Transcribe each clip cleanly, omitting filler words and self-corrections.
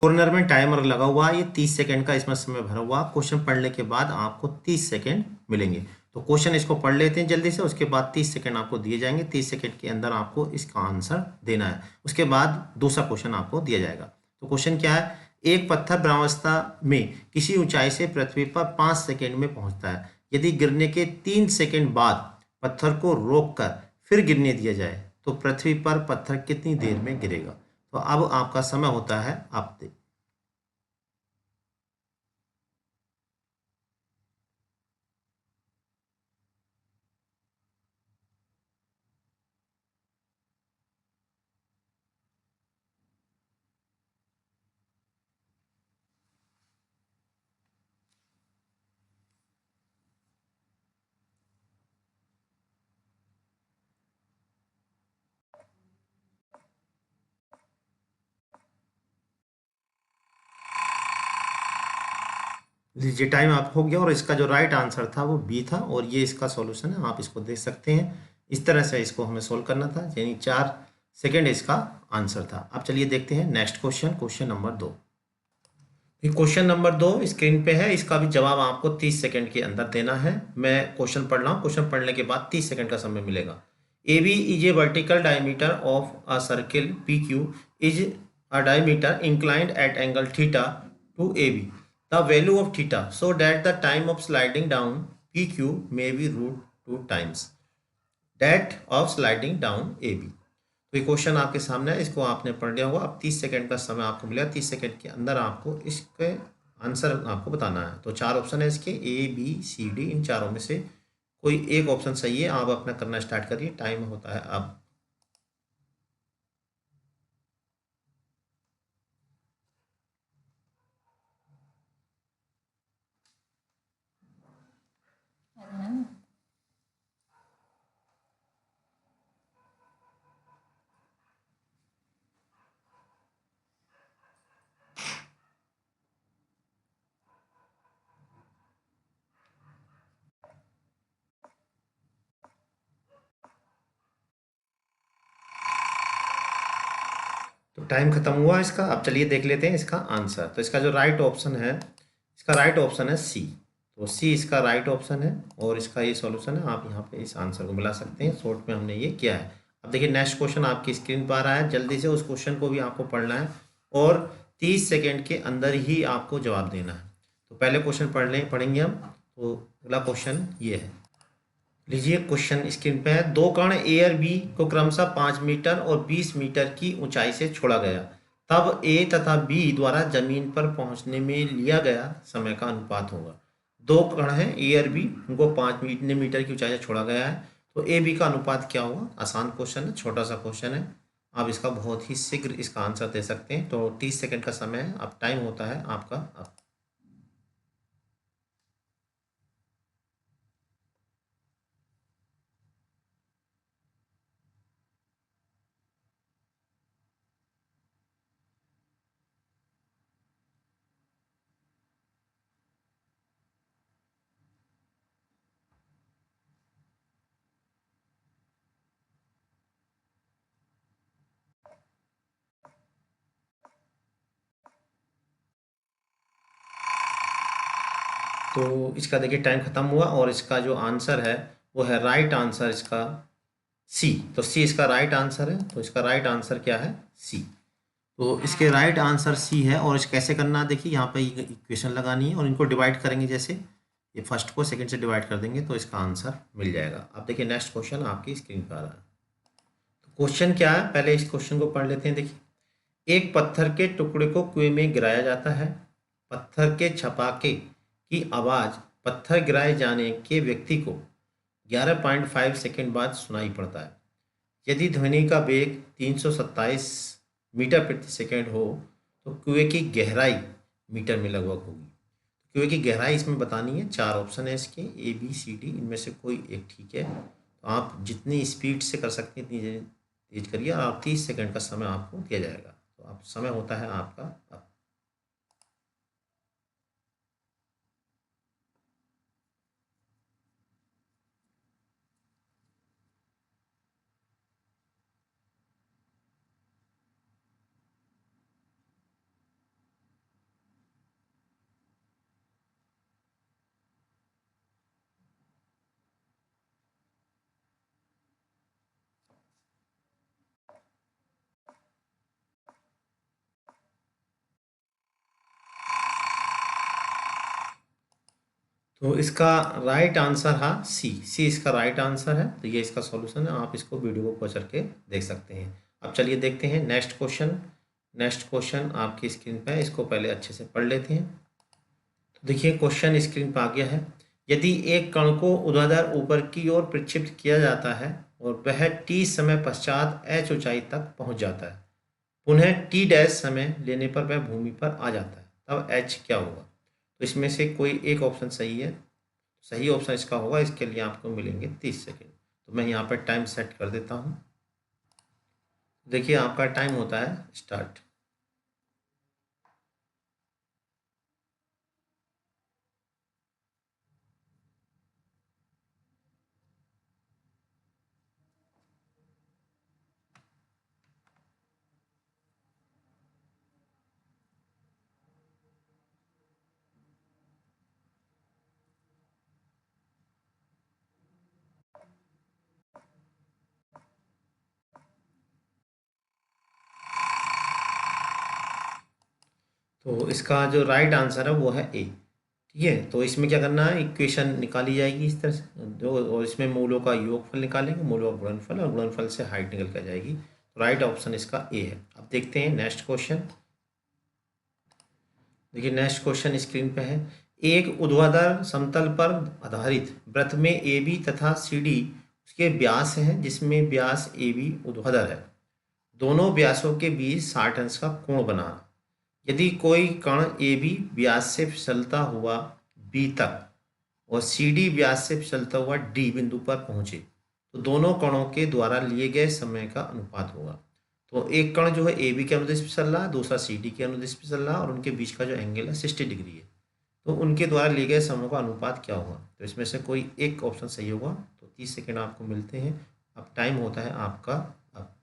Corner में timer लगा हुआ है, ये 30 सेकंड का इसमें समय भरा हुआ। क्वेश्चन पढ़ने के बाद आपको 30 सेकंड मिलेंगे। तो क्वेश्चन इसको पढ़ लेते हैं जल्दी से, उसके बाद 30 सेकंड आपको दिए जाएंगे। 30 सेकंड के अंदर आपको इसका आंसर देना है। उसके बाद दूसरा क्वेश्चन आपको दिया जाएगा। तो क्वेश्चन क्या है, एक पत्थर ब्रह्मावस्था में किसी ऊंचाई से पृथ्वी पर 5 सेकंड में पहुंचता है। यदि गिरने के 3 सेकंड बाद पत्थर को रोककर फिर गिरने दिया जाए तो पृथ्वी पर पत्थर कितनी देर में गिरेगा। तो अब आपका समय होता है आप लीजिए, टाइम आप हो गया। और इसका जो राइट आंसर था वो बी था, और ये इसका सॉल्यूशन है, आप इसको देख सकते हैं। इस तरह से इसको हमें सोल्व करना था, यानी 4 सेकंड इसका आंसर था। अब चलिए देखते हैं next question, question number 2। Question number 2 screen पे है, इसका भी जवाब आपको 30 सेकंड के अंदर देना है। मैं क्वेश्चन पढ़ रहा हूँ, क्वेश्चन पढ़ने के बाद 30 सेकंड का समय मिलेगा। A B is a vertical diameter of a circle P Q is a diameter inclined at angle theta to A B. The value of theta so that the time of sliding down P Q may be root 2 times that of sliding down A B. तो ये question आपके सामने है, इसको आपने पढ़ लिया होगा। अब 30 सेकंड का समय आपको मिलेगा। 30 सेकंड के अंदर आपको इसके आंसर आपको बताना है। तो 4 ऑप्शन है इसके, ए बी सी डी। इन चारों में से कोई एक ऑप्शन सही है। आप अपना करना स्टार्ट करिए, टाइम होता है अब। तो टाइम खत्म हुआ इसका। अब चलिए देख लेते हैं इसका आंसर। तो इसका जो राइट ऑप्शन है, इसका राइट ऑप्शन है सी। तो सी इसका राइट ऑप्शन है, और इसका ये सॉल्यूशन है। आप यहाँ पे इस आंसर को मिला सकते हैं। शॉर्ट में हमने ये किया है। अब देखिए नेक्स्ट क्वेश्चन आपकी स्क्रीन पर आ रहा है। जल्दी से उस क्वेश्चन को भी आपको पढ़ना है, और 30 सेकेंड के अंदर ही आपको जवाब देना है। तो पहले क्वेश्चन पढ़ेंगे हम। तो अगला क्वेश्चन ये है, लीजिए क्वेश्चन स्क्रीन पे है। दो कण ए और बी को क्रमशः 5 मीटर और 20 मीटर की ऊंचाई से छोड़ा गया। तब ए तथा बी द्वारा जमीन पर पहुंचने में लिया गया समय का अनुपात होगा। दो कण हैं ए और बी, उनको 5 मीटर की ऊंचाई से छोड़ा गया है। तो ए बी का अनुपात क्या होगा। आसान क्वेश्चन है, छोटा सा क्वेश्चन है। आप इसका बहुत ही शीघ्र इसका आंसर दे सकते हैं। तो 30 सेकंड का समय है। अब टाइम होता है आपका अब। तो इसका देखिए टाइम खत्म हुआ, और इसका जो आंसर है वो है राइट आंसर इसका सी। तो सी इसका राइट आंसर है। तो इसका राइट आंसर क्या है, सी। तो इसके राइट आंसर सी है। और इस कैसे करना है, देखिए यहाँ पे इक्वेशन लगानी है, और इनको डिवाइड करेंगे। जैसे ये फर्स्ट को सेकंड से डिवाइड कर देंगे तो इसका आंसर मिल जाएगा। अब देखिए नेक्स्ट क्वेश्चन आपकी स्क्रीन पर आ रहा है। तो क्वेश्चन क्या है, पहले इस क्वेश्चन को पढ़ लेते हैं। देखिए, एक पत्थर के टुकड़े को कुएं में गिराया जाता है। पत्थर के छपाके की आवाज़ पत्थर गिराए जाने के व्यक्ति को 11.5 सेकंड बाद सुनाई पड़ता है। यदि ध्वनि का वेग 327 मीटर प्रति सेकंड हो तो कुएं की गहराई मीटर में लगभग होगी। कुएं की गहराई इसमें बतानी है। 4 ऑप्शन है इसके, ए बी सी डी। इनमें से कोई एक ठीक है। तो आप जितनी स्पीड से कर सकते हैं इतनी तेज करिए, और 30 सेकंड का समय आपको दिया जाएगा। तो आप समय होता है आपका अब। तो इसका राइट आंसर है सी। सी इसका राइट आंसर है। तो ये इसका सॉल्यूशन है। आप इसको वीडियो को पॉज करके देख सकते हैं। अब चलिए देखते हैं नेक्स्ट क्वेश्चन। नेक्स्ट क्वेश्चन आपकी स्क्रीन पे है। इसको पहले अच्छे से पढ़ लेते हैं। तो देखिए क्वेश्चन स्क्रीन पर आ गया है। यदि एक कण को ऊर्ध्वाधर ऊपर की ओर प्रक्षेपित किया जाता है और वह टी समय पश्चात एच ऊंचाई तक पहुंच जाता है, पुनः टी डैश समय लेने पर वह भूमि पर आ जाता है, तब एच क्या होगा? तो इसमें से कोई एक ऑप्शन सही है। सही ऑप्शन इसका होगा। इसके लिए आपको मिलेंगे 30 सेकेंड। तो मैं यहाँ पर टाइम सेट कर देता हूँ। देखिए आपका टाइम होता है स्टार्ट। तो इसका जो राइट आंसर है वो है ए। ठीक है। तो इसमें क्या करना है, इक्वेशन निकाली जाएगी इस तरह से जो, और इसमें मूलों का योगफल निकालेंगे, मूलों का गुणनफल, और गुणनफल से हाइट निकल कर जाएगी। तो राइट ऑप्शन इसका ए है। अब देखते हैं नेक्स्ट क्वेश्चन। देखिए नेक्स्ट क्वेश्चन स्क्रीन पे है। एक ऊर्ध्वाधर समतल पर आधारित वृत्त में ए बी तथा सी डी उसके व्यास हैं, जिसमें व्यास ए बी ऊर्ध्वाधर है। दोनों व्यासों के बीच 60 अंश का कोण बनाना। यदि कोई कण ए बी व्यास से फिसलता हुआ बी तक और सी डी व्यास से फिसलता हुआ डी बिंदु पर पहुंचे, तो दोनों कणों के द्वारा लिए गए समय का अनुपात होगा। तो एक कण जो है ए बी के अनुदिश फिसल रहा है, दूसरा सी डी के अनुदिश फिसल रहा है, और उनके बीच का जो एंगल है 60 डिग्री है। तो उनके द्वारा लिए गए समय का अनुपात क्या होगा? तो इसमें से कोई एक ऑप्शन सही होगा। तो 30 सेकेंड आपको मिलते हैं। अब टाइम होता है आपका अब।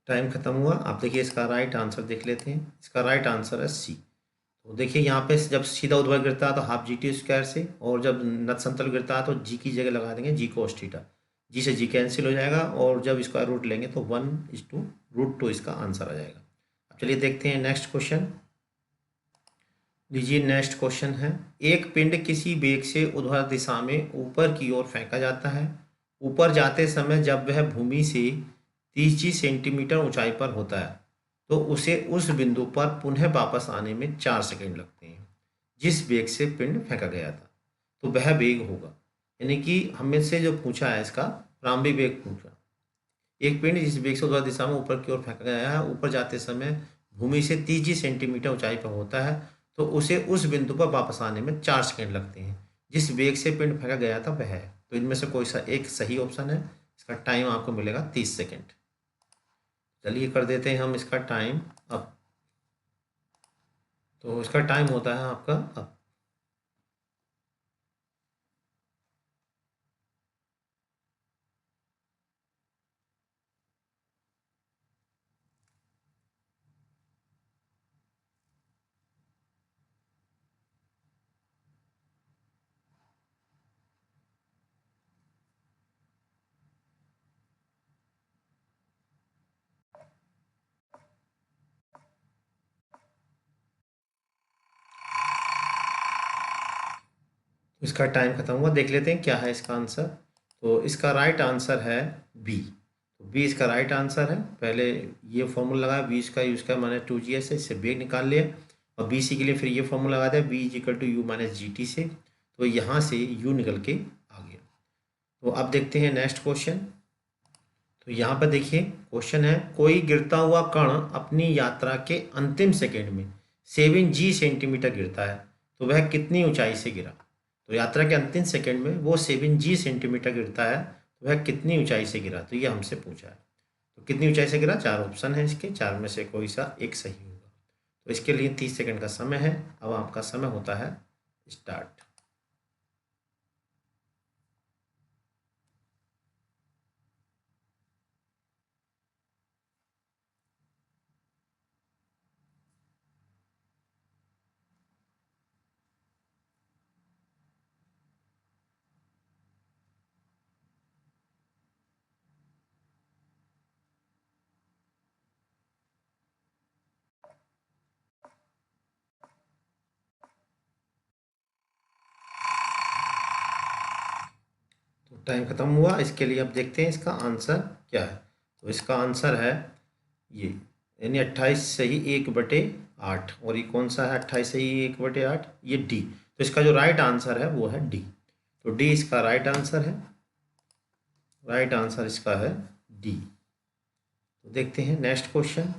टाइम खत्म हुआ। आप देखिए इसका राइट आंसर देख लेते हैं। इसका राइट आंसर है सी। तो देखिए यहाँ पे जब सीधा ऊर्ध्वाधर गिरता है तो हाफ जी टी स्क्वायर से, और जब नत समतल गिरता है तो जी की जगह लगा देंगे जी कोस थीटा। जी से जी कैंसिल हो जाएगा, और जब स्क्वायर रूट लेंगे तो 1:√2 इसका आंसर आ जाएगा। अब चलिए देखते हैं नेक्स्ट क्वेश्चन। लीजिए नेक्स्ट क्वेश्चन है। एक पिंड किसी वेग से ऊर्ध्वाधर दिशा में ऊपर की ओर फेंका जाता है। ऊपर जाते समय जब वह भूमि से 30 सेंटीमीटर ऊंचाई पर होता है, तो उसे उस बिंदु पर पुनः वापस आने में 4 सेकंड लगते हैं जिस वेग से पिंड फेंका गया था। तो वह वेग होगा। यानी कि हमें से जो पूछा है इसका प्रारंभिक वेग पूछा। एक पिंड जिस वेग से ऊर्ध्वाधर दिशा में ऊपर की ओर फेंका गया है, ऊपर जाते समय भूमि से 30 सेंटीमीटर ऊंचाई पर होता है, तो उसे उस बिंदु पर वापस आने में 4 सेकंड लगते हैं जिस वेग से पिंड फेंका गया था वह है। तो इनमें से कोई सा एक सही ऑप्शन है। इसका टाइम आपको मिलेगा 30 सेकंड। चलिए कर देते हैं हम इसका टाइम अब। तो इसका टाइम होता है आपका अब। इसका टाइम खत्म हुआ। देख लेते हैं क्या है इसका आंसर। तो इसका राइट आंसर है बी। तो बी इसका राइट आंसर है। पहले ये फॉर्मूला लगाया, बी इसका यूज का माइनस 2GS है, इससे वेग निकाल लिया, और बी सी के लिए फिर ये फॉर्मूला लगा दिया, v is equal to u minus g t से। तो यहाँ से यू निकल के आ गया। तो अब देखते हैं नेक्स्ट क्वेश्चन। तो यहाँ पर देखिए क्वेश्चन है, कोई गिरता हुआ कण अपनी यात्रा के अंतिम सेकंड में 7G सेंटीमीटर गिरता है, तो वह कितनी ऊंचाई से गिरा? तो यात्रा के अंतिम सेकंड में वो 7G सेंटीमीटर गिरता है, तो वह कितनी ऊंचाई से गिरा? तो ये हमसे पूछा है। तो कितनी ऊंचाई से गिरा? 4 ऑप्शन है इसके, 4 में से कोई सा एक सही होगा। तो इसके लिए 30 सेकंड का समय है। अब आपका समय होता है स्टार्ट। तो टाइम खत्म हुआ। इसके लिए अब देखते हैं इसका आंसर क्या है। तो इसका आंसर है ये, यानी 28 सही 1/8। और ये कौन सा है 28 सही 1/8? ये डी। तो इसका जो राइट आंसर है वो है डी। तो डी इसका राइट आंसर है। राइट आंसर इसका है डी। तो देखते हैं नेक्स्ट क्वेश्चन।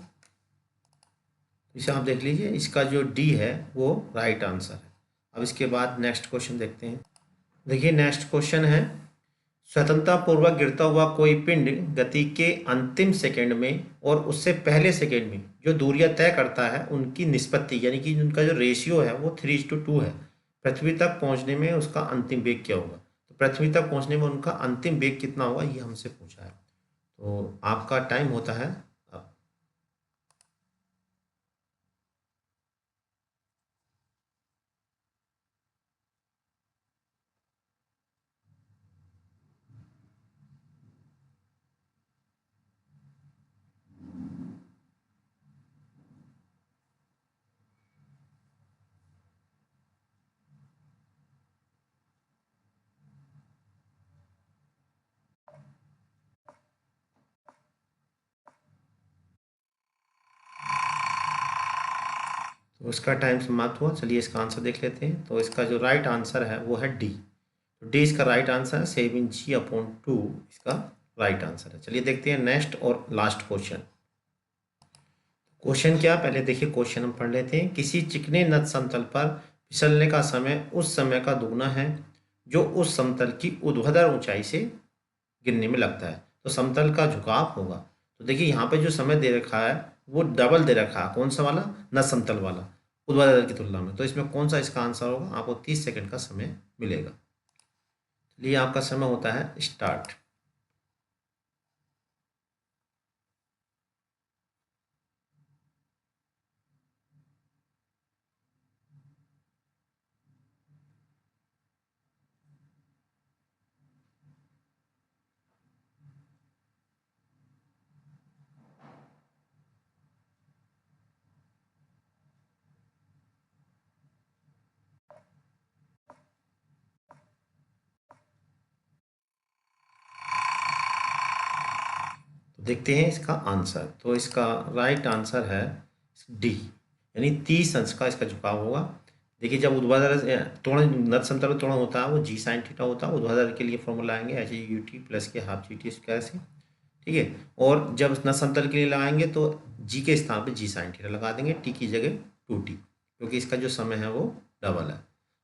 इसे आप देख लीजिए, इसका जो डी है वो राइट आंसर है। अब इसके बाद नेक्स्ट क्वेश्चन देखते हैं। देखिए नेक्स्ट क्वेश्चन है, स्वतंत्रता पूर्वक गिरता हुआ कोई पिंड गति के अंतिम सेकंड में और उससे पहले सेकंड में जो दूरियां तय करता है उनकी निष्पत्ति, यानी कि उनका जो रेशियो है वो 3:2 है। पृथ्वी तक पहुंचने में उसका अंतिम वेग क्या होगा? तो पृथ्वी तक पहुंचने में उनका अंतिम वेग कितना होगा, ये हमसे पूछा है। तो आपका टाइम होता है अब। तो उसका टाइम समाप्त हुआ। चलिए इसका आंसर देख लेते हैं। तो इसका जो राइट आंसर है वो है डी। तो डी इसका राइट आंसर है, 7g/2 इसका राइट आंसर है। चलिए देखते हैं नेक्स्ट और लास्ट क्वेश्चन। क्वेश्चन क्या, पहले देखिए क्वेश्चन हम पढ़ लेते हैं। किसी चिकने नत समतल पर फिसलने का समय उस समय का दुगना है जो उस समतल की ऊर्ध्वाधर ऊंचाई से गिरने में लगता है। तो समतल का झुकाव होगा। तो देखिए यहाँ पे जो समय दे रखा है वो डबल दे रखा है। कौन सा वाला? नत समतल वाला, ऊर्ध्वाधर की तुलना में। तो इसमें कौन सा इसका आंसर होगा? आपको 30 सेकंड का समय मिलेगा। चलिए आपका समय होता है स्टार्ट। तो देखते हैं इसका आंसर। तो इसका राइट आंसर है डी, यानी 30 अंश का इसका झुकाव होगा। देखिए जब ऊर्ध्वाधर त्वरण नत समतल में त्वरण होता है वो जी साइन थीटा होता है। ऊर्ध्वाधर के लिए फॉर्मूला आएंगे HUT प्लस के हाफ GT स्क्वायर से, ठीक है। और जब नत समतल के लिए लगाएंगे तो जी के स्थान पे जी साइन थीटा लगा देंगे, टी की जगह 2t, क्योंकि इसका जो समय है वो डबल है।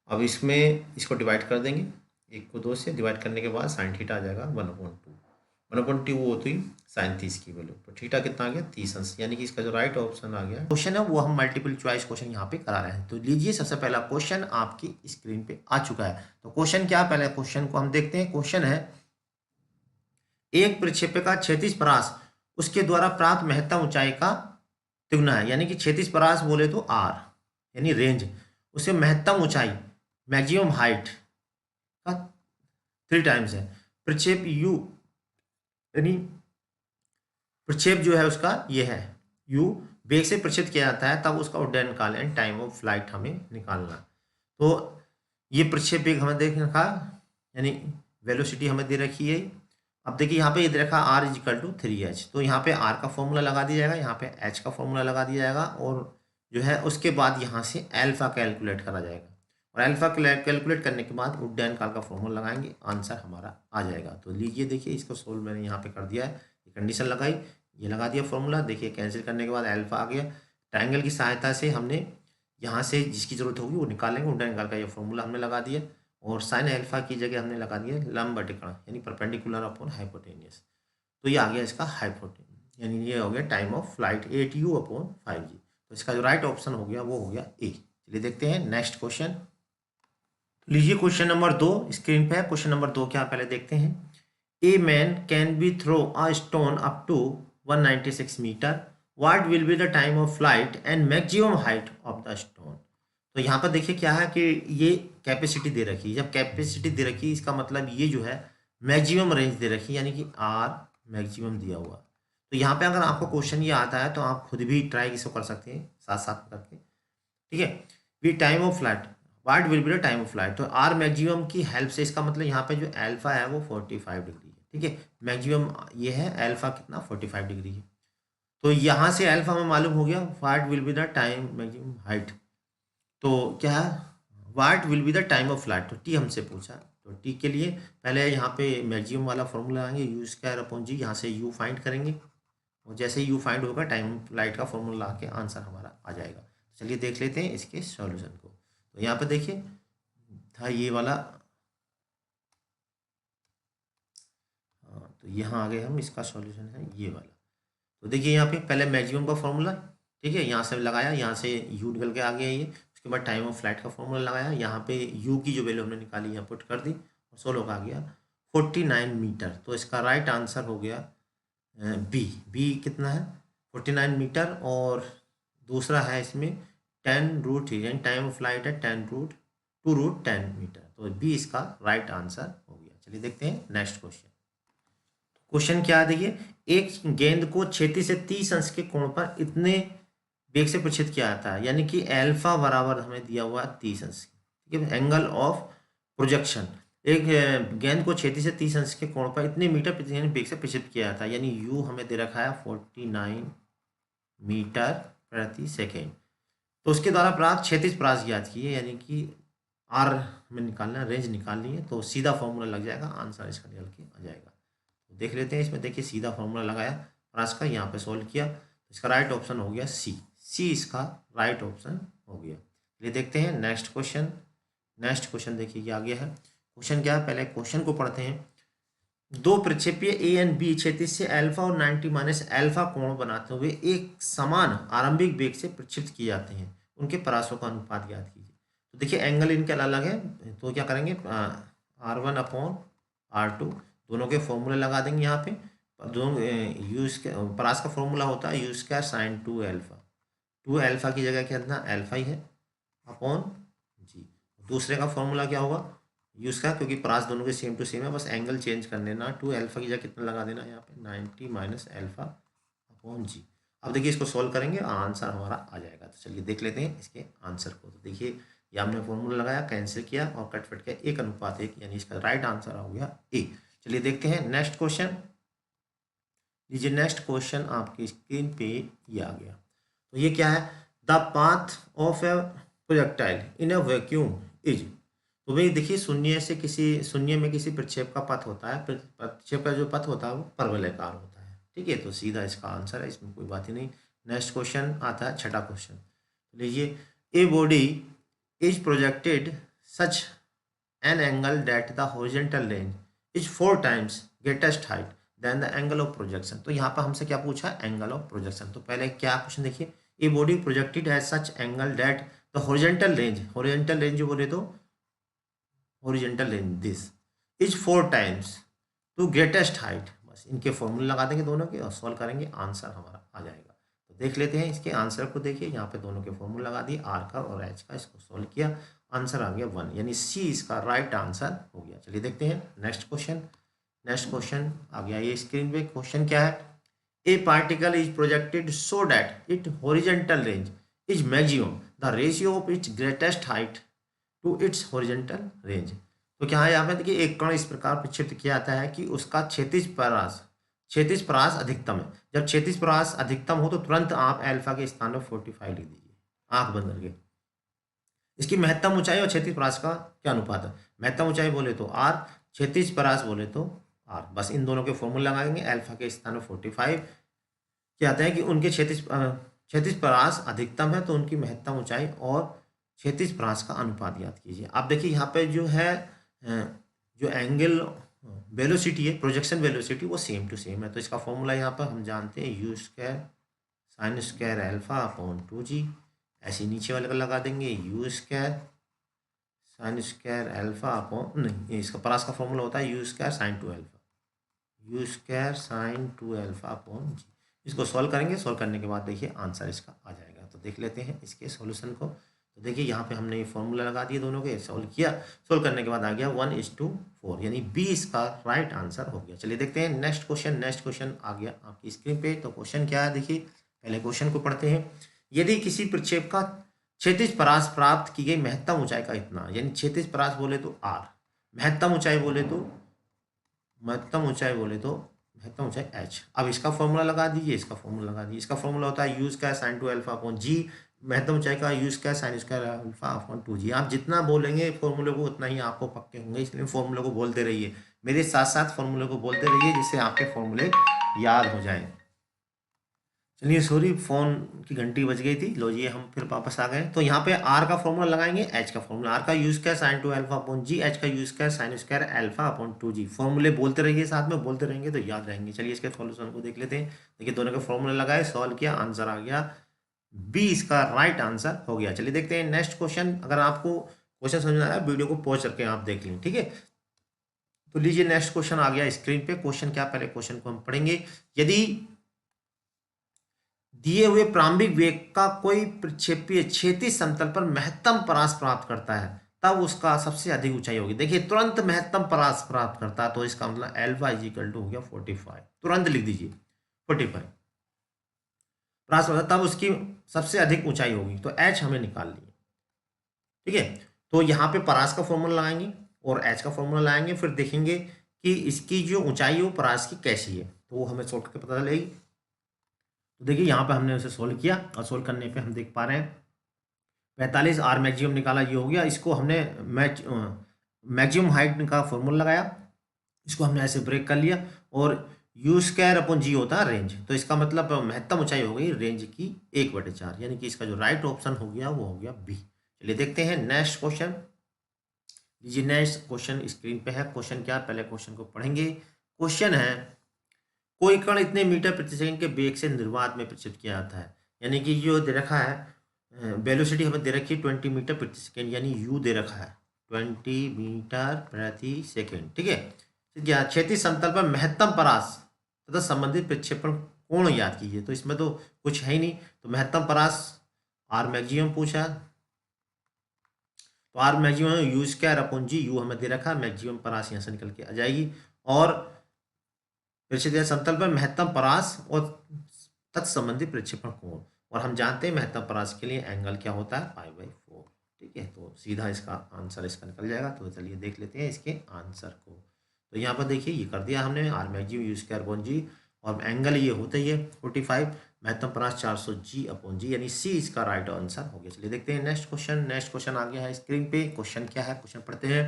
अब इसमें इसको डिवाइड कर देंगे, 1 को 2 से डिवाइड करने के बाद साइन थीटा आ जाएगा 1/2। 1/2 वो होती साइन 30 की वैल्यू। तो थीटा कितना आ गया? 30 अंश, यानी कि इसका जो राइट ऑप्शन आ गया। क्वेश्चन है वो हम मल्टीपल चॉइस क्वेश्चन यहाँ पे करा रहे हैं। तो लीजिए सबसे पहला क्वेश्चन आपकी स्क्रीन पे आ चुका है। तो क्वेश्चन क्या, पहले क्वेश्चन को हम देखते हैं। क्वेश्चन है, एक प्रक्षेप्य का क्षैतिज परास उसके द्वारा प्राप्त महत्तम ऊंचाई का तिगुना है। यानी कि क्षैतिज परास बोले तो आर, यानी रेंज, उसे महत्तम ऊंचाई मैक्सिमम हाइट का 3 टाइम्स है। प्रक्षेप यू, यानी प्रक्षेप जो है उसका ये है यू, वेग से प्रक्षेपित किया जाता है तब उसका उड्डयन काल एंड टाइम ऑफ फ्लाइट हमें निकालना। तो ये प्रक्षेप वेग हमें देख रखा, यानी वेलोसिटी हमें दे रखी है। अब देखिए यहाँ पे ये दे रखा R=3h। तो यहाँ पे R का फॉर्मूला लगा दिया जाएगा, यहाँ पे H का फॉर्मूला लगा दिया जाएगा, और जो है उसके बाद यहाँ से अल्फा कैलकुलेट करा जाएगा। और अल्फा कैलकुलेट करने के बाद उड्डयन काल का फॉर्मूला लगाएंगे, आंसर हमारा आ जाएगा। तो लीजिए देखिए इसको सोल्व मैंने यहाँ पे कर दिया है, कंडीशन लगाई, ये लगा दिया फॉर्मूला। देखिए कैंसिल करने के बाद अल्फा आ गया। ट्रायंगल की सहायता से हमने यहाँ से जिसकी जरूरत होगी वो निकालेंगे। उड्डयन काल का ये फॉर्मूला हमने लगा दिया, और साइन अल्फा की जगह हमने लगा दिया लंब बटे यानी परपेंडिकुलर अपॉन हाइपोटेनियस। तो ये आ गया इसका हाइपोटेनियस, यानी ये हो गया टाइम ऑफ फ्लाइट 8u/5g। तो इसका जो राइट ऑप्शन हो गया वो हो गया ए। चलिए देखते हैं नेक्स्ट क्वेश्चन। तो लीजिए क्वेश्चन नंबर 2 स्क्रीन पे है। क्वेश्चन नंबर 2 क्या पहले देखते हैं। A man can be throw a stone up to 196 metre, what will be the time of flight and maximum height of the stone. तो यहाँ पर देखिए क्या है कि ये कैपेसिटी दे रखी है। जब कैपेसिटी दे रखी है इसका मतलब ये जो है मैक्सिमम रेंज दे रखी है, यानी कि आर मैक्सिमम दिया हुआ। तो यहाँ पे अगर आपको क्वेश्चन ये आता है तो आप खुद भी ट्राई इसको कर सकते हैं साथ साथ करके, ठीक है। We time of flight, what will be the time of flight. तो आर मैक्सिमम की हेल्प से इसका मतलब यहाँ पे जो अल्फा है वो 45 डिग्री है, ठीक है। मैक्सिमम ये है, अल्फा कितना 45 डिग्री है। तो यहाँ से अल्फा हमें मालूम हो गया, what will be the time maximum height. तो क्या है, what will be the time of flight. तो टी हमसे पूछा, तो टी के लिए पहले यहाँ पे मैक्सिमम वाला फॉर्मूला आएंगे, यू स्क्वायर अपॉन जी। यहाँ से यू फाइंड करेंगे और जैसे ही यू फाइंड होगा टाइम फ्लाइट का फॉर्मूला आके आंसर हमारा आ जाएगा। चलिए देख लेते हैं इसके सॉल्यूशन को। तो यहाँ पे देखिए था ये वाला, हाँ तो यहाँ आ गए हम, इसका सॉल्यूशन है ये वाला। तो देखिए यहाँ पे पहले मैक्सिमम का फॉर्मूला, ठीक है, यहाँ से लगाया, यहाँ से यू निकल के आ गया ये। उसके बाद टाइम ऑफ फ्लाइट का फॉर्मूला लगाया, यहाँ पे यू की जो वैल्यू हमने निकाली यहाँ पुट कर दी और 16 का आ गया 49 मीटर। तो इसका राइट आंसर हो गया बी। बी कितना है 49 मीटर, और दूसरा है इसमें 10√3, यानी टाइम ऑफ फ्लाइट है 2√10 मीटर। तो बी इसका राइट आंसर हो गया। चलिए देखते हैं नेक्स्ट क्वेश्चन। क्वेश्चन क्या है देखिए, एक गेंद को 36 से 30 अंश के कोण पर इतने वेग से प्रक्षेपित किया जाता है, यानी कि अल्फा बराबर हमें दिया हुआ 30 अंश, ठीक है। एंगल ऑफ प्रोजेक्शन, एक गेंद को 36 से 30 अंश के कोण पर इतने मीटर प्रति सेकंड वेग से प्रक्षेपित किया जाता है, यानी यू हमें दे रखा है 49 मीटर प्रति सेकेंड। तो उसके द्वारा प्राप्त क्षैतिज परास ज्ञात की है, यानी कि आर हमें निकालना है, रेंज निकालनी है। तो सीधा फॉर्मूला लग जाएगा, आंसर इसका निकल के आ जाएगा। तो देख लेते हैं इसमें, देखिए सीधा फॉर्मूला लगाया परास का, यहाँ पे सोल्व किया, तो इसका राइट ऑप्शन हो गया सी। सी इसका राइट ऑप्शन हो गया। ये देखते हैं नेक्स्ट क्वेश्चन। नेक्स्ट क्वेश्चन देखिए ये आ गया है। क्वेश्चन क्या है, पहले क्वेश्चन को पढ़ते हैं। दो प्रक्षेपीय ए एंड बी क्षैतिज से अल्फा और 90 माइनस अल्फा कोण बनाते हुए एक समान आरंभिक वेग से प्रक्षेपित किए जाते हैं, उनके परासों का अनुपात ज्ञात कीजिए। तो देखिए एंगल इनके अलग है, तो क्या करेंगे R1 अपॉन R2 दोनों के फॉर्मूले लगा देंगे यहाँ पे। दोनों यू परास का फॉर्मूला होता है u square sine 2 alpha. 2 alpha की जगह कितना अल्फा ही है अपॉन जी। दूसरे का फॉर्मूला क्या होगा यूज का, क्योंकि परास दोनों के सेम टू सेम है, बस एंगल चेंज कर देना। 2 अल्फा की जगह कितना लगा देना यहाँ पे 90 माइनस अल्फा अपॉन जी। अब देखिए इसको सॉल्व करेंगे आंसर हमारा आ जाएगा। तो चलिए देख लेते हैं इसके आंसर को। तो देखिए ये हमने फॉर्मूला लगाया, कैंसिल किया और कट फट के 1:1, यानी इसका राइट आंसर हो गया ए। चलिए देखते हैं नेक्स्ट क्वेश्चन। लीजिए नेक्स्ट क्वेश्चन आपकी स्क्रीन पे ये आ गया। तो ये क्या है, the path of A projectile in A vacuum is. तो भाई देखिए शून्य में किसी प्रक्षेप का पथ होता है, प्रक्षेप का जो पथ होता है वो परवलयाकार होता है, ठीक है। तो सीधा इसका आंसर है, इसमें कोई बात ही नहीं। नेक्स्ट क्वेश्चन आता है छठा क्वेश्चन। लीजिए, a body is projected such an angle that the horizontal range is 4 times greatest height then the angle of projection. तो यहाँ पर हमसे क्या पूछा, एंगल ऑफ प्रोजेक्शन। तो पहले क्या क्वेश्चन देखिए, a body projected as such angle that the horizontal range जो बोले तो horizontal range this is 4 times to greatest height. बस इनके फॉर्मूले लगा देंगे दोनों के और सॉल्व करेंगे, आंसर हमारा आ जाएगा। तो देख लेते हैं इसके आंसर को। देखिए यहाँ पे दोनों के फॉर्मूले लगा दिए, आर का और एच का, इसको सॉल्व किया, आंसर आ गया 1, यानी सी इसका राइट आंसर हो गया। चलिए देखते हैं नेक्स्ट क्वेश्चन। नेक्स्ट क्वेश्चन आ गया ये स्क्रीन पे। क्वेश्चन क्या है, a particle is projected so that it horizontal range is maximum the ratio of its greatest height to its horizontal range. तो क्या है यहाँ पे देखिए, एक कण इस प्रकार प्रक्षेपित किया जाता है कि उसका क्षैतिज परास अधिकतम है। जब क्षैतिज परास अधिकतम हो तो तुरंत आप अल्फा के स्थान पर 45 लिख दीजिए आंख बंद करके। इसकी महत्तम ऊंचाई और क्षैतिज परास का क्या अनुपात है, महत्तम ऊंचाई बोले तो आर, क्षैतिज परास बोले तो आर। बस इन दोनों के फॉर्मूले लगाएंगे, अल्फा के स्थान पर 45 क्या आता है कि उनके क्षैतिज परास अधिकतम है तो उनकी महत्तम ऊंचाई और क्षैतिज परास का अनुपात याद कीजिए। आप देखिए यहाँ पे जो है जो एंगल वेलोसिटी है, प्रोजेक्शन वेलोसिटी वो सेम टू सेम है। तो इसका फॉर्मूला यहाँ पर हम जानते हैं u square sine square alpha upon 2g, ऐसे नीचे वाले का लगा देंगे u square sine square alpha upon, नहीं इसका परास का फॉर्मूला होता है u square sine 2 alpha, u square sine 2 alpha upon g. इसको सॉल्व करेंगे, सॉल्व करने के बाद देखिए आंसर इसका आ जाएगा। तो देख लेते हैं इसके सॉल्यूशन को। तो देखिए यहाँ पे हमने ये फॉर्मूला लगा दिए दोनों के, सॉल्व किया, सॉल्व करने के बाद आ गया 1:4, यानी बी इसका राइट आंसर हो गया। चलिए देखते हैं नेक्स्ट क्वेश्चन। नेक्स्ट क्वेश्चन आ गया आपकी स्क्रीन पे। तो क्वेश्चन क्या है देखिए, पहले क्वेश्चन को पढ़ते हैं। यदि किसी प्रक्षेप का क्षैतिज परास प्राप्त की गई महत्तम ऊंचाई का इतना, यानी क्षैतिज परास बोले तो आर, महत्तम ऊंचाई बोले तो महत्तम ऊंचाई h। अब इसका फॉर्मूला लगा दीजिए, इसका फॉर्मूला लगा दीजिए। इसका फॉर्मूला होता है u square sine 2 alpha upon g, महत्तम ऊंचाई का u square sine square alpha upon 2g। आप जितना बोलेंगे फॉर्मूले को उतना ही आपको पक्के होंगे, इसलिए फॉर्मूले को बोलते रहिए, मेरे साथ साथ फॉर्मूले को बोलते रहिए, जिससे आपके फॉर्मूले याद हो जाए। चलिए सॉरी, फोन की घंटी बज गई थी। लो जी हम फिर वापस आ गए। तो यहाँ पे आर का फॉर्मूला लगाएंगे, एच का फॉर्मूला, आर का u square sine 2 alpha upon g, h का u square sine square alpha upon 2g। फॉर्मूले बोलते रहिए, साथ में बोलते रहेंगे तो याद रहेंगे। चलिए इसके सॉल्यूशन को देख लेते हैं। देखिए दोनों के फॉर्मूले लगाए, सॉल्व किया, आंसर आ गया बी इसका राइट आंसर हो गया। चलिए देखते हैं नेक्स्ट क्वेश्चन। अगर आपको क्वेश्चन समझ में आया वीडियो को पॉज करके आप देख लें, ठीक है। तो लीजिए नेक्स्ट क्वेश्चन आ गया स्क्रीन पे। क्वेश्चन क्या, पहले क्वेश्चन को हम पढ़ेंगे। यदि दिए हुए प्रारंभिक वेग का कोई प्रक्षेपीय क्षैतिज समतल पर महत्तम परास प्राप्त करता है, तब उसका सबसे अधिक ऊंचाई होगी। देखिए तुरंत महत्तम परास प्राप्त करता है, तो इसका मतलब एल्फा इज इक्वल टू हो गया 45। तुरंत लिख दीजिए 45 परास होता है, तब उसकी सबसे अधिक ऊंचाई होगी। तो एच हमें निकाल लिया, ठीक है। तो यहाँ पे परास का फॉर्मूला लगाएंगे और एच का फॉर्मूला लाएंगे, फिर देखेंगे कि इसकी जो ऊंचाई है वो परास की कैसी है, तो वो हमें सोल्व करके पता चलेगी। तो देखिए यहाँ पे हमने उसे सोल्व किया, और सोल्व करने पे हम देख पा रहे हैं 45 आर मैक्सिमम निकाला, ये हो गया। इसको हमने मैक्सिमम हाइट का फॉर्मूला लगाया, इसको हमने ऐसे ब्रेक कर लिया, और यू स्क्वायर अपॉन जी होता है रेंज, तो इसका मतलब महत्तम ऊंचाई हो गई रेंज की 1/4, यानी कि इसका जो राइट ऑप्शन हो गया वो हो गया बी। चलिए देखते हैं नेक्स्ट क्वेश्चन। लीजिए नेक्स्ट क्वेश्चन स्क्रीन पे है। क्वेश्चन क्या, पहले क्वेश्चन को पढ़ेंगे। क्वेश्चन है कोई कण इतने मीटर प्रति सेकंड के वेग से निर्वात में प्रक्षेपित किया जाता है, यानी कि जो दे रखा है वेलोसिटी हमें दे रखी है 20 मीटर प्रति सेकंड, यानी यू दे रखा है 20 मीटर प्रति सेकंड, ठीक है। क्या क्षैतिज समतल पर महत्तम परास तथा संबंधित प्रक्षेपण कोण याद कीजिए। तो इसमें तो कुछ है ही नहीं, तो महत्तम परास आर मैक्सिमम पूछा, तो R maximum u square upon g, u हमें दे रखा है, मैक्सिमम परास यहाँ से निकल के आ जाएगी, और प्रक्षेपीय समतल पर महत्तम परास और तत्संबंधी प्रक्षेपण कोण, और हम जानते हैं महत्तम परास के लिए एंगल क्या होता है π/4, ठीक है। तो सीधा इसका आंसर इसका निकल जाएगा। तो चलिए देख लेते हैं इसके आंसर को। तो यहाँ पर देखिए ये कर दिया हमने, r maximum u square upon g, और एंगल ये होता ही है 45, महत्तम परास 400 जी अपॉन जी, यानी सी इसका राइट आंसर हो गया। चलिए देखते हैं नेक्स्ट क्वेश्चन। नेक्स्ट क्वेश्चन आ गया है स्क्रीन पे। क्वेश्चन क्या है, क्वेश्चन पढ़ते हैं।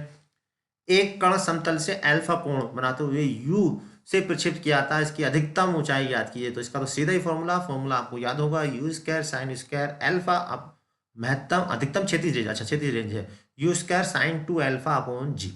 एक कण समतल से अल्फा कोण बनाते हुए यू से प्रक्षेपित किया जाता है, इसकी अधिकतम ऊंचाई याद कीजिए। तो इसका तो सीधा ही फॉर्मूला आपको याद होगा, u square sine square alpha, अब महत्तम अधिकतम क्षैतिज रेंज, अच्छा क्षैतिज रेंज है u square sine 2 alpha upon g,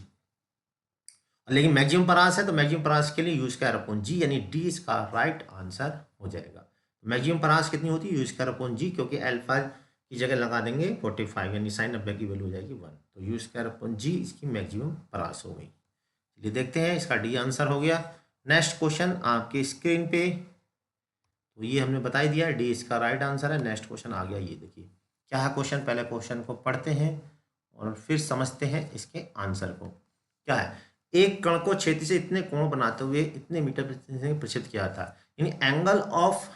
लेकिन मैक्सिमम परास है तो मैक्सिमम परास के लिए यू स्क्वायर अपॉन जी, यानी डी इसका राइट आंसर हो जाएगा। मैक्सिमम परास कितनी होती है, यू स्क्वायर अपॉन जी, क्योंकि अल्फा की जगह लगा देंगे 45, यानी साइन 90 की वैल्यू हो जाएगी 1, तो यू स्क्वायर अपॉन जी इसकी मैक्सिमम परास हो गई। चलिए देखते हैं, इसका डी आंसर हो गया। नेक्स्ट क्वेश्चन आपके स्क्रीन पे, तो ये हमने बता ही दिया, डी इसका राइट आंसर है। नेक्स्ट क्वेश्चन आ गया, ये देखिए क्या है क्वेश्चन, पहले क्वेश्चन को पढ़ते हैं और फिर समझते हैं इसके आंसर को। क्या है, एक कण को क्षैतिज से इतने कोण बनाते हुए इतने मीटर प्रक्षेपित किया था, यानी एंगल ऑफ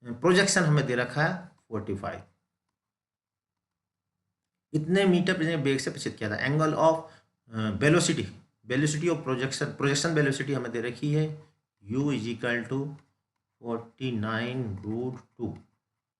प्रोजेक्शन हमें दे रखा है 45, इतने मीटर वेग से प्रक्षेपित किया था। Angle of velocity of projection velocity हमें दे रखी है u is equal to 49√2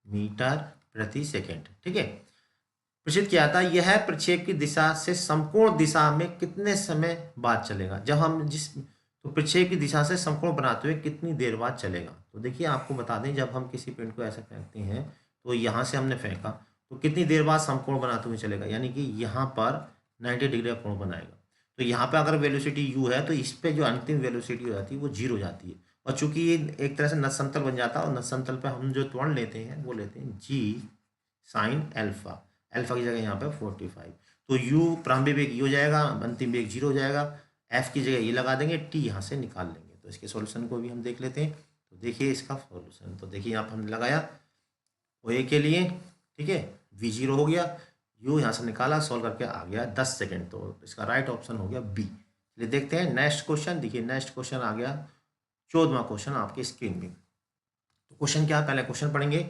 metre प्रति सेकेंड, ठीक है। प्रक्षेपित किया था, यह प्रक्षेप की दिशा से समकोण दिशा में कितने समय बाद चलेगा। जब हम तो प्रक्षेप की दिशा से समकोण बनाते हुए कितनी देर बाद चलेगा। तो देखिए आपको बता दें, जब हम किसी पिंड को ऐसे फेंकते हैं, तो यहाँ से हमने फेंका तो कितनी देर बाद समकोण बनाते हुए चलेगा, यानी कि यहाँ पर 90 डिग्री का कोण बनाएगा। तो यहाँ पे अगर वेलोसिटी u है तो इस पे जो अंतिम वेलोसिटी हो जाती है वो 0 हो जाती है, और चूंकि ये एक तरह से नत समतल बन जाता है और नत समतल पे हम जो त्वरण लेते हैं वो लेते हैं जी साइन अल्फा। अल्फा की जगह यहाँ पे 45। तो यू प्रारंभिक वेग ये हो जाएगा, अंतिम वेग 0 हो जाएगा। एफ की जगह ये लगा देंगे, टी यहाँ से निकाल लेंगे। तो इसके सॉल्यूशन को भी हम देख लेते हैं। तो देखिए इसका सॉल्यूशन, तो देखिए यहाँ पर हमने लगाया ओ ए के लिए, ठीक है, V0 हो गया, यू यहाँ से निकाला, सॉल्व करके आ गया 10 सेकेंड। तो इसका राइट ऑप्शन हो गया बी। चलिए देखते हैं नेक्स्ट क्वेश्चन। देखिए नेक्स्ट क्वेश्चन आ गया 14वां क्वेश्चन आपके स्क्रीन में। तो क्वेश्चन क्या, पहले क्वेश्चन पढ़ेंगे।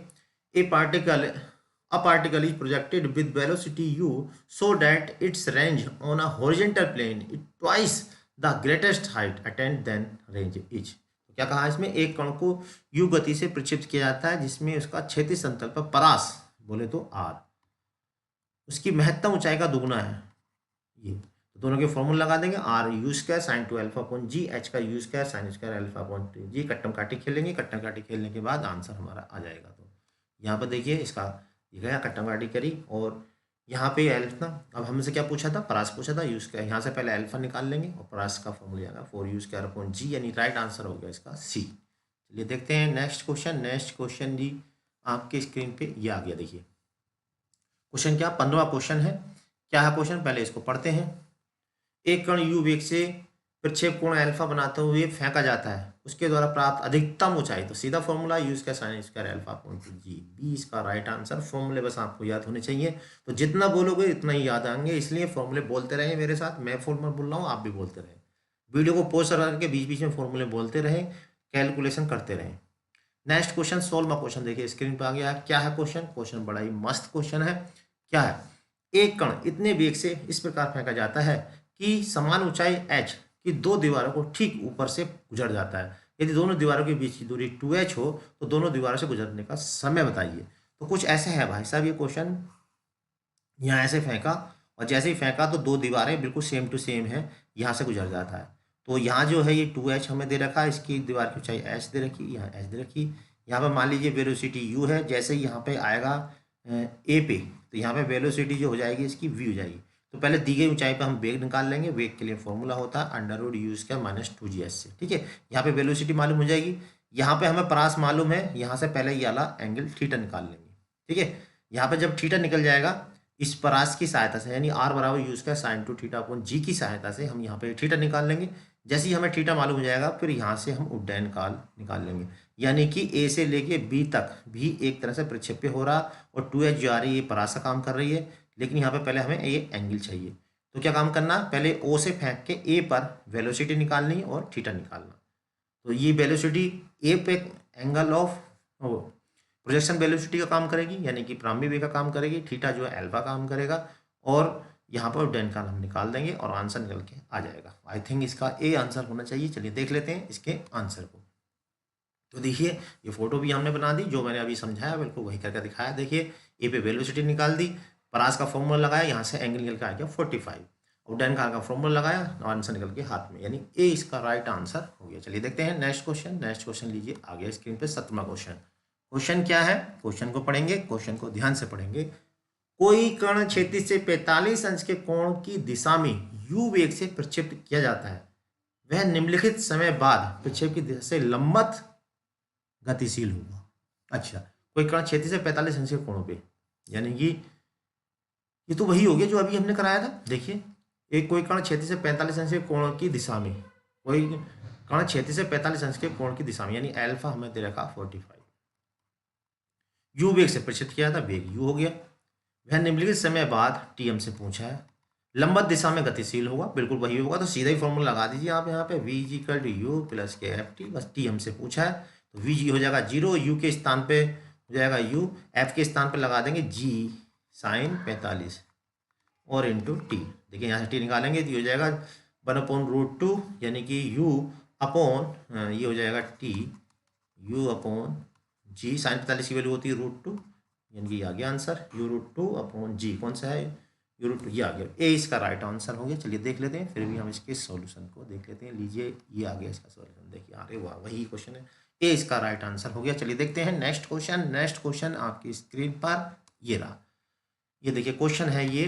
A particle is projected with velocity u so that its range on a horizontal plane is twice the greatest height attained than range is। तो क्या कहा इसमें, एक कण को u गति से प्रक्षेपित किया जाता है जिसमें उसका क्षैतिज समतल पर परास बोले तो r उसकी महत्तम ऊंचाई का दुगुना है। ये तो दोनों के फॉर्मूला लगा देंगे, r u square sine 2 alpha upon g, h का u square sine square alpha upon g. कट्टम काटी खेलेंगे, कट्टम काटी खेलने के बाद आंसर हमारा आ जाएगा। तो यहाँ पर देखिए इसका ये गया, कट्टम काटी करी और यहाँ पे अल्फा, अब हमसे क्या पूछा था, परास पूछा था, यू स्क्वायर, यहाँ से पहले अल्फा निकाल लेंगे और परास का फॉर्मूला आएगा 4 यू स्क्वायर अपॉन जी, यानी राइट आंसर हो गया इसका सी। चलिए देखते हैं नेक्स्ट क्वेश्चन। नेक्स्ट क्वेश्चन जी आपके स्क्रीन पे ये आ गया। देखिए क्वेश्चन क्या, 15वां क्वेश्चन है। क्या है क्वेश्चन, पहले इसको पढ़ते हैं। एक कण यू वेग से प्रक्षेप कोण अल्फा बनाते हुए फेंका जाता है, उसके द्वारा प्राप्त अधिकतम ऊंचाई, तो सीधा formula u square sine square alpha upon g, B इसका राइट आंसर। फॉर्मूले बस आपको याद होने चाहिए, तो जितना बोलोगे इतना ही याद आएंगे, इसलिए फॉर्मूले बोलते रहे मेरे साथ। मैं फॉर्मूला बोल रहा हूँ, आप भी बोलते रहे, वीडियो को पॉज करके बीच बीच में फॉर्मूले बोलते रहे, कैलकुलेशन करते रहे। नेक्स्ट क्वेश्चन 16वां क्वेश्चन देखिए स्क्रीन पर आ गया। क्या है क्वेश्चन, क्वेश्चन बड़ा ही मस्त क्वेश्चन है। क्या है, एक कण इतने वेग से इस प्रकार फेंका जाता है कि समान ऊंचाई h की दो दीवारों को ठीक ऊपर से गुजर जाता है। यदि दोनों दीवारों के बीच की दूरी 2h हो तो दोनों दीवारों से गुजरने का समय बताइए। तो कुछ ऐसे है भाई साहब, ये क्वेश्चन यहाँ ऐसे फेंका और जैसे ही फेंका तो दो दीवारें बिल्कुल सेम टू सेम है, यहाँ से गुजर जाता है। तो यहाँ जो है ये 2h हमें दे रखा है, इसकी दीवार की ऊंचाई h दे रखी, यहाँ h दे रखी। यहाँ पर मान लीजिए वेलोसिटी u है, जैसे ही यहाँ पे आएगा ए पे, तो यहाँ पे वेलोसिटी जो हो जाएगी इसकी v हो जाएगी। तो पहले दी गई ऊंचाई पे हम वेग निकाल लेंगे। वेग के लिए फॉर्मूला होता है under root u² minus 2gh से, ठीक है। यहाँ पे वेलोसिटी मालूम हो जाएगी, यहाँ पे हमें परास मालूम है, यहाँ से पहले ये वाला एंगल थीटा निकाल लेंगे, ठीक है। यहाँ पे जब थीटा निकल जाएगा इस परास की सहायता से, यानी r बराबर u square sine 2 theta upon g की सहायता से हम यहाँ पे थीटा निकाल लेंगे। जैसे ही हमें थीटा मालूम हो जाएगा फिर यहाँ से हम उड्डयन काल निकाल लेंगे, यानी कि ए से लेके बी तक भी एक तरह से प्रक्षेप्य हो रहा और 2h जो आ रही है ये परास का काम कर रही है, लेकिन यहाँ पे पहले हमें ये एंगल चाहिए। तो क्या काम करना, पहले ओ से फेंक के ए पर वेलोसिटी निकालनी और थीटा निकालना। तो ये वेलोसिटी ए पे एंगल ऑफ प्रोजेक्शन वेलोसिटी का काम करेगी, यानी कि प्रारंभिक वेग का काम करेगी। थीटा जो है अल्फा काम करेगा और यहाँ पर डेन का हम निकाल देंगे और आंसर निकल के आ जाएगा। आई थिंक इसका ए आंसर होना चाहिए। चलिए देख लेते हैं इसके आंसर को। तो देखिए ये फोटो भी हमने बना दी, जो मैंने अभी समझाया बिल्कुल वही करके दिखाया। देखिए ए पे वेलोसिटी निकाल दी, परास का फॉर्मूला लगाया, यहाँ से एंगल निकल के आ गया 45 और डेन का फॉर्मूला लगाया, आंसर निकल के हाथ में, यानी ए इसका राइट आंसर हो गया। चलिए देखते हैं नेक्स्ट क्वेश्चन। नेक्स्ट क्वेश्चन लीजिए आ गया स्क्रीन पे 17वां क्वेश्चन। क्वेश्चन क्या है, क्वेश्चन को पढ़ेंगे, क्वेश्चन को ध्यान से पढ़ेंगे। कोई कण क्षैतिज से 45 अंश के कोण की दिशा में u वेग से प्रक्षेपित किया जाता है, वह निम्नलिखित समय बाद प्रक्षेप की दिशा से लंबवत गतिशील होगा। अच्छा, कोई कण क्षैतिज से 45 अंश के कोणों पे, यानी कि ये तो वही हो गया जो अभी हमने कराया था। देखिए एक कोई कण क्षैतिज से 45 अंश के कोण की दिशा में, कोई कण क्षैतिज से 45 अंश के कोण की दिशा में, यानी अल्फा हमें दे रखा 45, यू वेग से प्रक्षेपित किया था, वेग यू हो गया। वह निम्नलिखित समय बाद टी हमसे पूछा है, लंबवत दिशा में गतिशील होगा, बिल्कुल वही होगा। तो सीधा ही फॉर्मूला लगा दीजिए आप यहाँ पे, v g equal to u plus के एफ टी, बस टी हमसे पूछा है तो वी जी हो जाएगा 0, यू के स्थान पे हो जाएगा यू, एफ के स्थान पे लगा देंगे जी साइन 45 और इंटू टी। देखिए यहाँ से टी निकालेंगे तो ये हो जाएगा 1/√2, यानी कि यू अपॉन ये हो जाएगा टी यू अपॉन जी, साइन 45 की वैल्यू होती है √2, यानी कि आ गया आंसर u√2 अपॉन जी, कौन सा है u√2, ये आ गया। ए इसका राइट आंसर हो गया। चलिए देख लेते हैं, फिर भी हम इसके सॉल्यूशन को देख लेते हैं। लीजिए ये आ गया इसका सॉल्यूशन, देखिए अरे वाह वही क्वेश्चन है, ए इसका राइट आंसर हो गया। चलिए देखते हैं नेक्स्ट क्वेश्चन। नेक्स्ट क्वेश्चन आपकी स्क्रीन पर ये रहा, ये देखिए क्वेश्चन है ये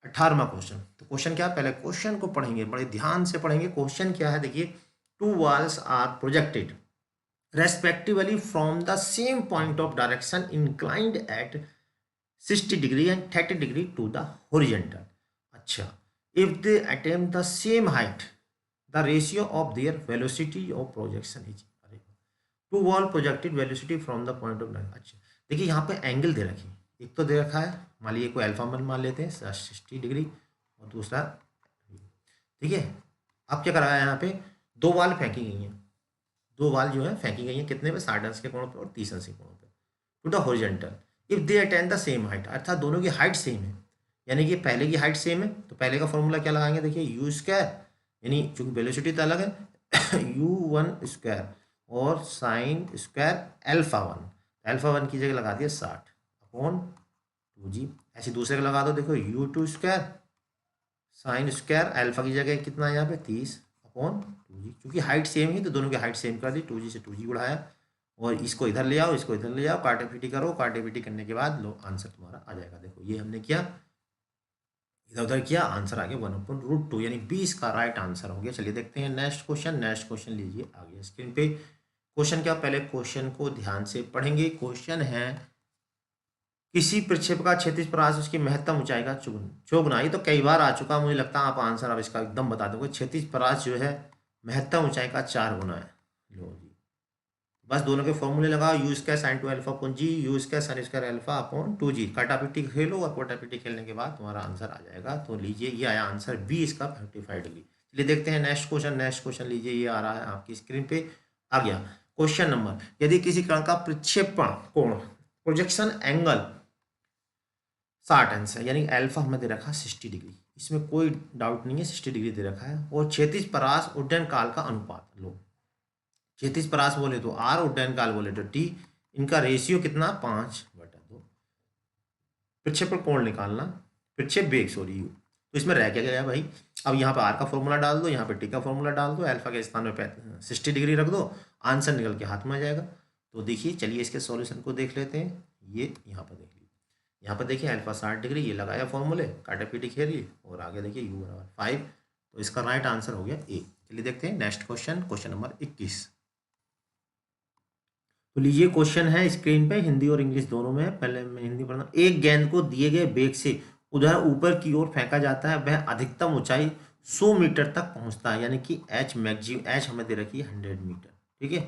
18वां क्वेश्चन। तो क्वेश्चन क्या है, पहले क्वेश्चन को पढ़ेंगे, बड़े ध्यान से पढ़ेंगे। क्वेश्चन क्या है देखिए, 2 walls are projected respectively from the same point of direction inclined at 60 degree and 30 degree to the horizontal. अच्छा, if they attempt the same height the ratio of their velocity of projection is, two wall projected velocity from the point of direction. अच्छा देखिए यहाँ पे angle दे रखी है, एक तो दे रखा है, मान लीजिए कोई अल्फा मान लेते हैं 60 डिग्री और दूसरा, ठीक है। अब क्या कराया है, यहाँ पे दो वाल फेंकी गई हैं, दो वाल जो है फेंकी गई हैं कितने पे, 60 अंश के कोण पे और 30 अंश के कोण पे, to the horizontal if they attain the same height, अर्थात दोनों की हाइट सेम है, यानी कि पहले की हाइट सेम है तो पहले का फॉर्मूला क्या लगाएंगे, देखिए यू स्क्वायर, यानी चूंकि वेलोसिटी तो अलग है यू वन स्क्वायर और sign square alpha one, alpha one की जगह लगा दिया 60 अपॉन 2g, ऐसे दूसरे का लगा दो, देखो u two square sine square alpha की जगह कितना है यहाँ पे 30 अपॉन 2g, क्योंकि हाइट सेम है तो दोनों की हाइट सेम कर दी, 2g से 2g उड़ाया और इसको इधर ले आओ, इसको इधर ले आओ, काटापीटी करो, काटापीटी करने के बाद लो आंसर तुम्हारा आ जाएगा। देखो ये हमने किया, इधर उधर किया, आंसर आ गया 1/√2, यानी 20 का राइट आंसर हो गया। चलिए देखते हैं नेक्स्ट क्वेश्चन। नेक्स्ट क्वेश्चन लीजिए आ गया स्क्रीन पे। क्वेश्चन क्या, पहले क्वेश्चन को ध्यान से पढ़ेंगे। क्वेश्चन है किसी प्रक्षेप का क्षैतिज परास उसकी महत्तम ऊंचाई का चौगुना। ये तो कई बार आ चुका, मुझे लगता है आप आंसर अब इसका एकदम बता दोगे। क्षैतिज परास जो है महत्तम ऊंचाई का 4 गुना है। लो जी, बस दोनों के फॉर्मूले लगाओ, u square sine 2 alpha upon g, u square sine square alpha upon 2g, काटापीटी खेलो और कोटापीटी खेलने के बाद तुम्हारा आंसर आ जाएगा। तो लीजिए ये आया आंसर बी इसका 55 डिग्री। चलिए देखते हैं नेक्स्ट क्वेश्चन। नेक्स्ट क्वेश्चन लीजिए, ये आ रहा है आपकी स्क्रीन पे आ गया। क्वेश्चन नंबर, यदि किसी कण का प्रक्षेपण कोण प्रोजेक्शन एंगल 60 अंश है, यानी अल्फा हमें दे रखा 60 डिग्री, इसमें कोई डाउट नहीं है 60 डिग्री दे रखा है, और क्षैतिज परास उड्डयन काल का अनुपात लो। क्षैतिज परास बोले तो आर, उड्डयन काल बोले तो टी, इनका रेशियो कितना 5/2। प्रक्षेपण कोण निकालना, प्रक्षेप वेग सॉरी यू, तो इसमें रह क्या गया भाई, अब यहाँ पे आर का फॉर्मूला डाल दो, यहाँ पे टी का फॉर्मूला डाल दो, अल्फा के स्थान में 60 डिग्री रख दो, आंसर निकल के हाथ में आ जाएगा। तो देखिए चलिए इसके सॉल्यूशन को देख लेते हैं। ये यहाँ पर देखिए, यहाँ पर देखिए अल्फा 60 डिग्री, ये लगाया फॉर्मूले, काटापीटी खेलिए और आगे देखिए u बराबर 5, तो इसका राइट आंसर हो गया ए। चलिए देखते हैं नेक्स्ट क्वेश्चन, क्वेश्चन नंबर 21। तो लीजिए क्वेश्चन है स्क्रीन पे, हिंदी और इंग्लिश दोनों में है। पहले मैं हिंदी पढ़ना। एक गेंद को दिए गए वेग से उधर ऊपर की ओर फेंका जाता है, वह अधिकतम ऊंचाई 100 मीटर तक पहुंचता है, यानी कि एच मैक्सिमम, एच हमें दे रखी है 100 मीटर, ठीक है,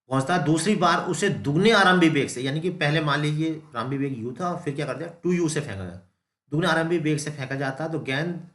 पहुंचता है। दूसरी बार उसे दुगने आरंभी वेग से, यानी कि पहले मान लीजिए आरंभी वेग u था और फिर क्या कर दिया 2u से फेंका गया, दुगने आरंभी वेग से फेंका जाता है तो गेंद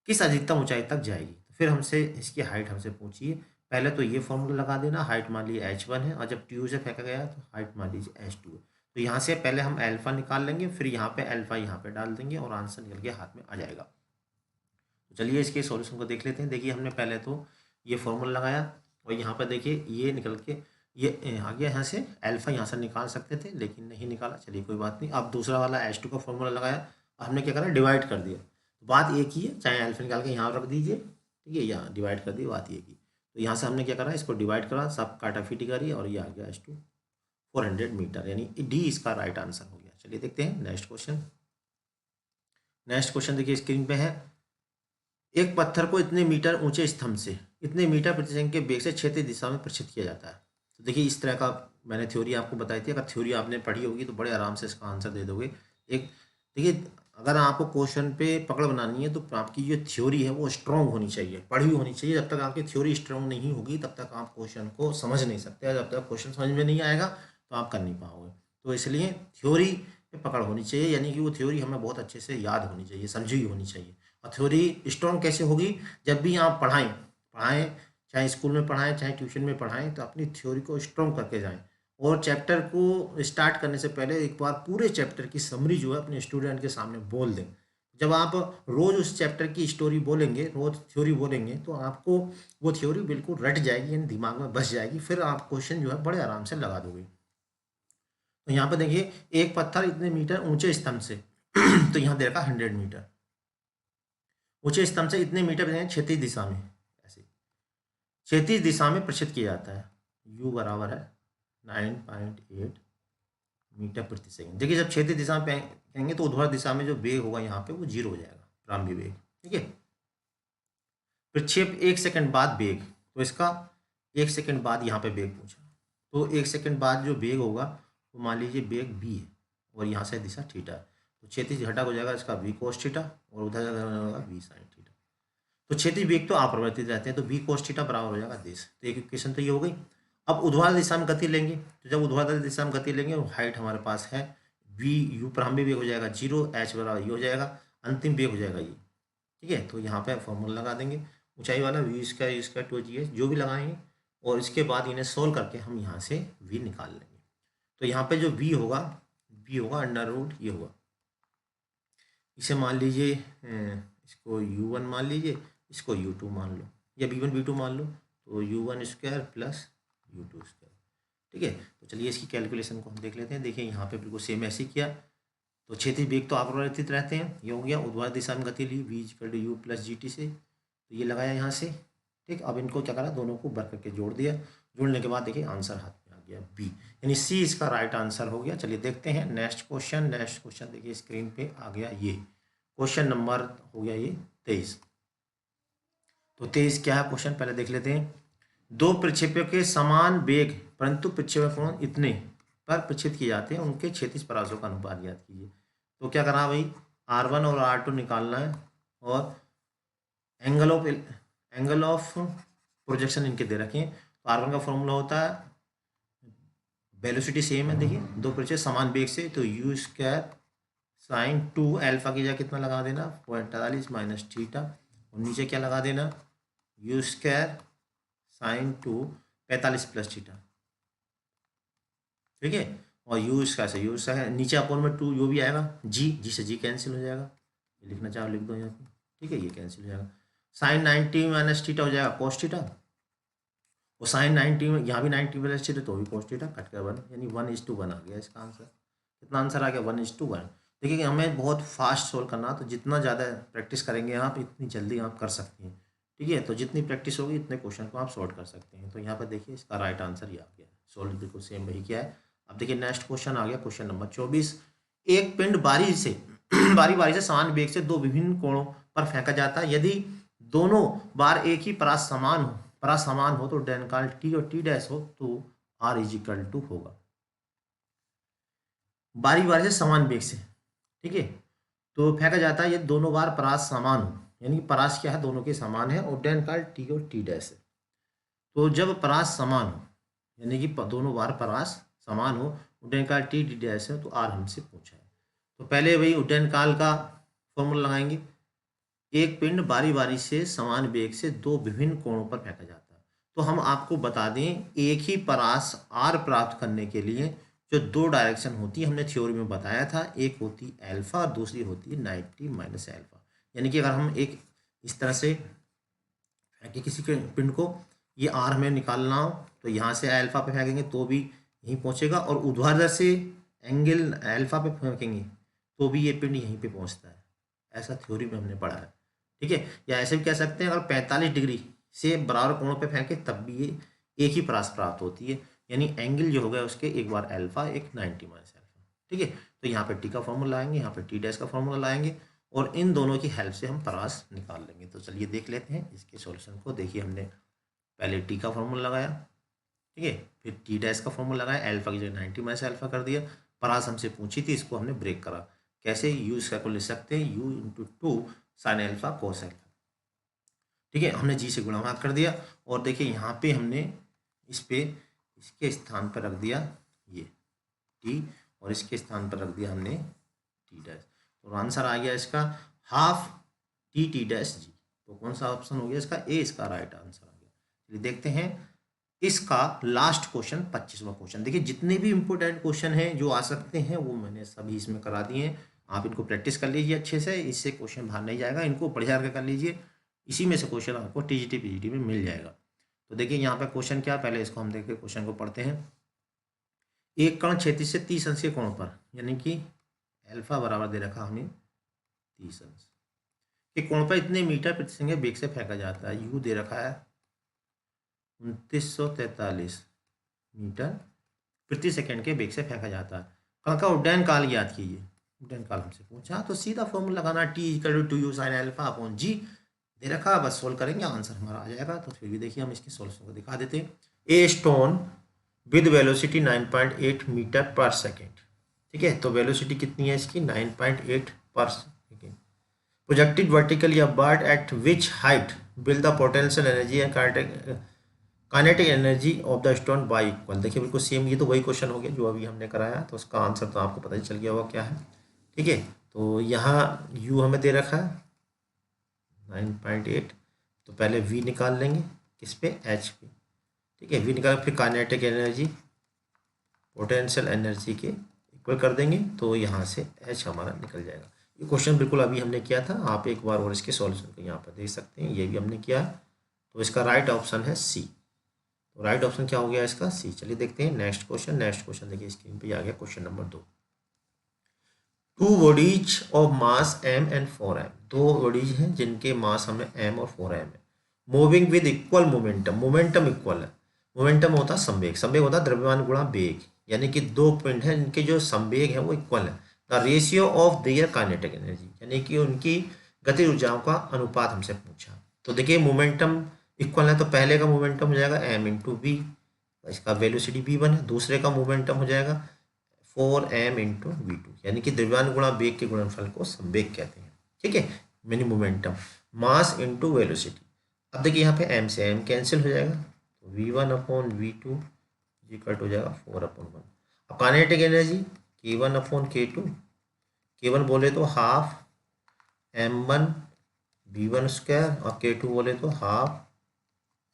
किस अधिकतम ऊंचाई तक जाएगी। तो फिर हमसे इसकी हाइट हमसे पूछिए। पहले तो ये फॉर्मूला लगा देना, हाइट मान लीजिए h1 है और जब 2u से फेंका गया तो हाइट मान लीजिए h2 है। तो यहाँ से पहले हम अल्फा निकाल लेंगे, फिर यहाँ पे अल्फा यहाँ पे डाल देंगे और आंसर निकल के हाथ में आ जाएगा। तो चलिए इसके सॉल्यूशन को देख लेते हैं। देखिए हमने पहले तो ये फॉर्मूला लगाया और यहाँ पर देखिए ये निकल के ये आ गया, यहाँ से अल्फा यहाँ से निकाल सकते थे लेकिन नहीं निकाला, चलिए कोई बात नहीं। अब दूसरा वाला h2 का फॉर्मूला लगाया, हमने क्या करा डिवाइड कर दिया, तो बात एक ही है, चाहे अल्फा निकाल के यहाँ रख दीजिए, ठीक है, यहाँ डिवाइड कर दी, बात एक ही। तो यहाँ से हमने क्या करा, इसको डिवाइड करा, सब काटाफीटी करी और ये आ गया h2 400 मीटर, यानी डी इसका राइट आंसर हो गया। चलिए देखते हैं नेक्स्ट क्वेश्चन। नेक्स्ट क्वेश्चन देखिए स्क्रीन पे है, एक पत्थर को इतने मीटर ऊंचे स्तंभ से इतने मीटर प्रति सेकंड के वेग से क्षैतिज दिशा में प्रक्षेपित किया जाता है। तो देखिए इस तरह का मैंने थ्योरी आपको बताई थी, अगर थ्योरी आपने पढ़ी होगी तो बड़े आराम से इसका आंसर दे दोगे। एक देखिए अगर आपको क्वेश्चन पे पकड़ बनानी है तो आपकी जो थ्योरी है वो स्ट्रांग होनी चाहिए, पढ़ी होनी चाहिए। जब तक आपकी थ्योरी स्ट्रांग नहीं होगी तब तक आप क्वेश्चन को समझ नहीं सकते, जब तक क्वेश्चन समझ में नहीं आएगा तो आप कर नहीं पाओगे। तो इसलिए थ्योरी पे पकड़ होनी चाहिए, यानी कि वो थ्योरी हमें बहुत अच्छे से याद होनी चाहिए, समझी होनी चाहिए। और थ्योरी स्ट्रॉन्ग कैसे होगी, जब भी आप पढ़ाएं चाहे स्कूल में पढ़ाएं चाहे ट्यूशन में पढ़ाएं, तो अपनी थ्योरी को स्ट्रॉन्ग करके जाएं और चैप्टर को स्टार्ट करने से पहले एक बार पूरे चैप्टर की समरी जो है अपने स्टूडेंट के सामने बोल दें। जब आप रोज़ उस चैप्टर की स्टोरी बोलेंगे, रोज थ्योरी बोलेंगे, तो आपको वो थ्योरी बिल्कुल रट जाएगी, यानी दिमाग में बस जाएगी, फिर आप क्वेश्चन जो है बड़े आराम से लगा दोगे। तो यहाँ पर देखिए एक पत्थर इतने मीटर ऊंचे स्तंभ से तो यहाँ दे रखा 100 मीटर ऊंचे स्तंभ से इतने मीटर क्षैतिज दिशा में, ऐसे क्षैतिज दिशा में प्रक्षेपित किया जाता है। u बराबर है 9.8 मीटर प्रति सेकंड। देखिए जब क्षैतिज दिशा में कहेंगे तो ऊर्ध्वाधर दिशा में जो वेग होगा यहाँ पे वो 0 हो जाएगा, प्रारंभिक वेग, ठीक है। प्रक्षेप 1 सेकंड बाद वेग, तो इसका 1 सेकंड बाद यहाँ पे बेग पूछा, तो 1 सेकंड बाद जो बेग होगा वो मान लीजिए बेग बी है और यहाँ से दिशा थीटा है, तो क्षैतिज घटक हो जाएगा इसका वी कोस थीटा और उधर होगा वी साइन थीटा। तो क्षैतिज बेग तो अपरिवर्तित रहते हैं, तो वी कोस थीटा बराबर हो जाएगा दिस। तो एक इक्वेशन तो ये हो गई। अब ऊर्ध्वाधर दिशा में गति लेंगे, तो जब ऊर्ध्वाधर दिशा में गति लेंगे और हाइट हमारे पास है वी यू प्रारंभिक वेग हो जाएगा 0, एच बराबर ये हो जाएगा, अंतिम वेग हो जाएगा ये। ठीक है, तो यहाँ पे फॉर्मूला लगा देंगे ऊंचाई वाला v square two g h जो भी लगाएंगे, और इसके बाद इन्हें सोल्व करके हम यहाँ से वी निकाल लेंगे। तो यहाँ पे जो वी होगा अंडर रूट ये होगा, इसे मान लीजिए इसको u1 मान लीजिए, इसको u2 मान लो या v1 v2 मान लो, तो u1 square plus u2 square. ठीक है, तो चलिए इसकी कैलकुलेशन को हम देख लेते हैं। देखिए यहाँ पे बिल्कुल सेम ऐसे किया, तो क्षैतिज बेग तो अपरिवर्तित रहते हैं, ये हो गया। ऊर्ध्वाधर दिशा में गति ली v equal to u plus g t से, तो ये लगाया यहाँ से। ठीक, अब इनको क्या करा, दोनों को भर करके जोड़ दिया, जोड़ने के बाद देखिए आंसर हाथ में आ गया बी, यानी सी इसका राइट आंसर हो गया। चलिए देखते हैं नेक्स्ट क्वेश्चन। देखिए स्क्रीन पे आ गया, ये क्वेश्चन नंबर हो गया ये 23। तो 23 क्या है क्वेश्चन, पहले देख लेते हैं। दो प्रक्षेपयों के समान वेग परंतु प्रक्षेपण कोण इतने पर प्रक्षेपित किए जाते हैं, उनके क्षैतिज परासों का अनुपात ज्ञात कीजिए। तो क्या करना भाई, R1 और R2 निकालना है और एंगल ऑफ प्रोजेक्शन इनके दे रखे हैं। तो R1 का फॉर्मूला होता है, वेलोसिटी सेम है, देखिए दो प्रक्षेप समान वेग से, तो u स्क्वायर साइन 2 अल्फा की जगह कितना लगा देना 0.48 माइनस थीटा, और नीचे क्या लगा देना u square sine 2 45 plus theta. ठीक है, और u स्क्वायर नीचे अपोन में 2 यो भी आएगा, जी से जी कैंसिल हो जाएगा, ये लिखना चाहो लिख दो यहाँ पे। ठीक है, ये कैंसिल हो जाएगा, साइन 90 माइनस थीटा हो जाएगा कॉस थीटा, और साइन 90 में यहाँ भी 90 माइनस थीटा तो भी कॉस थीटा, कट कर 1, यानी 1:1 आ गया इसका आंसर। कितना आंसर आ गया 1:1। देखिए कि हमें बहुत फास्ट सोल्व करना, तो जितना ज़्यादा प्रैक्टिस करेंगे आप इतनी जल्दी आप कर सकते हैं। ठीक है, तो जितनी प्रैक्टिस होगी इतने क्वेश्चन को आप सॉल्व कर सकते हैं। तो यहाँ पर देखिए इसका राइट आंसर ये आ गया, सोल्व बिल्कुल सेम वही किया है। अब देखिए नेक्स्ट क्वेश्चन आ गया, क्वेश्चन नंबर 24। एक पिंड बारी बारी से समान वेग से दो विभिन्न कोणों पर फेंका जाता है, यदि दोनों बार एक ही परास समान हो तो डेनकाल टी और टी डैश हो तो आर इज इक्वल टू होगा। बारी से समान वेग से, ठीक है, तो फेंका जाता है ये दोनों बार परास समान हो, यानी कि परास क्या है दोनों के समान है, और डेनकाल टी और टी डैश है। तो जब परास समान हो, यानी कि दोनों बार परास समान हो, डेनकाल टी टी डैश है, तो आर हमसे पूछा है। तो पहले वही उड्डयनकाल का फॉर्मूला लगाएंगे। एक पिंड बारी से समान वेग से दो विभिन्न कोणों पर फेंका जाता है। तो हम आपको बता दें, एक ही परास आर प्राप्त करने के लिए जो दो डायरेक्शन होती है, हमने थ्योरी में बताया था, एक होती है अल्फा और दूसरी होती है 90 माइनस अल्फा। यानी कि अगर हम एक इस तरह से फेंके किसी के पिंड को, ये आर हमें निकालना हो, तो यहाँ से अल्फा पे फेंकेंगे तो भी यहीं पहुँचेगा, और ऊर्ध्वाधर से एंगल अल्फा पे फेंकेंगे तो भी ये पिंड यहीं पे पहुँचता है। ऐसा थ्योरी में हमने पढ़ा है। ठीक है, या ऐसे भी कह सकते हैं, अगर 45 डिग्री से बराबर कोणों पे फेंके तब भी ये एक ही परास प्राप्त होती है, यानी एंगल जो हो गया उसके एक बार अल्फा, एक 90 माइनस अल्फा। ठीक है, तो यहाँ पे टी का फॉर्मूला लाएंगे, यहाँ पे टी डैश का फॉर्मूला लाएंगे, और इन दोनों की हेल्प से हम परास निकाल लेंगे। तो चलिए देख लेते हैं इसके सॉल्यूशन को। देखिए हमने पहले टी का फॉर्मूला लगाया, ठीक है, फिर टी डैश का फॉर्मूला लगाया, अल्फा की जगह 90 माइनस अल्फा कर दिया। परास हमसे पूछी थी, इसको हमने ब्रेक करा। कैसे, यू इसका को लिख सकते हैं u into 2 sine alpha cos alpha. ठीक है, हमने जी से गुणा भाग कर दिया, और देखिए यहाँ पे हमने इसके स्थान पर रख दिया ये टी, और इसके स्थान पर रख दिया हमने टी डैश। तो आंसर आ गया इसका हाफ टी टी डैश जी। तो कौन सा ऑप्शन हो गया इसका, ए इसका राइट आंसर आ गया। चलिए देखते हैं इसका लास्ट क्वेश्चन, 25वां क्वेश्चन। देखिए जितने भी इंपोर्टेंट क्वेश्चन हैं जो आ सकते हैं वो मैंने सभी इसमें करा दिए हैं। आप इनको प्रैक्टिस कर लीजिए अच्छे से, इससे क्वेश्चन बाहर नहीं जाएगा, इनको बढ़िया करके कर लीजिए, इसी में से क्वेश्चन आपको टीजीटी पीजीटी में मिल जाएगा। तो देखिए यहाँ पे क्वेश्चन क्या, पहले इसको हम देखिए क्वेश्चन को पढ़ते हैं। एक कण क्षैतिज से 30 अंश के कोण पर, यानी कि अल्फा बराबर दे रखा हमें 30 अंश के कोण पर इतने मीटर प्रति सेकंड वेग से फेंका जाता है। यू दे रखा है 2943 मीटर प्रति सेकंड के वेग से फेंका जाता है। कण का उड्डयन काल याद कीजिए, उड्डयन काल हमसे पूछा, तो सीधा फॉर्मूला लगाना, t equal to 2u sine alpha upon g. दे रखा, बस सोल्व करेंगे आंसर हमारा आ जाएगा। तो फिर भी देखिए हम इसके सॉल्यूशन को दिखा देते हैं। A stone with velocity 9.8 metre per second, ठीक है, तो वेलोसिटी कितनी है इसकी 9.8 per second. Projected vertically upward at which height will the potential energy and kinetic energy of the stone by equal. देखिए बिल्कुल सेम, ये तो वही क्वेश्चन हो गया जो अभी हमने कराया, तो उसका आंसर तो आपको पता ही चल गया होगा क्या है, ठीक है। तो यहाँ यू हमें दे रखा है 9.8, तो पहले वी निकाल लेंगे किस पे, एच पे, ठीक है। वी निकाल फिर काइनेटिक एनर्जी पोटेंशियल एनर्जी के इक्वल कर देंगे, तो यहाँ से एच हमारा निकल जाएगा। ये क्वेश्चन बिल्कुल अभी हमने किया था, आप एक बार और इसके सॉल्यूशन को यहाँ पर देख सकते हैं, ये भी हमने किया है। तो इसका राइट ऑप्शन है सी। तो राइट ऑप्शन क्या हो गया इसका, सी। चलिए देखते हैं नेक्स्ट क्वेश्चन। नेक्स्ट क्वेश्चन देखिए स्क्रीन पे आ गया, question number 2। Two bodies of mass m and 4m, दो बॉडीज हैं जिनके मास हमें m और 4m है, moving with equal momentum, momentum equal है। मोमेंटम होता है संवेग, संवेग होता है द्रव्यमान गुणा वेग, यानी कि दो पिंड हैं इनके जो संवेग है वो इक्वल है। The ratio of there kinetic energy, यानी कि उनकी गति ऊर्जाओं का अनुपात हमसे पूछा। तो देखिए मोमेंटम इक्वल है, तो पहले का मोमेंटम हो जाएगा m इंटू वी, इसका वेलोसिटी v1 है। दूसरे का मोमेंटम हो जाएगा 4m इंटू वी2, यानी कि द्रव्यमान गुणा वेग के गुणनफल को संवेग कहते हैं, ठीक है। Mini momentum mass into velocity. अब देखिए यहाँ पे m से m कैंसिल हो जाएगा, तो v1 अपॉन v2 इक्वल हो जाएगा 4/1। अब kinetic energy k1 upon k2, k1 बोले तो हाफ m1 v1 स्क्वायर, और k2 बोले तो half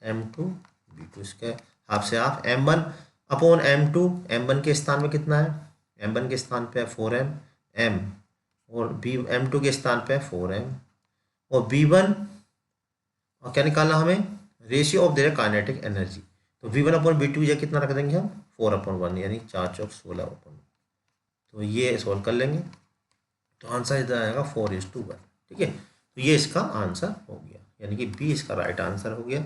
m2 v2 square. Half से half m1 upon m2, m1 के स्थान में कितना है, m1 के स्थान पे है 4m m, और b m2 के स्थान पे है 4m, और v1 और क्या निकालना हमें, ratio of there kinetic energy. तो v1 अपॉन v2 या कितना रख देंगे हम 4/1, यानी 4 चौक 16/1। तो ये सॉल्व कर लेंगे, तो आंसर इधर आएगा 4:1, ठीक है। तो ये इसका आंसर हो गया, यानी कि बी इसका राइट आंसर हो गया।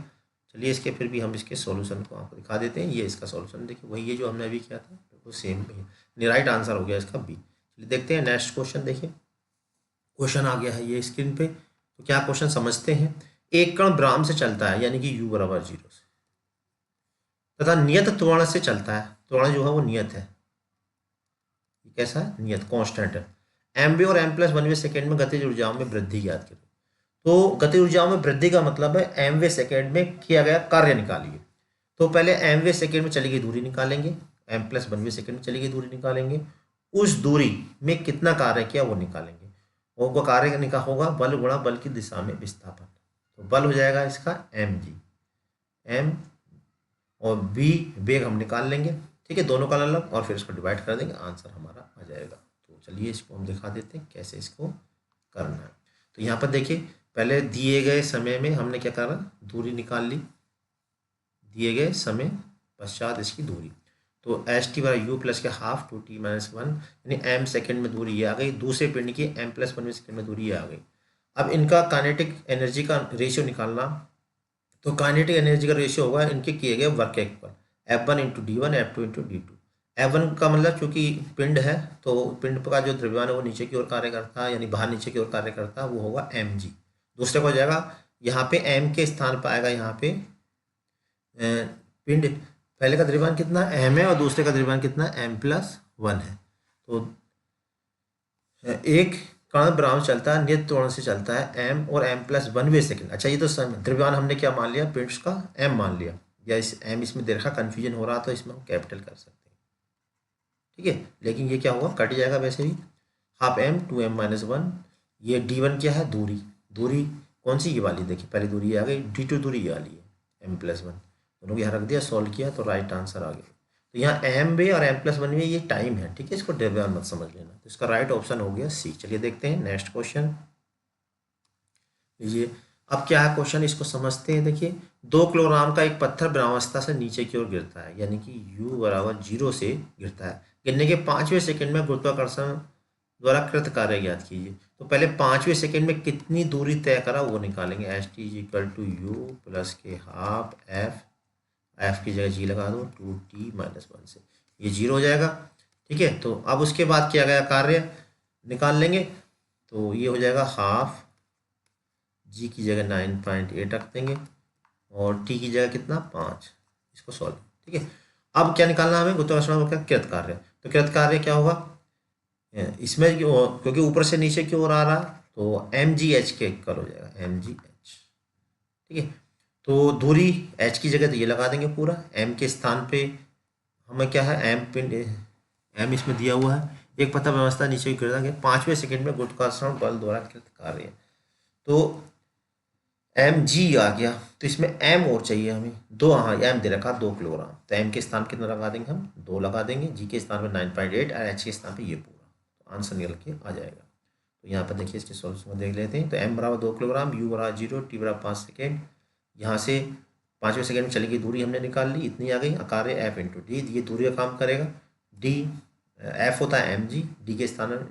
चलिए इसके फिर भी हम इसके सॉल्यूशन को आपको दिखा देते हैं। ये इसका सॉल्यूशन देखिए, वही है जो हमने अभी किया था, बिल्कुल सेम है। राइट आंसर हो गया इसका बी। चलिए देखते हैं नेक्स्ट क्वेश्चन। देखिए क्वेश्चन आ गया है ये स्क्रीन पे, तो क्या क्वेश्चन समझते हैं। एक कण ब्राह्म से चलता है, यानी कि u बराबर 0 से, तथा नियत त्वरण से चलता है, त्वरण जो है वो नियत है, कैसा है, नियत कांस्टेंट है। एमवी और m+1वें सेकेंड में गतिज ऊर्जाओं में वृद्धि ज्ञात करें। तो गति ऊर्जाओं में वृद्धि का मतलब है mवें सेकेंड में किया गया कार्य निकालिए। तो पहले mवें सेकेंड में चली गई दूरी निकालेंगे, m+1वें सेकेंड में चली गई दूरी निकालेंगे, उस दूरी में कितना कार्य किया वो निकालेंगे। वो कार्य निकाल होगा बल गुणा बल की दिशा में विस्थापन, तो बल हो जाएगा इसका mg, m और v वेग हम निकाल लेंगे, ठीक है, दोनों का अलग, और फिर इसको डिवाइड कर देंगे, आंसर हमारा आ जाएगा। तो चलिए इसको हम दिखा देते हैं कैसे इसको करना है। तो यहाँ पर देखिए पहले दिए गए समय में हमने क्या करा, दूरी निकाल ली, दिए गए समय पश्चात इसकी दूरी। तो एच टी बराबर यू प्लस के हाफ 2t-1, यानी m सेकेंड में दूरी ये आ गई। दूसरे पिंड की m+1 सेकेंड में दूरी ये आ गई। अब इनका काइनेटिक एनर्जी का रेशियो निकालना, तो काइनेटिक एनर्जी का रेशियो होगा इनके किए गए वर्क के equal, F1 into d one, F2 into d two. F1 का मतलब चूंकि पिंड है, तो पिंड का जो द्रव्यमान है वो नीचे की ओर कार्य करता है, यानी बाहर नीचे की ओर कार्य करता है, वो होगा mg। दूसरे को हो जाएगा यहाँ पे m के स्थान पर आएगा यहाँ पे पिंड, पहले का द्रव्यमान कितना m है और दूसरे का द्रव्यमान कितना m+1 है। तो एक कण ब्राह्म चलता है, नियत त्वरण से चलता है m और m+1वें सेकेंड। अच्छा ये तो द्रव्यमान हमने क्या मान लिया, पिंड्स का m मान लिया, या इस m इसमें देखा कन्फ्यूजन हो रहा तो इसमें हम कैपिटल कर सकते हैं, ठीक है। लेकिन ये क्या होगा, कट जाएगा वैसे भी, हाफ m 2m-1। ये d1 क्या है, दूरी, दूरी कौन सी, ये वाली, देखिए पहली दूरी ये आ गई, d2 दूरी ये वाली है m+1, दोनों को यहाँ रख दिया, सॉल्व किया तो राइट आंसर आ गया। तो यहाँ m और m+1 में ये टाइम है, ठीक है, इसको द्रव्यमान मत समझ लेना। तो इसका राइट ऑप्शन हो गया सी। चलिए देखते हैं नेक्स्ट क्वेश्चन। लीजिए अब क्या है क्वेश्चन, इसको समझते हैं। देखिए 2 किलोग्राम का एक पत्थर ब्रह्मावस्था से नीचे की ओर गिरता है, यानी कि u बराबर 0 से गिरता है। गिरने के 5वें सेकेंड में गुरुत्वाकर्षण द्वारा कृत कार्य ज्ञात कीजिए। तो पहले 5वें सेकेंड में कितनी दूरी तय करा वो निकालेंगे। H t equal to u plus के हाफ एफ की जगह जी लगा दो 2t-1 से, ये 0 हो जाएगा, ठीक है। तो अब उसके बाद किया गया कार्य निकाल लेंगे, तो ये हो जाएगा हाफ जी की जगह 9.8 रख देंगे और टी की जगह कितना 5, इसको सॉल्व। ठीक है, अब क्या निकालना हमें, गुरुत्वाकर्षण का कृत कार्य। तो कृत कार्य क्या होगा इसमें, क्योंकि ऊपर से नीचे की ओर आ रहा तो एम जी एच के इक्वल हो जाएगा, एम जी एच। ठीक है, तो दूरी एच की जगह तो ये लगा देंगे पूरा, एम के स्थान पे हमें क्या है एम पिंड, एम इसमें दिया हुआ है, एक पता व्यवस्था नीचे की कर देंगे 5वें सेकंड में गुरुत्वाकर्षण बल द्वारा कृत कार्य। तो एम जी आ गया, तो इसमें एम और चाहिए हमें दो, हाँ एम दे रखा 2 किलोग्राम, तो एम के स्थान कितना लगा देंगे हम 2 लगा देंगे, जी के स्थान पे 9.8 और एच के स्थान पे ये पूरा, तो आंसर निकल के आ जाएगा। तो यहाँ पर देखिए इसके सॉल्यूशन को देख लेते हैं। तो एम बराबर 2 किलोग्राम, यू बराबर 0, टी बराबर 5 सेकेंड, यहाँ से 5वें सेकेंड में चली गई दूरी हमने निकाल ली, इतनी आ गई, कार्य एफ इंटू डी, ये दूरी का काम करेगा। डी एफ होता है एम जी, डी के स्थान में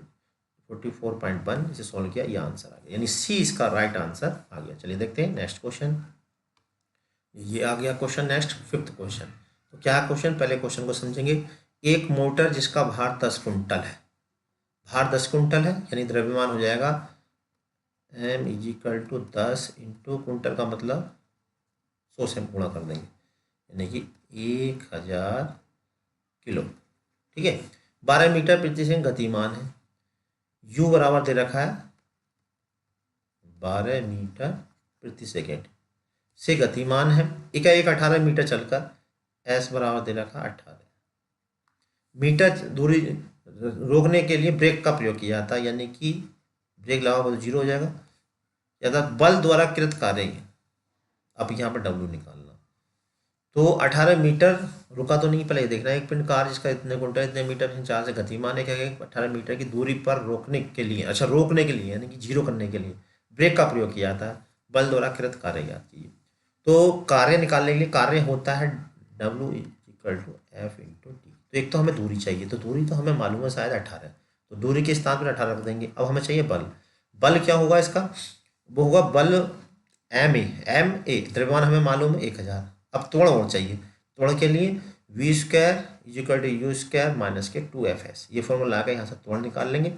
44.1, इसे सॉल्व किया, ये आंसर आ गया, यानी सी इसका राइट आंसर आ गया। चलिए देखते हैं नेक्स्ट क्वेश्चन, ये आ गया क्वेश्चन नेक्स्ट 5th क्वेश्चन। तो क्या क्वेश्चन, पहले क्वेश्चन को समझेंगे। एक मोटर जिसका भार 10 कुंटल है, भार 10 कुंटल है, यानी द्रव्यमान हो जाएगा m = 10 इंटू कुंटल का मतलब 100 से गुणा कर देंगे, यानी कि 1000 किलो। ठीक है, 12 मीटर प्रति सेकंड गतिमान है, u बराबर दे रखा है 12 मीटर प्रति सेकंड से गतिमान है, एकाएक 18 मीटर चलकर, s बराबर दे रखा 18 मीटर दूरी रोकने के लिए ब्रेक का प्रयोग किया जाता है, यानी कि ब्रेक लगाओ तो 0 हो जाएगा, या बल द्वारा कृत कार्य। अब यहाँ पर W निकालना, तो 18 मीटर रुका तो नहीं, पहले देखना है एक पिंड कार जिसका इतने कुंटल इतने मीटर चार्ज से गतिमान है, क्या 18 मीटर की दूरी पर रोकने के लिए, अच्छा रोकने के लिए यानी कि 0 करने के लिए ब्रेक का प्रयोग किया जाता है, बल द्वारा कृत कार्य याद कीजिए। तो कार्य निकालने के लिए कार्य होता है W = F × T। तो एक तो हमें दूरी चाहिए, तो दूरी तो हमें मालूम है शायद 18, तो दूरी के स्थान पर 18 रख देंगे। अब हमें चाहिए बल, बल क्या होगा इसका, वो होगा बल एम ए द्रव्यमान हमें मालूम है 1000। अब त्वरण और चाहिए, त्वरण के लिए v² = u² - 2fs, ये फॉर्मूला आकर यहाँ से त्वरण निकाल लेंगे,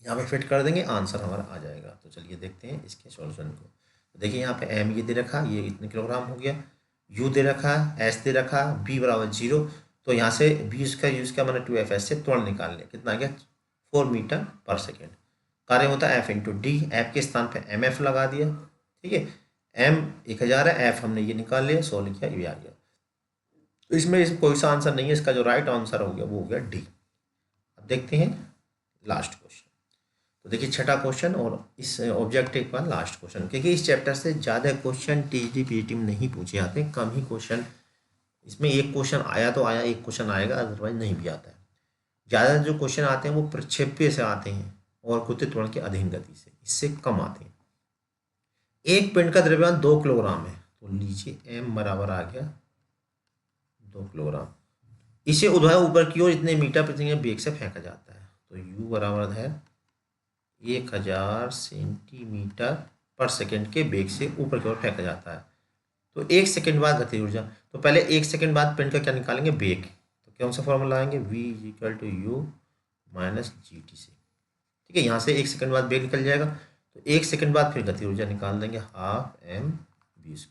यहाँ पे फिट कर देंगे, आंसर हमारा आ जाएगा। तो चलिए देखते हैं इसके सॉल्यूशन को। तो देखिए यहाँ पे एम ये दे रखा, ये इतने किलोग्राम हो गया, यू दे रखा, एस दे रखा, बी बराबर 0, तो यहाँ से v² माने 2fs से त्वरण निकाल लें, कितना आ गया 4 मीटर पर सेकेंड। कार्य होता है एफ इंटू डी, एफ के स्थान पे एम एफ लगा दिया। ठीक है, एम 1000 है, एफ हमने ये निकाल लिया, सॉल्व किया, ये आ गया। तो इसमें कोई सा आंसर नहीं है, इसका जो राइट आंसर हो गया वो हो गया डी। अब देखते हैं लास्ट क्वेश्चन। तो देखिए 6ठा क्वेश्चन और इस ऑब्जेक्टिव का लास्ट क्वेश्चन, क्योंकि इस चैप्टर से ज़्यादा क्वेश्चन टीजीटी पीजीटी में नहीं पूछे जाते, कम ही क्वेश्चन, इसमें एक क्वेश्चन आया तो आया, एक क्वेश्चन आएगा, अदरवाइज नहीं भी आता है। ज़्यादा जो क्वेश्चन आते हैं वो प्रक्षेप्य से आते हैं और कुत्ते त्वरण के अधीन गति से, इससे कम आते हैं। एक पिंड का द्रव्यमान 2 किलोग्राम है, तो लीजिए एम बराबर आ गया 2 किलोग्राम, इसे उधर ऊपर की ओर इतने मीटर प्रति सेकंड वेग से फेंका जाता है, तो यू बराबर है 1000 सेंटीमीटर पर सेकंड के वेग से ऊपर की ओर फेंका जाता है। तो 1 सेकंड बाद गति ऊर्जा, तो पहले 1 सेकंड बाद पिंड का क्या निकालेंगे वेग, तो कौन सा फॉर्मूला लाएंगे v = u - gt से। ठीक है, यहाँ से 1 सेकंड बाद वेग निकल जाएगा, तो 1 सेकंड बाद फिर गति ऊर्जा निकाल देंगे, हाफ m v²,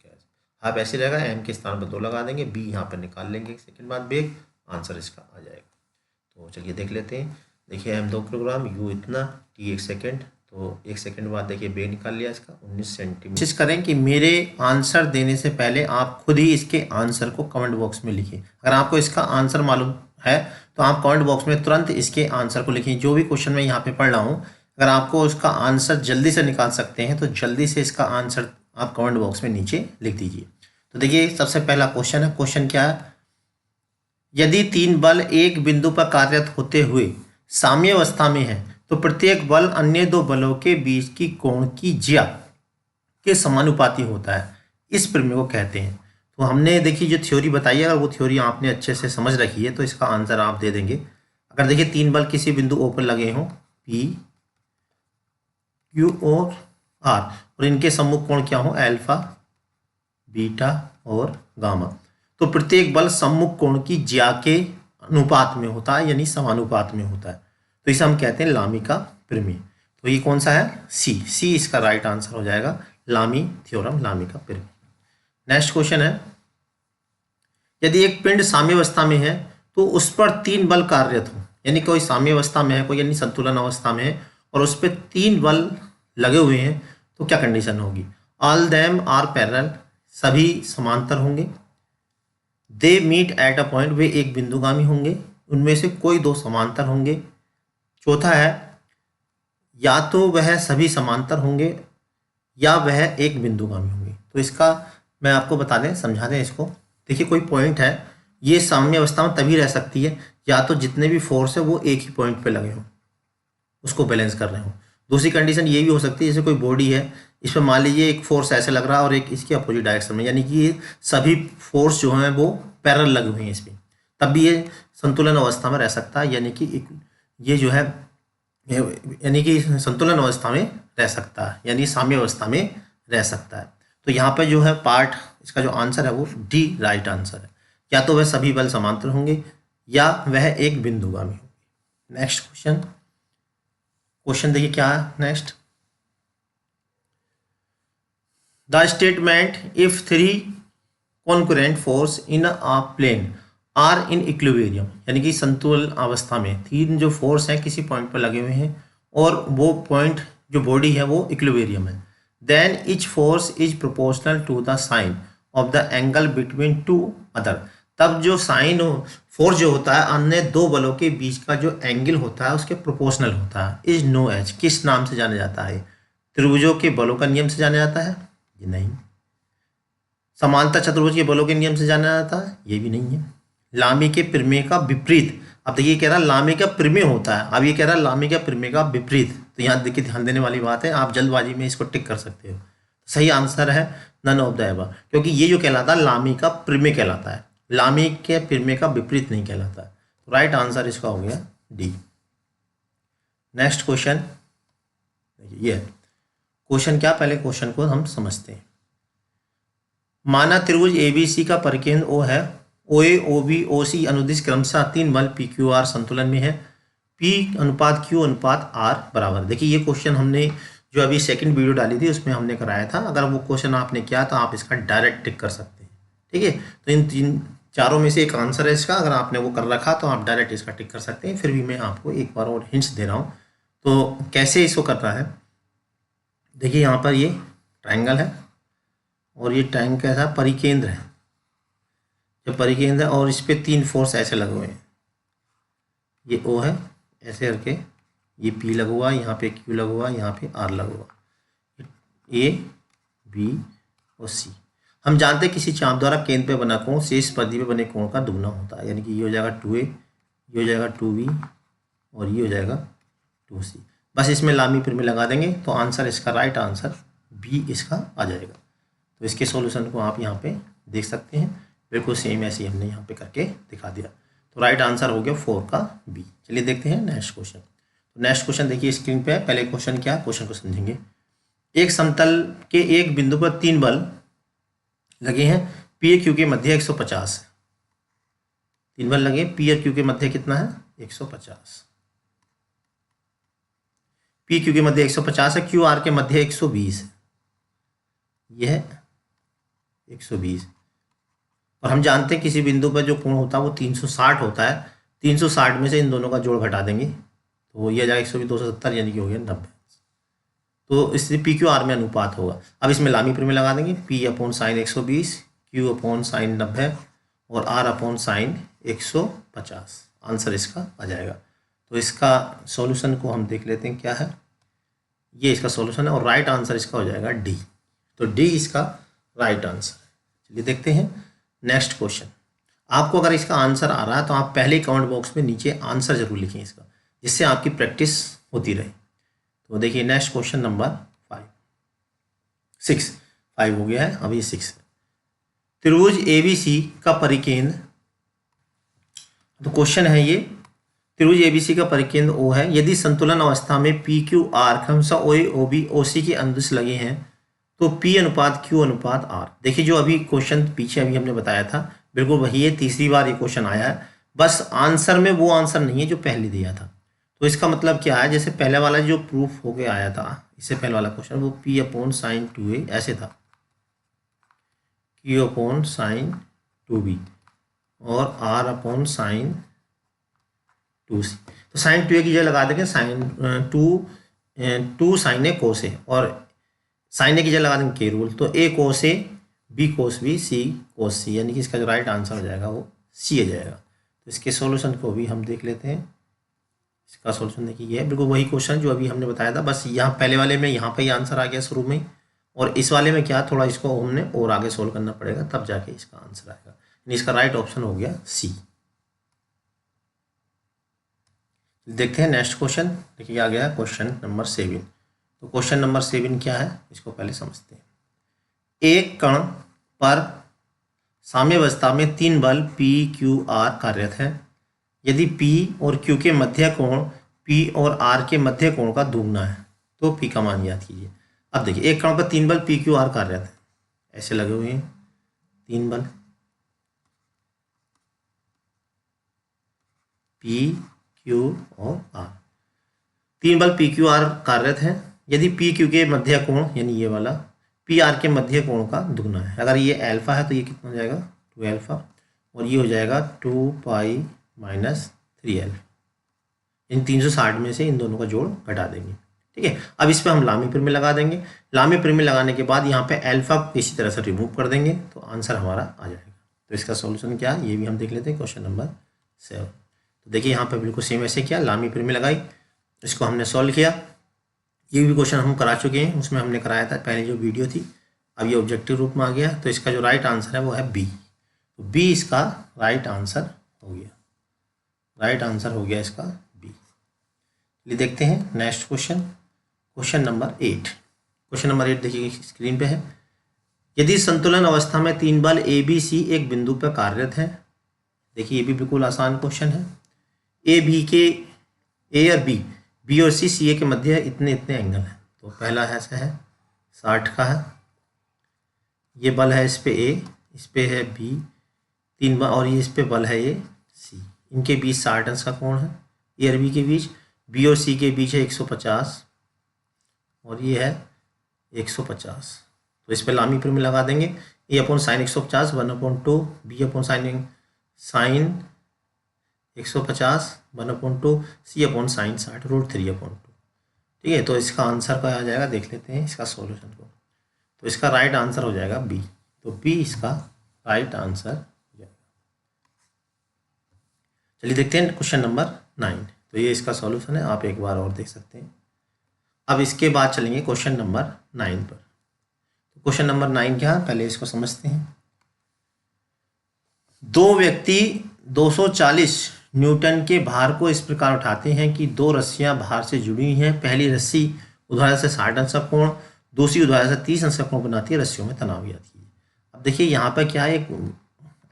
हाफ ऐसे रहेगा, m के स्थान पर 2 लगा देंगे, b यहाँ पर निकाल लेंगे 1 सेकंड बाद वेग, आंसर इसका आ जाएगा। तो चलिए देख लेते हैं, देखिए m 2 किलोग्राम, u इतना, t 1 सेकंड, तो 1 सेकंड बाद देखिए वेग निकाल लिया इसका 19 सेंटीमीटर। कोशिश करें कि मेरे आंसर देने से पहले आप खुद ही इसके आंसर को कमेंट बॉक्स में लिखिए। अगर आपको इसका आंसर मालूम है तो आप कमेंट बॉक्स में तुरंत इसके आंसर को लिखिए। जो भी क्वेश्चन मैं यहाँ पे पढ़ रहा हूँ, अगर आपको उसका आंसर जल्दी से निकाल सकते हैं तो जल्दी से इसका आंसर आप कमेंट बॉक्स में नीचे लिख दीजिए। तो देखिए सबसे पहला क्वेश्चन है, क्वेश्चन क्या है, यदि 3 बल एक बिंदु पर कार्यरत होते हुए साम्यावस्था में है तो प्रत्येक बल अन्य 2 बलों के बीच की कोण की ज्या के समानुपाती होता है, इस प्रमेय को कहते हैं। तो हमने देखिए जो थ्योरी बताई है, अगर वो थ्योरी आपने अच्छे से समझ रखी है तो इसका आंसर आप दे देंगे। अगर देखिए 3 बल किसी बिंदु O पर लगे हों, P, Q और R, और इनके सम्मुख कोण क्या हो, अल्फा, बीटा और गामा, तो प्रत्येक बल सम्मुख कोण की ज्या के अनुपात में होता है, यानी समानुपात में होता है, तो इसे हम कहते हैं लामी का प्रमेय। तो ये कौन सा है, सी, सी इसका राइट आंसर हो जाएगा, लामी थ्योरम, लामी का प्रमेय। नेक्स्ट क्वेश्चन है, यदि एक पिंड साम्यावस्था में है तो उस पर 3 बल कार्यरत हो, यानी कोई साम्यावस्था में है, कोई यानी संतुलन अवस्था में है और उस पर 3 बल लगे हुए हैं, तो क्या कंडीशन होगी? ऑल देम आर पैरेलल, सभी समांतर होंगे। They meet at a point, वे एक बिंदुगामी होंगे, उनमें से कोई 2 समांतर होंगे। चौथा है, या तो वह सभी समांतर होंगे या वह एक बिंदुगामी होंगे। तो इसका मैं आपको बता दें, समझा दें इसको। देखिए कोई पॉइंट है, ये साम्य अवस्था में तभी रह सकती है या तो जितने भी फोर्स है वो एक ही पॉइंट पे लगे हों, उसको बैलेंस कर रहे हो। दूसरी कंडीशन ये भी हो सकती है, जैसे कोई बॉडी है, इस पर मान लीजिए एक फोर्स ऐसे लग रहा है और एक इसके अपोजिट डायरेक्शन में, यानी कि ये सभी फोर्स जो हैं वो पैरेलल लगे हुए हैं इस पर, तब भी ये संतुलन अवस्था में रह सकता है, यानी कि ये जो है यानी कि संतुलन अवस्था में रह सकता है, यानी साम्य अवस्था में रह सकता है। तो यहाँ पे जो है पार्ट, इसका जो आंसर है वो डी राइट आंसर है। या तो वह सभी बल समांतर होंगे या वह एक बिंदुगामी होंगे। नेक्स्ट क्वेश्चन देखिए क्या है next. The statement if 3 concurrent force in a plane are in equilibrium, यानी कि संतुलन अवस्था में 3 जो फोर्स हैं किसी पॉइंट पर लगे हुए हैं और वो पॉइंट जो बॉडी है वो इक्विलिब्रियम है, then each force is proportional to the sine of the angle between 2 other. तब जो साइन फोर्स जो होता है अन्य 2 बलों के बीच का जो एंगल होता है उसके प्रोपोर्शनल होता है। इज नो एज, किस नाम से जाना जाता है? त्रिभुजों के बलों का नियम से जाना जाता है? ये नहीं। समांतर चतुर्भुज के बलों के नियम से जाना जाता है? ये भी नहीं है। लामी के प्रमेय का विपरीत, अब देखिए कह रहा है लामी का प्रमेय होता है, अब ये कह रहा है लामी का प्रमेय का विपरीत, तो यहाँ देखिए ध्यान देने वाली बात है, आप जल्दबाजी में इसको टिक कर सकते हो। सही आंसर है नन ऑफ द एबव, क्योंकि ये जो कहलाता है लामी का प्रमेय कहलाता है, लामी के प्रमेय का विपरीत नहीं कहलाता है। तो राइट आंसर इसका हो गया डी। नेक्स्ट क्वेश्चन ये क्वेश्चन क्या, पहले क्वेश्चन को हम समझते हैं। माना त्रिभुज एबीसी का परिकेंद्र ओ है, OA OB OC अनुदिश क्रमशः 3 बल PQR संतुलन में है, P अनुपात Q अनुपात R बराबर। देखिए ये क्वेश्चन हमने जो अभी सेकंड वीडियो डाली थी उसमें हमने कराया था, अगर वो क्वेश्चन आपने किया तो आप इसका डायरेक्ट टिक कर सकते हैं, ठीक है। तो इन चारों में से एक आंसर है इसका, अगर आपने वो कर रखा तो आप डायरेक्ट इसका टिक कर सकते हैं। फिर भी मैं आपको एक बार और हिंट्स दे रहा हूँ, तो कैसे इसको करना है। देखिए यहाँ पर ये ट्रायंगल है और ये ट्रायंगल कैसा परिकेंद्र है, जो परिकेंद्र है और इस पर 3 फोर्स ऐसे लगे हुए हैं, ये O है ऐसे करके, ये P लगा हुआ, यहाँ पे Q लगा हुआ, यहाँ पे R लगा हुआ, A B और C। हम जानते हैं किसी चाप द्वारा केंद्र पे बना कोण शेष परिधि पे बने कोण का दुगना होता है, यानी कि ये हो जाएगा 2A, ये हो जाएगा 2B और ये हो जाएगा 2C। बस इसमें लामी प्रमेय लगा देंगे तो आंसर इसका राइट आंसर बी इसका आ जाएगा। तो इसके सॉल्यूशन को आप यहाँ पे देख सकते हैं, बिल्कुल सेम ऐसे ही हमने यहाँ पे करके दिखा दिया। तो राइट आंसर हो गया 4 का बी। चलिए देखते हैं नेक्स्ट क्वेश्चन। तो नेक्स्ट क्वेश्चन देखिए स्क्रीन पे, पहले क्वेश्चन क्या, क्वेश्चन को समझेंगे। एक समतल के एक बिंदु पर 3 बल लगे हैं, पी और क्यू के मध्य 150, 3 बल लगे, पी और क्यू के मध्य कितना है 150, पी क्यू के मध्य 150 है, क्यू आर के मध्य 120 है, यह है 120। और हम जानते हैं किसी बिंदु पर जो कोण होता है वो 360 होता है, 360 में से इन दोनों का जोड़ घटा देंगे तो ये आ जाएगा 120 270, यानी कि हो गया 90। तो इसलिए पी क्यू आर में अनुपात होगा। अब इसमें लामी प्रमेय लगा देंगे, P upon sine 120, Q upon sine 90 और आर अपॉन साइन 150। आंसर इसका आ जाएगा। तो इसका सॉल्यूशन को हम देख लेते हैं क्या है, ये इसका सॉल्यूशन है और राइट आंसर इसका हो जाएगा डी। तो डी इसका राइट आंसर है। चलिए देखते हैं नेक्स्ट क्वेश्चन। आपको अगर इसका आंसर आ रहा है तो आप पहले कमेंट बॉक्स में नीचे आंसर जरूर लिखें इसका, जिससे आपकी प्रैक्टिस होती रहे। तो देखिए नेक्स्ट क्वेश्चन नंबर 5 हो गया है, अभी 6 है। त्रिभुज ABC का परिकेंद्र, तो क्वेश्चन है ये, त्रिभुज ABC का परिकेंद्र O है, यदि संतुलन अवस्था में PQR क्रमशः OA OB OC के अनुदिश लगे हैं तो P अनुपात Q अनुपात R। देखिए जो अभी क्वेश्चन पीछे अभी हमने बताया था बिल्कुल वही है, तीसरी बार ये क्वेश्चन आया है, बस आंसर में वो आंसर नहीं है जो पहले दिया था। तो इसका मतलब क्या है, जैसे पहले वाला जो प्रूफ होके आया था, इससे पहले वाला क्वेश्चन वो P अपॉन साइन 2A ऐसे था, Q अपॉन साइन 2B और R अपॉन साइन 2C। तो साइन 2A की जगह लगा देंगे साइन 2 साइन ए कोस ए, और साइन ए की जगह लगा देंगे के रूल, तो A cos A, B cos B, C cos C, यानी कि इसका जो राइट आंसर हो जाएगा वो C हो जाएगा। तो इसके सॉल्यूशन को भी हम देख लेते हैं। इसका सॉल्यूशन देखिए ये है, बिल्कुल वही क्वेश्चन जो अभी हमने बताया था, बस यहाँ पहले वाले में यहाँ पे ही आंसर आ गया शुरू में, और इस वाले में क्या थोड़ा इसको हमने और आगे सोल्व करना पड़ेगा, तब जाके इसका आंसर आएगा। यानी इसका राइट ऑप्शन हो गया सी। देखते हैं नेक्स्ट क्वेश्चन। देखिए आ गया क्वेश्चन नंबर 7। तो क्वेश्चन नंबर 7 क्या है, इसको पहले समझते हैं। एक कण पर साम्यावस्था में 3 बल P Q R कार्यरत हैं। यदि P और Q के मध्य कोण P और R के मध्य कोण का दुगना है तो P का मान ज्ञात कीजिए। अब देखिए एक कण पर 3 बल P Q R कार्यरत हैं, ऐसे लगे हुए हैं 3 बल P Q और R, 3 बल P Q R कार्यरत हैं। यदि P Q के मध्य कोण यानी ये वाला P R के मध्य कोण का दुगना है। अगर ये अल्फा है तो ये कितना हो जाएगा 2 अल्फा, और ये हो जाएगा 2 पाई माइनस 3 अल्फा। इन 360 में से इन दोनों का जोड़ घटा देंगे। ठीक है, अब इस पर हम लामी प्रमेय लगा देंगे। लामी प्रमेय लगाने के बाद यहाँ पे अल्फा को इसी तरह से रिमूव कर देंगे तो आंसर हमारा आ जाएगा। तो इसका सॉल्यूशन क्या है ये भी हम देख लेते हैं, क्वेश्चन नंबर 7। तो देखिए यहाँ पे बिल्कुल सेम ऐसे किया, लामी प्रमेय लगाई, इसको हमने सॉल्व किया। ये भी क्वेश्चन हम करा चुके हैं, उसमें हमने कराया था पहले जो वीडियो थी। अब ये ऑब्जेक्टिव रूप में आ गया, तो इसका जो राइट आंसर है वो है बी। तो बी इसका राइट आंसर हो गया, राइट आंसर हो गया इसका बी। चलिए देखते हैं next question, question number 8। Question number 8 देखिए स्क्रीन पे है। यदि संतुलन अवस्था में 3 बल ए बी सी एक बिंदु पर कार्यरत है, देखिए ये भी बिल्कुल आसान क्वेश्चन है। ए बी के, ए और बी और सी ए के मध्य इतने इतने एंगल हैं। तो पहला ऐसा है 60 का है, ये बल है इस पे ए, इस पे है बी 3 बल, और ये इस पे बल है ये सी, इनके बीच 60 अंश का कोण है। ए और बी के बीच, बी और सी के बीच है 150 और ये है 150। तो इस पे लामी प्रमेय लगा देंगे। A upon sine 150 1/2, b upon sine 150 1/2, c upon sine 60 √3/2। ठीक है, तो इसका आंसर क्या आ जाएगा देख लेते हैं इसका सॉल्यूशन को। तो इसका राइट आंसर हो जाएगा बी। तो बी इसका राइट आंसर हो जाएगा। चलिए देखते हैं क्वेश्चन नंबर 9। तो ये इसका सॉल्यूशन है, आप एक बार और देख सकते हैं। अब इसके बाद चलेंगे क्वेश्चन नंबर 9 पर। तो क्वेश्चन नंबर 9 क्या है पहले इसको समझते हैं। दो व्यक्ति 240 न्यूटन के भार को इस प्रकार उठाते हैं कि 2 रस्सियां भार से जुड़ी हुई हैं। पहली रस्सी ऊर्ध्वाधर से 60 अंश का कोण, दूसरी ऊर्ध्वाधर से 30 अंश का कोण बनाती है। रस्सियों में तनाव ज्ञात कीजिए। अब देखिए यहाँ पर क्या है, एक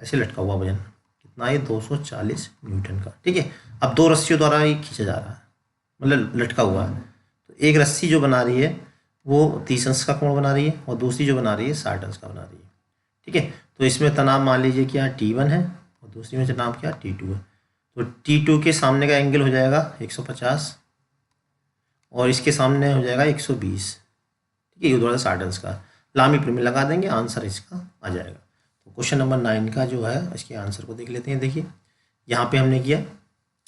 ऐसे लटका हुआ वजन कितना है 240 न्यूटन का। ठीक है, अब 2 रस्सियों द्वारा ये खींचा जा रहा है, मतलब लटका हुआ है। तो एक रस्सी जो बना रही है वो 30 अंश का कोण बना रही है और दूसरी जो बना रही है 60 अंश का बना रही है। ठीक है, तो इसमें तनाव मान लीजिए क्या T1 है और दूसरी में तनाव क्या T2 है। तो T2 के सामने का एंगल हो जाएगा 150 और इसके सामने हो जाएगा 120। ठीक है, ये ऊर्ध्वाधर 60 अंश का। लामी प्रमेय लगा देंगे, आंसर इसका आ जाएगा। तो क्वेश्चन नंबर 9 का जो है इसके आंसर को देख लेते हैं। देखिए यहाँ पे हमने किया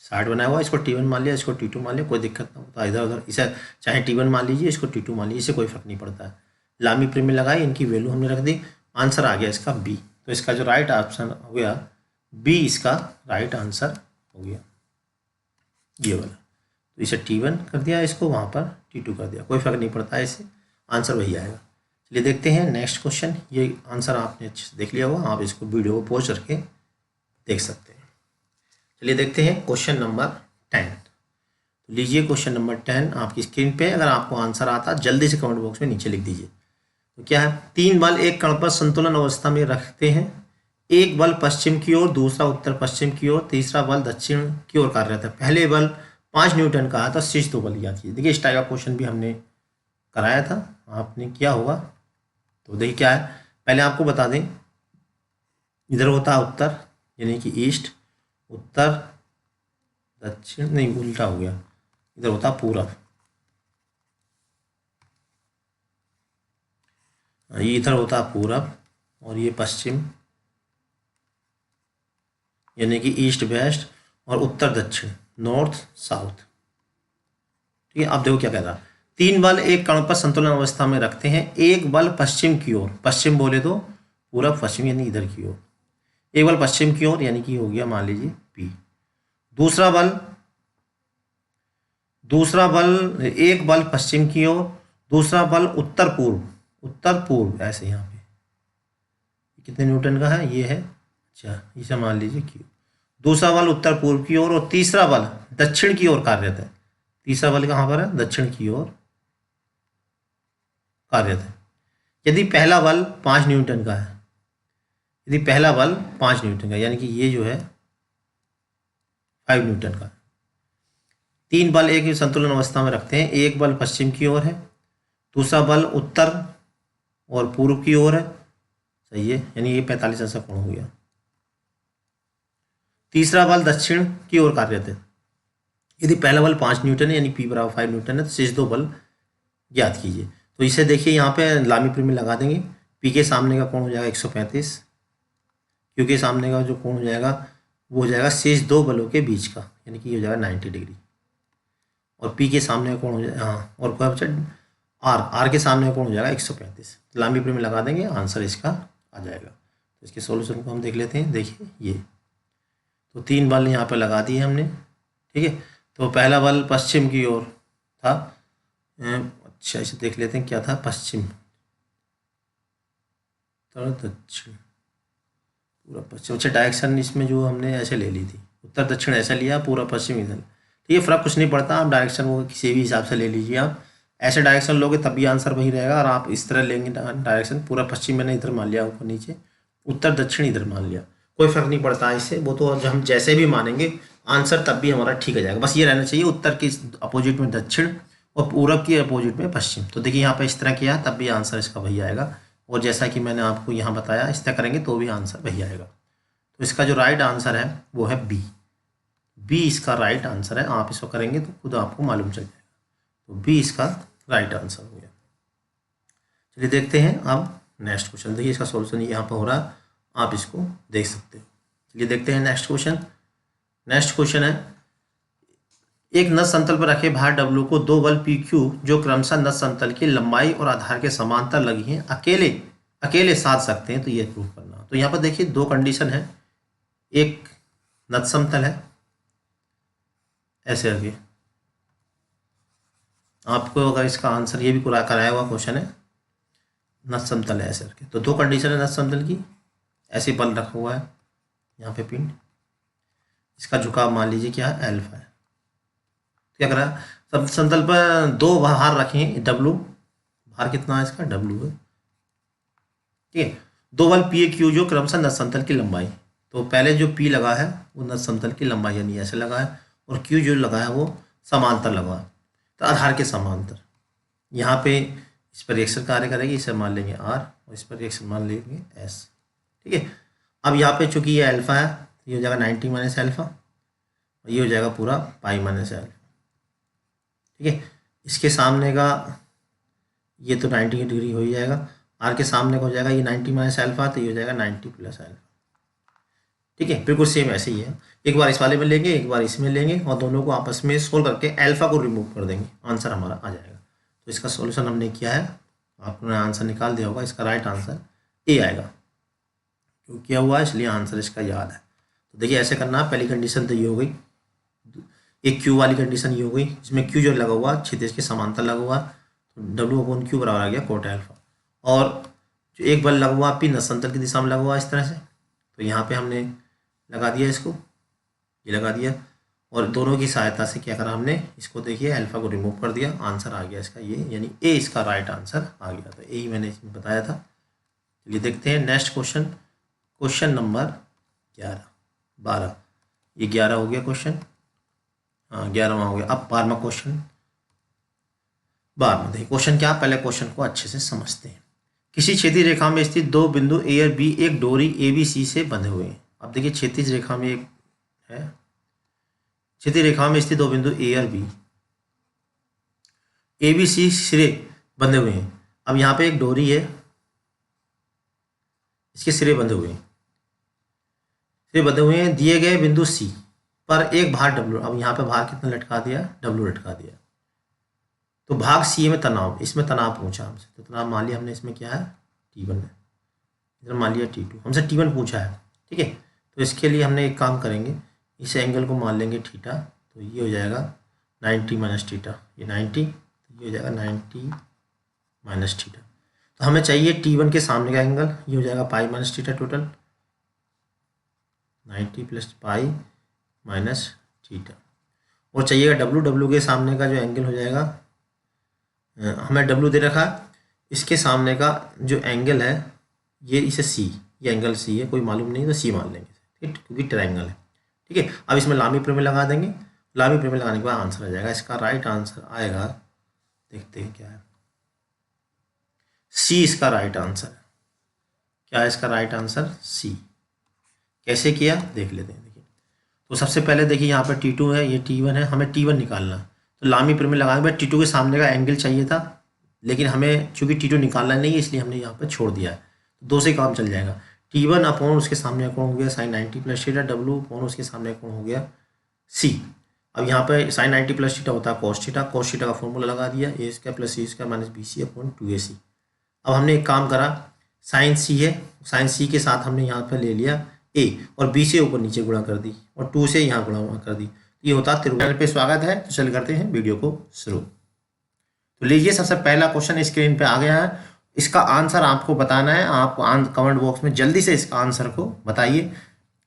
60 बनाया हुआ, इसको T1 मान लिया, इसको T2 मान लिया, कोई दिक्कत ना होता। इधर उधर इसे चाहे T1 मान लीजिए, इसको T2 मान लीजिए, इससे कोई फर्क नहीं पड़ता है। लामी प्रमेय लगाई, इनकी वैल्यू हमने रख दी, आंसर आ गया इसका बी। तो इसका जो राइट ऑप्शन हो गया बी, इसका राइट आंसर हो गया ये वाला। तो इसे T1 कर दिया, इसको वहाँ पर T2 कर दिया, कोई फर्क नहीं पड़ता है, इससे आंसर वही आएगा। चलिए देखते हैं नेक्स्ट क्वेश्चन। ये आंसर आपने अच्छे से देख लिया होगा, आप इसको वीडियो को पॉज करके देख सकते हैं। चलिए देखते हैं क्वेश्चन नंबर 10। तो लीजिए क्वेश्चन नंबर 10 आपकी स्क्रीन पे। अगर आपको आंसर आता जल्दी से कमेंट बॉक्स में नीचे लिख दीजिए। तो क्या है, 3 बल एक कण पर संतुलन अवस्था में रखते हैं। एक बल पश्चिम की ओर, दूसरा उत्तर पश्चिम की ओर, तीसरा बल दक्षिण की ओर कार्यरत है। पहले बल 5 न्यूटन का है तो शीर्ष 2 बल ज्ञात कीजिए। देखिए इस टाइप का क्वेश्चन भी हमने कराया था, आपने किया होगा। तो देखिए क्या है, पहले आपको बता दें, इधर होता है उत्तर यानी कि ईस्ट, उत्तर दक्षिण नहीं उल्टा हो गया, इधर होता पूरब, ये इधर होता पूरब और ये पश्चिम, यानी कि ईस्ट वेस्ट, और उत्तर दक्षिण, नॉर्थ साउथ। ठीक है, अब देखो क्या कह रहा है। 3 बल एक कण पर संतुलन अवस्था में रखते हैं। एक बल पश्चिम की ओर, पश्चिम बोले तो पूरब पश्चिम यानी इधर की ओर, एक बल पश्चिम की ओर यानी कि हो गया मान लीजिए पी। दूसरा बल एक बल पश्चिम की ओर, दूसरा बल उत्तर पूर्व ऐसे यहाँ पे कितने न्यूटन का है, ये है, अच्छा इसे मान लीजिए क्यू। दूसरा बल उत्तर पूर्व की ओर और तीसरा बल दक्षिण की ओर कार्यरत है। तीसरा बल कहाँ पर है, दक्षिण की ओर कार्यरत है। यदि पहला बल 5 न्यूटन का है, यदि पहला बल 5 न्यूटन का यानी कि ये जो है 5 न्यूटन का। 3 बल एक संतुलन अवस्था में रखते हैं। एक बल पश्चिम की ओर है, दूसरा बल उत्तर और पूर्व की ओर है, सही है, यानी ये 45 अंश कोण हो गया। तीसरा बल दक्षिण की ओर कार्यरत है। यदि पहला बल 5 न्यूटन है यानी P बराबर 5 न्यूटन है तो शेष 2 बल ज्ञात कीजिए। तो इसे देखिए यहाँ पे लामी प्रमेय लगा देंगे। P के सामने का कोण हो जाएगा 135, Q के सामने का जो कोण हो जाएगा वो हो जाएगा शेष 2 बलों के बीच का, यानी कि ये हो जाएगा 90 डिग्री। और P के सामने का कोण हो जाएगा, हाँ, और क्या बचा, R के सामने का कोण हो जाएगा 135। लामी प्रमेय लगा देंगे, आंसर इसका आ जाएगा। तो इसके सॉल्यूशन को हम देख लेते हैं। देखिए ये तो 3 बल यहाँ पे लगा दिए हमने, ठीक है। तो पहला बल पश्चिम की ओर था, अच्छा इसे देख लेते हैं क्या था, पश्चिम दक्षिण पूरा पश्चिम। अच्छा डायरेक्शन इसमें जो हमने ऐसे ले ली थी, उत्तर दक्षिण ऐसा लिया, पूरा पश्चिम इधर, ठीक है, फर्क कुछ नहीं पड़ता, आप डायरेक्शन वो किसी भी हिसाब से ले लीजिए। आप ऐसे डायरेक्शन लोगे तब भी आंसर वही रहेगा, और आप इस तरह लेंगे डायरेक्शन, पूरा पश्चिम मैंने इधर मान लिया, ऊपर नीचे, उत्तर दक्षिण इधर मान लिया, कोई फर्क नहीं पड़ता इससे। वो तो हम जैसे भी मानेंगे आंसर तब भी हमारा ठीक हो जाएगा। बस ये रहना चाहिए उत्तर की अपोजिट में दक्षिण और पूरब की अपोजिट में पश्चिम। तो देखिए यहाँ पे इस तरह किया तब भी आंसर इसका वही आएगा, और जैसा कि मैंने आपको यहाँ बताया इस तरह करेंगे तो भी आंसर वही आएगा। तो इसका जो राइट आंसर है वो है बी। बी इसका राइट आंसर है। आप इसको करेंगे तो खुद आपको मालूम चल जाएगा। तो बी इसका राइट आंसर हो गया। चलिए देखते हैं अब नेक्स्ट क्वेश्चन। देखिए इसका सॉल्यूशन यहाँ पर हो रहा है, आप इसको देख सकते हो। चलिए देखते हैं नेक्स्ट क्वेश्चन। नेक्स्ट क्वेश्चन है, एक नस समतल पर रखे भार डब्ल्यू को 2 बल पी क्यू जो क्रमशः नस समतल की लंबाई और आधार के समांतर लगी हैं अकेले साध सकते हैं, तो ये प्रूव करना। तो यहाँ पर देखिए 2 कंडीशन है। एक नस समतल है ऐसे आगे, आपको अगर इसका आंसर ये भी पूरा कराया हुआ क्वेश्चन है, नस समतल है ऐसे करके, तो 2 कंडीशन है नस समतल की। ऐसे बल रखा हुआ है यहाँ पे पिंड, इसका झुकाव मान लीजिए क्या है, एल्फा है। क्या करा, सब समतल पर 2 भार रखे हैं, डब्लू भार कितना है इसका, डब्लू है, ठीक है। 2 बल पी क्यू जो क्रमशः नस समतल की लंबाई, तो पहले जो पी लगा है वो नस समतल की लंबाई यानी ऐसे लगा है, और क्यू जो लगा है वो समांतर लगा है, तो आधार के समांतर। यहाँ पे इस पर रिएक्शन कार्य करेगी, इसे मान लेंगे आर और इस पर रिएक्शन मान लेंगे एस, ठीक है। अब यहाँ पे चूंकि ये अल्फा है, ये हो जाएगा 90 माइनस अल्फा, और ये हो जाएगा पूरा पाई माइनस अल्फा, ठीक है। इसके सामने का ये तो 90 डिग्री हो ही जाएगा, आर के सामने का हो जाएगा ये 90 माइनस अल्फा, तो ये हो जाएगा 90 प्लस अल्फा, ठीक है। बिल्कुल सेम ऐसे ही है। एक बार इस वाले में लेंगे, एक बार इसमें लेंगे, और दोनों को आपस में सोल्व करके अल्फा को रिमूव कर देंगे, आंसर हमारा आ जाएगा। तो इसका सॉल्यूशन हमने किया है, आपने आंसर निकाल दिया होगा। इसका राइट आंसर ए आएगा, क्यों किया हुआ है इसलिए आंसर इसका याद है। तो देखिए ऐसे करना, पहली कंडीशन तो ये हो गई, एक क्यू वाली कंडीशन ये हो गई, जिसमें क्यू जो लगा हुआ क्षितिज के समांतर लगा हुआ, तो डब्ल्यू अपॉन क्यू बराबर आ गया कोट अल्फा। और जो एक बल लगा हुआ पी नसंतर की दिशा में लगा हुआ इस तरह से, तो यहाँ पे हमने लगा दिया इसको, ये लगा दिया, और दोनों की सहायता से क्या करा हमने, इसको देखिए अल्फा को रिमूव कर दिया, आंसर आ गया इसका ये, यानी ए इसका राइट आंसर आ गया। तो ए ही मैंने इसमें बताया था। चलिए देखते हैं नेक्स्ट क्वेश्चन, क्वेश्चन नंबर 12, ये 11 हो गया क्वेश्चन, हाँ 11वां हो गया। अब 12वां क्वेश्चन, 12वां देखिए क्वेश्चन क्या, पहले क्वेश्चन को अच्छे से समझते हैं। किसी क्षैतिज रेखा में स्थित 2 बिंदु ए और बी एक डोरी ए बी सी से बंधे हुए हैं। अब देखिए क्षैतिज रेखा में एक है, क्षैतिज रेखा में स्थित 2 बिंदु ए और बी, ए बी सी सिरे बंधे हुए हैं। अब यहाँ पे एक डोरी है, इसके सिरे बंधे हुए हैं, सिरे बंधे हुए हैं दिए गए बिंदु सी पर एक भार डब्ल्यू। अब यहाँ पे भार कितना लटका दिया, डब्ल्यू लटका दिया। तो भाग सी में तनाव, इसमें तनाव पूछा हमसे, तो तनाव मान लिया हमने इसमें क्या है T1 है, इधर मान लिया T2, हमसे T1 पूछा है। ठीक है, तो इसके लिए हमने एक काम करेंगे, इस एंगल को मान लेंगे थीटा, तो ये हो जाएगा 90 माइनस थीटा, ये 90, तो ये हो जाएगा 90 माइनस थीटा। तो हमें चाहिए T1 के सामने का एंगल, ये हो जाएगा pi minus theta, total 90 plus pi minus theta. और चाहिएगा डब्ल्यू, डब्ल्यू के सामने का जो एंगल हो जाएगा, हमें डब्ल्यू दे रखा, इसके सामने का जो एंगल है ये इसे सी, ये एंगल सी है, कोई मालूम नहीं तो सी मान लेंगे, ठीक है, क्योंकि ट्रायंगल है। ठीक है, अब इसमें लामी प्रमेय लगा देंगे, लामी प्रमेय लगाने के बाद आंसर आ जाएगा। इसका राइट आंसर आएगा, देखते हैं क्या है, सी इसका राइट आंसर है। क्या है इसका राइट आंसर? सी। कैसे किया देख लेते हैं। देखिए, तो सबसे पहले देखिए यहाँ पर T2 है, ये T1 है, हमें T1 निकालना है। तो लामी प्रमेय लगाने के बाद T2 के सामने का एंगल चाहिए था, लेकिन हमें चूंकि T2 निकालना नहीं है इसलिए हमने यहाँ पर छोड़ दिया है। तो दो से काम चल जाएगा। T1 अपॉन उसके सामने का कोण हो गया sine 90 plus theta, W upon उसके सामने का कोण हो गया सी। अब यहाँ पे साइन 90 प्लस थीटा होता है कॉस थीटा, कॉस थीटा का फॉर्मूला लगा दिया, a square plus c square minus b c upon 2AC। अब हमने एक काम करा, साइन सी है, साइन सी के साथ हमने यहाँ पर ले लिया ए और बी से ऊपर नीचे गुणा कर दी और 2 से यहाँ गुणा कर दी, ये होता त्रिभुज पे। स्वागत है, तो चल करते हैं वीडियो को शुरू। तो लीजिए, सबसे पहला क्वेश्चन स्क्रीन पे आ गया है, इसका आंसर आपको बताना है। आप कमेंट बॉक्स में जल्दी से इसका आंसर को बताइए।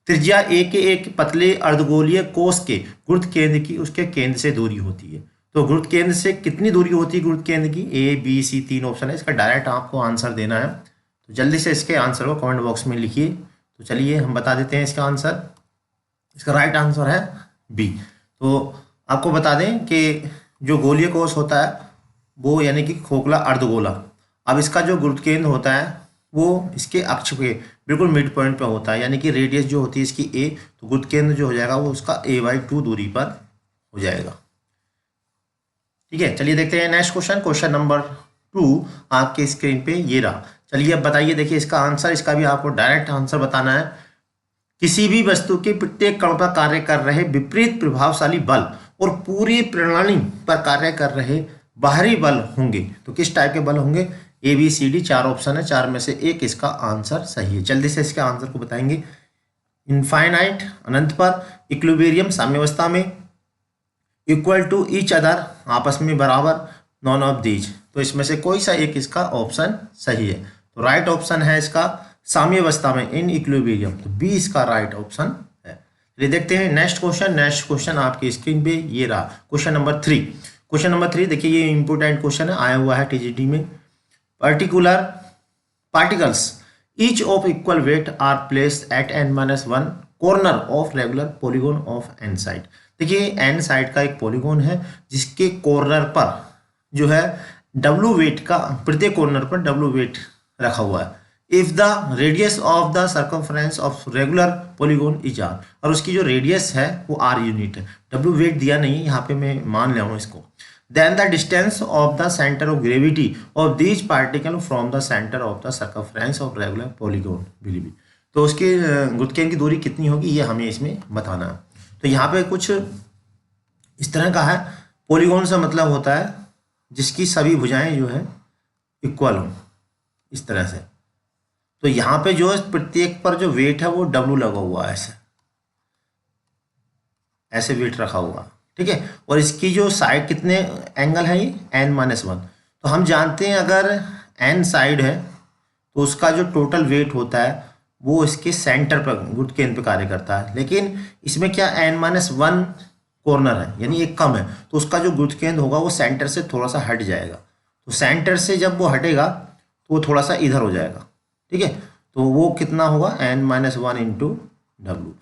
त्रिज्या ए के एक पतले अर्धगोलीय कोष के गुरुत्व केंद्र की उसके केंद्र से दूरी होती है। तो गुरुत्व केंद्र से कितनी दूरी होती है गुरुत्व केंद्र की? ए बी सी तीन ऑप्शन है, इसका डायरेक्ट आपको आंसर देना है। तो जल्दी से इसके आंसर को कमेंट बॉक्स में लिखिए। तो चलिए हम बता देते हैं इसका आंसर। इसका राइट आंसर है बी। तो आपको बता दें कि जो गोलीय कोष होता है वो यानी कि खोखला अर्धगोला, अब इसका जो गुरुत्व केंद्र होता है वो इसके अक्ष पे बिल्कुल मिड पॉइंट पे होता है, यानी कि रेडियस जो होती है इसकी ए, तो गुरुत्व केंद्र जो हो जाएगा वो उसका a/2 दूरी पर हो जाएगा। ठीक है, चलिए देखते हैं नेक्स्ट क्वेश्चन। क्वेश्चन नंबर 2 आपके स्क्रीन पे ये रहा। चलिए अब बताइए, देखिए इसका आंसर, इसका भी आपको डायरेक्ट आंसर बताना है। किसी भी वस्तु के प्रत्येक कण पर कार्य कर रहे विपरीत प्रभावशाली बल और पूरी प्रणाली पर कार्य कर रहे बाहरी बल होंगे, तो किस टाइप के बल होंगे? ए बी सी डी, चार ऑप्शन है, चार में से एक इसका आंसर सही है। जल्दी से इसके आंसर को बताएंगे। इनफाइनाइट अनंत पर, इक्विलिब्रियम साम्यावस्था में, इक्वल टू ईच अदर आपस में बराबर, नॉन ऑफ दीज, तो इसमें से कोई सा एक इसका ऑप्शन सही है। तो राइट ऑप्शन है इसका साम्यावस्था में, इन इक्विलिब्रियम, तो बी इसका राइट ऑप्शन है। चलिए देखते हैं नेक्स्ट क्वेश्चन। नेक्स्ट क्वेश्चन आपकी स्क्रीन पे ये रहा, क्वेश्चन नंबर 3। क्वेश्चन नंबर 3 देखिए, ये इंपोर्टेंट क्वेश्चन है, आया हुआ है टीजीटी में। Particular particles each of equal weight are placed at n-1 corner of regular polygon of n side. देखिए एन साइड का एक पॉलीगॉन है जिसके कॉर्नर पर जो है डब्ल्यू वेट का, प्रत्येक कॉर्नर पर डब्ल्यू वेट रखा हुआ है। If the radius of the circumference of regular polygon is r, और उसकी जो रेडियस है वो आर यूनिट है, डब्ल्यू वेट दिया नहीं है यहाँ पे, मैं मान लिया हूँ इसको। Then the distance of the centre of gravity of these particle from the centre of the circumference of regular polygon will be, तो उसके गुरुत्व केंद्र की दूरी कितनी होगी ये हमें इसमें बताना है। तो यहाँ पे कुछ इस तरह का है, पॉलीगॉन से मतलब होता है जिसकी सभी भुजाएं जो है इक्वल हो, इस तरह से। तो यहाँ पे जो प्रत्येक पर जो वेट है वो डब्ल्यू लगा हुआ है, ऐसे ऐसे वेट रखा हुआ, ठीक है। और इसकी जो साइड कितने एंगल है, ये n-1। तो हम जानते हैं अगर n साइड है तो उसका जो टोटल वेट होता है वो इसके सेंटर पर गुरुत्व केंद्र पर कार्य करता है, लेकिन इसमें क्या n-1 कॉर्नर है, यानी एक कम है, तो उसका जो गुरुत्व केंद्र होगा वो सेंटर से थोड़ा सा हट जाएगा। तो सेंटर से जब वो हटेगा तो वो थोड़ा सा इधर हो जाएगा, ठीक है। तो वो कितना होगा n-1 इंटू डब्ल्यू,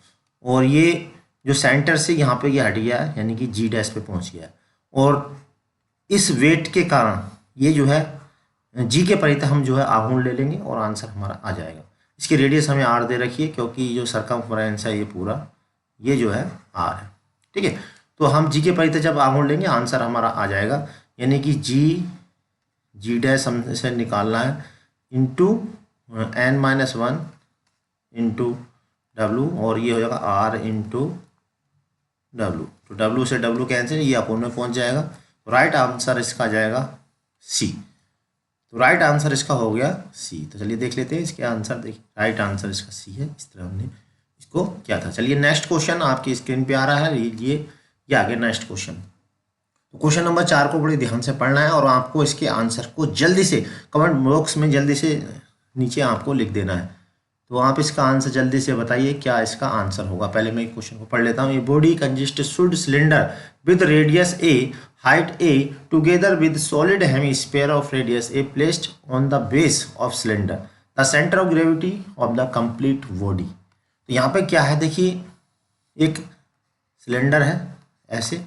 और ये जो सेंटर से यहाँ पे ये हट गया है यानी कि जी डैश पे पहुँच गया है, और इस वेट के कारण ये जो है जी के परितः हम जो है आघूर्ण ले लेंगे और आंसर हमारा आ जाएगा। इसकी रेडियस हमें आर दे रखी है क्योंकि जो सर्कमफ्रेंस है ये पूरा ये जो है आर है, ठीक है। तो हम जी के परितः जब आघूर्ण लेंगे आंसर हमारा आ जाएगा, यानी कि जी डैश हमसे निकालना है इंटू n-1 इंटू डब्लू, और ये हो जाएगा r इंटू डब्लू। तो डब्लू से डब्लू कैंसिल, ये अपोन में पहुंच जाएगा। तो राइट आंसर इसका आ जाएगा सी। तो राइट आंसर इसका हो गया सी। तो चलिए देख लेते हैं इसके आंसर। देखिए राइट आंसर इसका सी है। इस तरह हमने इसको क्या था। चलिए नेक्स्ट क्वेश्चन आपकी स्क्रीन पे आ रहा है, ये आगे नेक्स्ट क्वेश्चन। तो क्वेश्चन नंबर 4 को बड़े ध्यान से पढ़ना है और आपको इसके आंसर को जल्दी से कमेंट बॉक्स में जल्दी से नीचे आपको लिख देना है। तो आप इसका आंसर जल्दी से बताइए क्या इसका आंसर होगा। पहले मैं क्वेश्चन को पढ़ लेता हूँ। ये body consist should cylinder with radius A, height A, together with solid hemisphere of radius A placed on the base of cylinder, the centre of gravity of the complete body. तो यहाँ पे क्या है, देखिए एक सिलेंडर है ऐसे,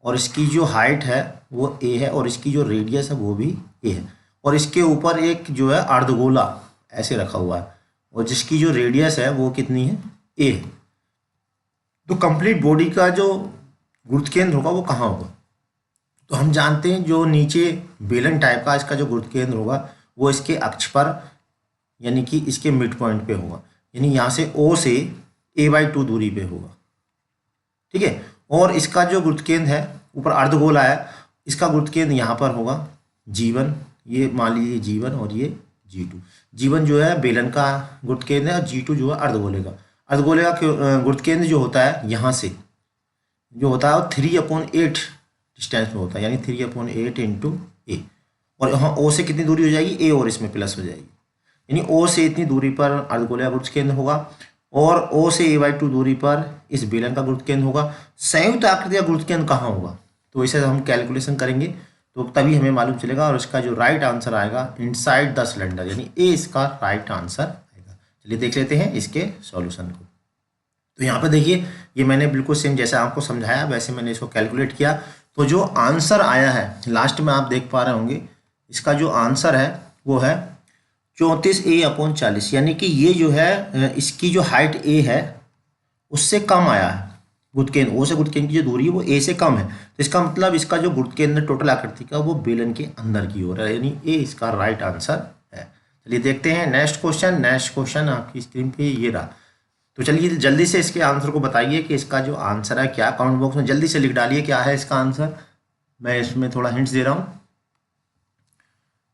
और इसकी जो हाइट है वो ए है, और इसकी जो रेडियस है वो भी ए है, और इसके ऊपर एक जो है अर्धगोला ऐसे रखा हुआ है, और जिसकी जो रेडियस है वो कितनी है, ए है। तो कंप्लीट बॉडी का जो गुरुत्व केंद्र होगा वो कहाँ होगा। तो हम जानते हैं जो नीचे बेलन टाइप का इसका जो गुरुत्व केंद्र होगा वो इसके अक्ष पर, यानी कि इसके मिड पॉइंट पे होगा, यानी यहाँ से ओ से a/2 दूरी पे होगा। ठीक है। और इसका जो गुरुत्व केंद्र है ऊपर अर्धगोला है, इसका गुरुत्व केंद्र यहाँ पर होगा G1। ये मान लीजिए G1 और ये G2। G1 जो है बेलन का गुरुत्व केंद्र है और G2 जो है अर्धगोले का। अर्धगोले का गुरुत्व केंद्र जो होता है यहाँ से जो होता है वो 3/8 डिस्टेंस में होता है, यानी 3/8 इंटू ए। और यहाँ ओ से कितनी दूरी हो जाएगी, ए और इसमें प्लस हो जाएगी, यानी ओ से इतनी दूरी पर अर्धगोले का गुरुत्व केंद्र होगा, और ओ से a/2 दूरी पर इस बेलन का गुरुत्व केंद्र होगा। संयुक्त आकृति का गुरुत्व केंद्र कहाँ होगा, तो इसे हम कैलकुलेशन करेंगे तो तभी हमें मालूम चलेगा। और इसका जो राइट आंसर आएगा इनसाइड द सिलेंडर, यानी ए इसका राइट आंसर आएगा। चलिए देख लेते हैं इसके सॉल्यूशन को। तो यहाँ पर देखिए ये मैंने बिल्कुल सेम जैसे आपको समझाया वैसे मैंने इसको कैलकुलेट किया। तो जो आंसर आया है लास्ट में आप देख पा रहे होंगे, इसका जो आंसर है वो है 34a/40, यानी कि ये जो है इसकी जो हाइट a है उससे कम आया है। गुरुत्व केंद्र ओ से गुरुत्व केंद्र की जो दूरी है वो a से कम है, तो इसका मतलब इसका जो गुरुत्व केंद्र टोटल आकृति का वो बेलन के अंदर की ओर है, यानी a इसका राइट आंसर है। चलिए देखते हैं नेक्स्ट क्वेश्चन। नेक्स्ट क्वेश्चन आपकी स्क्रीन पे ये रहा। तो चलिए जल्दी से इसके आंसर को बताइए कि इसका जो आंसर है क्या। कमेंट बॉक्स में जल्दी से लिख डालिए क्या है इसका आंसर। मैं इसमें थोड़ा हिंट्स दे रहा हूँ।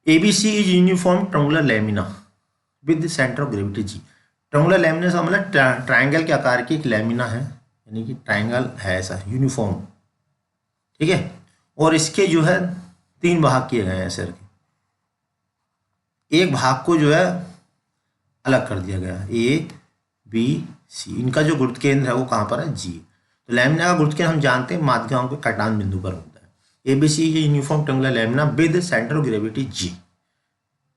ABC is uniform triangular lamina with centre of gravity G। Triangular lamina का मतलब ट्रायंगल के आकार की एक लैमिना है, यानी कि ट्रायंगल है ऐसा यूनिफॉर्म। ठीक है। और इसके जो है 3 भाग किए गए हैं ऐसे करके, एक भाग को जो है अलग कर दिया गया A-B-C। इनका जो गुरुत्व केंद्र है वो कहाँ पर है, G। तो लैमिना का गुरुत्व केंद्र हम जानते हैं माध्यम के कटान बिंदु पर होता है। ABC uniform triangular lamina with centre of gravity G।